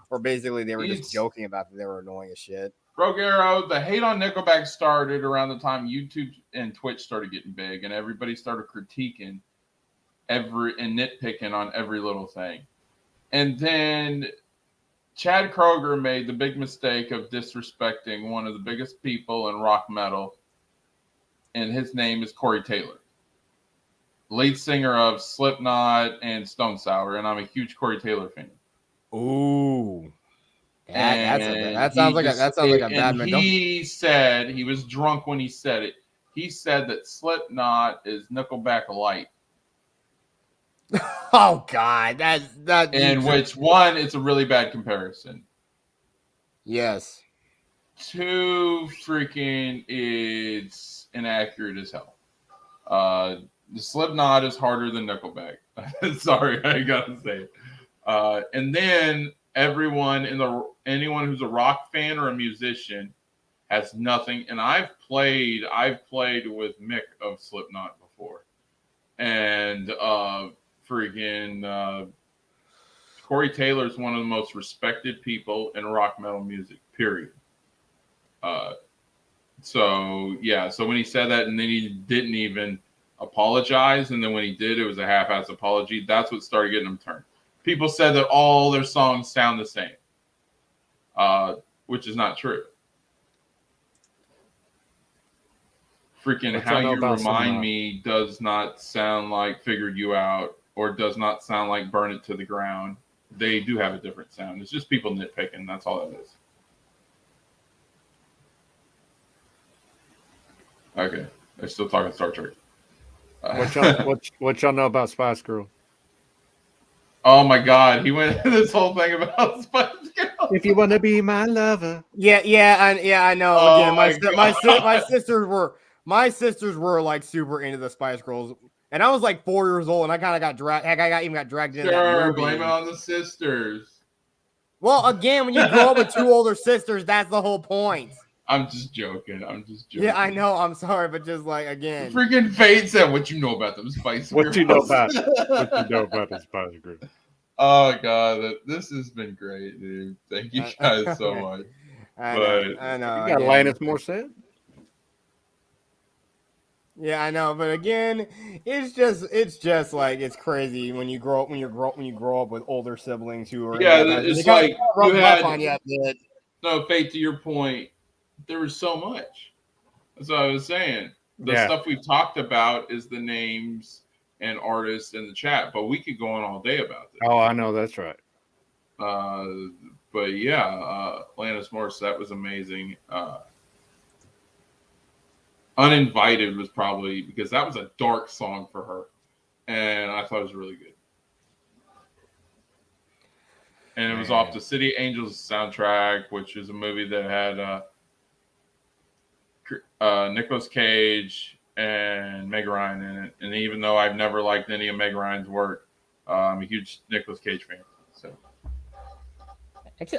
or basically they were just joking about that they were annoying as shit. Rogue Arrow, the hate on Nickelback started around the time YouTube and Twitch started getting big, and everybody started critiquing and nitpicking on every little thing. And then Chad Kroger made the big mistake of disrespecting one of the biggest people in rock metal, and his name is Corey Taylor, lead singer of Slipknot and Stone Sour, and I'm a huge Corey Taylor fan. Ooh. That sounds like a bad man. He said, he was drunk when he said it. He said that Slipknot is Nickelback light. Oh God, that. In which one, it's a really bad comparison. Yes. 2, freaking, it's inaccurate as hell. The Slipknot is harder than Nickelback. Sorry, I gotta say it. And then everyone anyone who's a rock fan or a musician has nothing. And I've played with Mick of Slipknot before, and Corey Taylor is one of the most respected people in rock metal music. Period. So when he said that, and then he didn't even apologize, and then when he did, it was a half-ass apology. That's what started getting him turned. People said that all their songs sound the same, which is not true. Freaking How You Remind Me does not sound like Figured You Out, or does not sound like Burn It to the Ground. They do have a different sound. It's just people nitpicking. That's all it is. Okay. They're still talking Star Trek. What y'all know about Spice Girl? Oh my God, he went into this whole thing about Spice Girls. If you want to be my lover. Yeah, I know. Oh Again, my sisters were my sisters were like super into the Spice Girls, and I was like 4 years old, and I kind of got dragged. Heck, I even got dragged into that Sure, movie. blame it on the sisters. Well, again, when you grow up with two older sisters, that's the whole point. I'm just joking. Yeah, I know. I'm sorry, but just like again, Freaking Fate said, "What you know about them Spice Girls?" What you know about the Spice Girls? Oh God, this has been great, dude. Thank you guys so much. I know. You got again. Alanis Morissette. Yeah, I know, but again, it's just like it's crazy when you grow up with older siblings who are Yeah, into that. it's They kinda like rub you off had on you a bit. no Fate. To your point, there was so much. That's what I was saying. The Yeah. stuff we've talked about is the names and artists in the chat, but we could go on all day about this. Oh, I know that's right. But yeah, Alanis Morissette was amazing. Uninvited was probably because that was a dark song for her, and I thought it was really good. And it was off the City Angels soundtrack, which is a movie that had Nicolas Cage and Meg Ryan in it. And even though I've never liked any of Meg Ryan's work, I'm a huge Nicolas Cage fan. So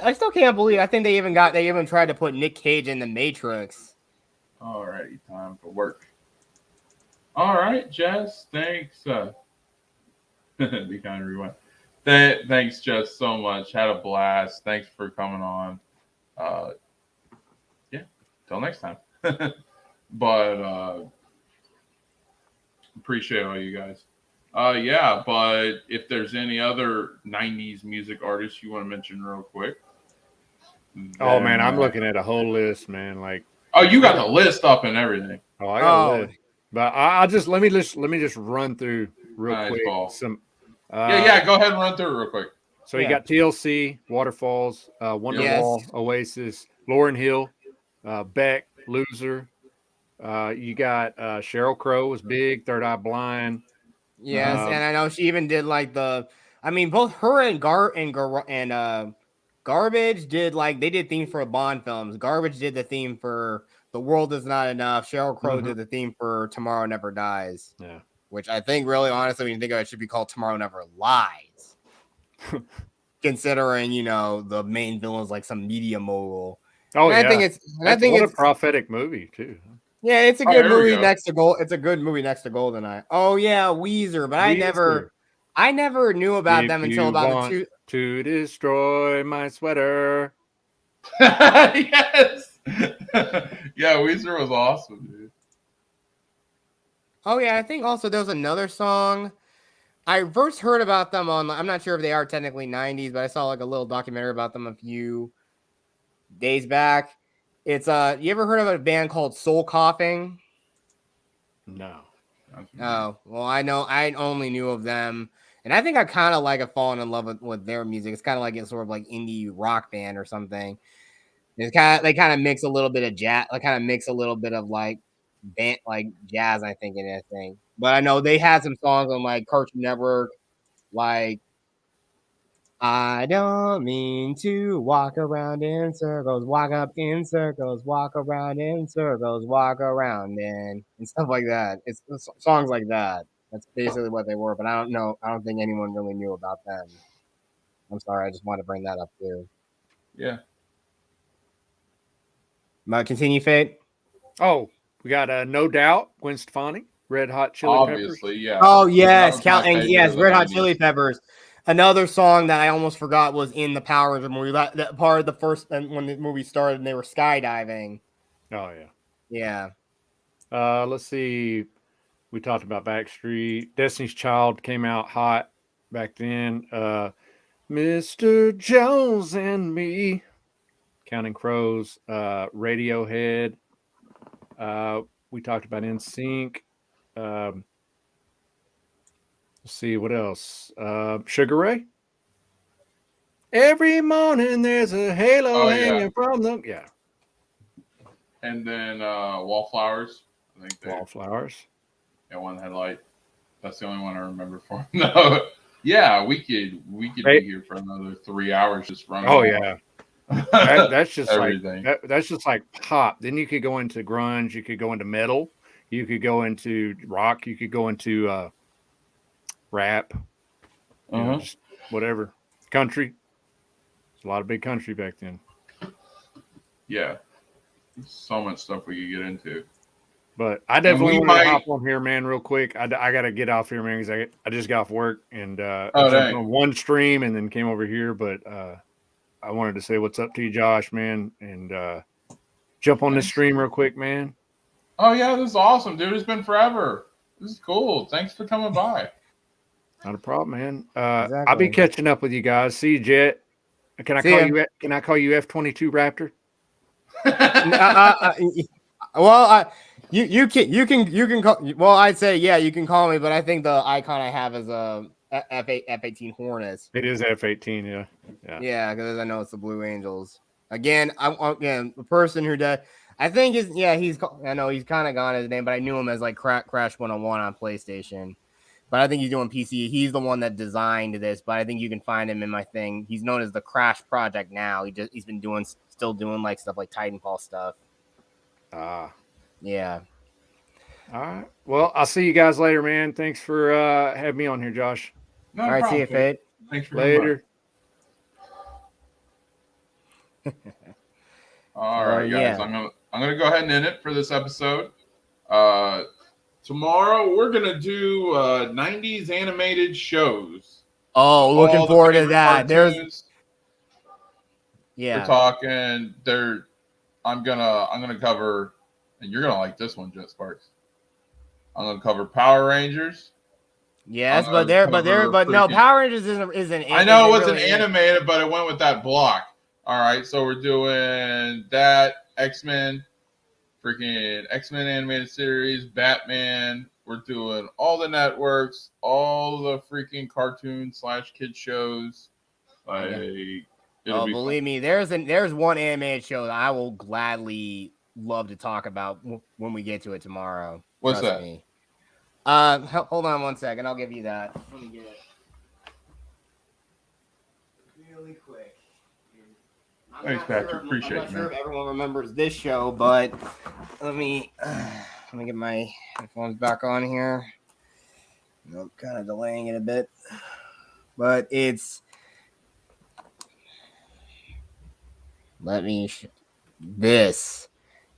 I still can't believe. I think they even tried to put Nick Cage in the Matrix. alrighty, time for work. All right, Jess, thanks. Be kind, everyone. Thanks, Jess, so much. Had a blast. Thanks for coming on. Yeah, till next time. But appreciate all you guys. Yeah, but if there's any other 90s music artists you want to mention real quick. Oh man, I'm looking at a whole list, man. Like, oh, you got the list up and everything. oh, I got a list. But I'll just let me just run through real Nice quick. ball. Some Yeah, go ahead and run through it real quick. So you got TLC, Waterfalls, Wonderwall, Oasis, Lauryn Hill, Beck, Loser. You got Sheryl Crow was big, Third Eye Blind. Yes, and I know she even did like both her and Garbage did they did theme for Bond films. Garbage did the theme for The World Is Not Enough. Sheryl Crow did the theme for Tomorrow Never Dies. Yeah. Which I think really honestly, when you think of it, should be called Tomorrow Never Lies. Considering, the main villain's like some media mogul. Oh, and yeah. I think it's a prophetic movie too. Yeah, it's a good movie next to It's a good movie next to GoldenEye. Oh yeah, Weezer, but I never knew about them until about to destroy my sweater. Yes. Yeah, Weezer was awesome, dude. Oh yeah, I think also there was another song. I first heard about them on. I'm not sure if they are technically 90s, but I saw like a little documentary about them a few days back. It's you ever heard of a band called Soul Coughing? No. Oh, well, I know. I only knew of them, and I think I kind of have fallen in love with their music. It's kind of like it's sort of like indie rock band or something. They kind of mix a little bit of jazz, mix a little bit of band jazz, I think, in that thing. But I know they had some songs on Cartoon Network, I don't mean to walk around in circles, walk up in circles, walk around in circles, walk around and stuff like that. It's songs like that. That's basically what they were, but I don't know. I don't think anyone really knew about them. I'm sorry. I just wanted to bring that up too. Yeah. Continue, Fate. Oh, we got No Doubt, Gwen Stefani, Red Hot Chili Peppers. Obviously, yeah. Oh yes, yes, Red Hot Chili Peppers. Another song that I almost forgot was in the Power Rangers movie. That part of the first when the movie started and they were skydiving. Oh yeah. Yeah. Let's see. We talked about Backstreet. Destiny's Child came out hot back then. Mr. Jones and Me. Counting Crows. Radiohead. We talked about NSYNC. Let's see what else. Sugar Ray. Every morning there's a halo hanging from them. Yeah. And then Wallflowers. I think Wallflowers. Yeah, one headlight. That's the only one I remember for him. No. Yeah, we could be here for another 3 hours just running. Oh yeah. That's just everything. That's just like pop. Then you could go into grunge. You could go into metal. You could go into rock. You could go into rap. You know, just whatever. Country. There's a lot of big country back then. Yeah. So much stuff we could get into. But I definitely want to might- hop on here, man, real quick. I got to get off here, man, because I just got off work and I Oh, jumped dang. on one stream and then came over here. But I wanted to say what's up to you, Josh, man, and jump on this stream real quick, man. Oh, yeah, this is awesome, dude. It's been forever. This is cool. Thanks for coming by. Not a problem, man. I'll Exactly. be catching up with you guys. See you, Jet. Can I See call ya. you? Can I call you F-22 Raptor? Well, you can call. Well, I'd say yeah, you can call me, but I think the icon I have is a F-18 Hornets. It is F-18, yeah. Yeah, because I know it's the Blue Angels. Again, the person who does. I think I know he's kind of gone his name, but I knew him as like Crash 101 on PlayStation. But I think he's doing PC. He's the one that designed this, but I think you can find him in my thing. He's known as the Crash Project now. He's been still doing like stuff like Titanfall stuff. Yeah. All right. Well, I'll see you guys later, man. Thanks for having me on here, Josh. No All right, see problem, you, dude. Fade. Thanks for coming by. Later. All right, guys. yeah. I'm gonna go ahead and end it for this episode. Tomorrow we're gonna do 90s animated shows. Oh, looking All the forward to favorite that. cartoons. We're Yeah. talking. I'm gonna cover, and you're gonna like this one, Jet Sparks. I'm gonna cover Power Rangers. Yes, I'm but gonna no, freaking- Power Rangers isn't. I know it wasn't really animated, but it went with that block. All right, so we're doing that X-Men, freaking X-Men animated series, Batman. We're doing all the networks, all the freaking cartoon / kid shows. Like, it'll Oh, be believe me, there's one animated show that I will gladly love to talk about when we get to it tomorrow. What's Trust that? me. Hold on 1 second. I'll give you that. Let me get it really quick. Thanks, Patrick. Appreciate I'm it, not sure man. if everyone remembers this show, but let me get my headphones back on here. I'm kind of delaying it a bit, but it's.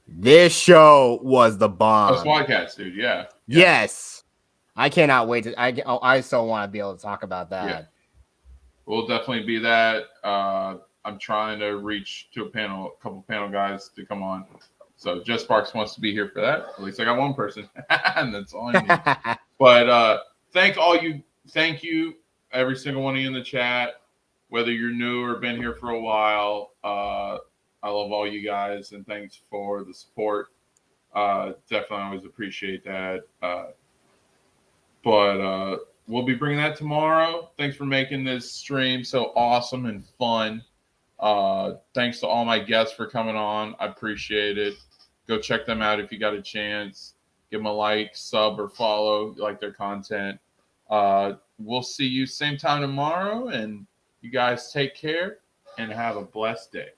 This show was the bomb. That's Wildcats, dude. Yeah. Yes, I cannot wait to. I so want to be able to talk about that. Yeah. We'll definitely be that. I'm trying to reach to a couple panel guys to come on. So Jeff Sparks wants to be here for that. At least I got one person, and that's all I need. But thank you, every single one of you in the chat, whether you're new or been here for a while. I love all you guys, and thanks for the support. Definitely always appreciate that. But we'll be bringing that tomorrow. Thanks for making this stream so awesome and fun. Thanks to all my guests for coming on. I appreciate it. Go check them out if you got a chance. Give them a like, sub, or follow. You like their content. We'll see you same time tomorrow. And you guys take care and have a blessed day.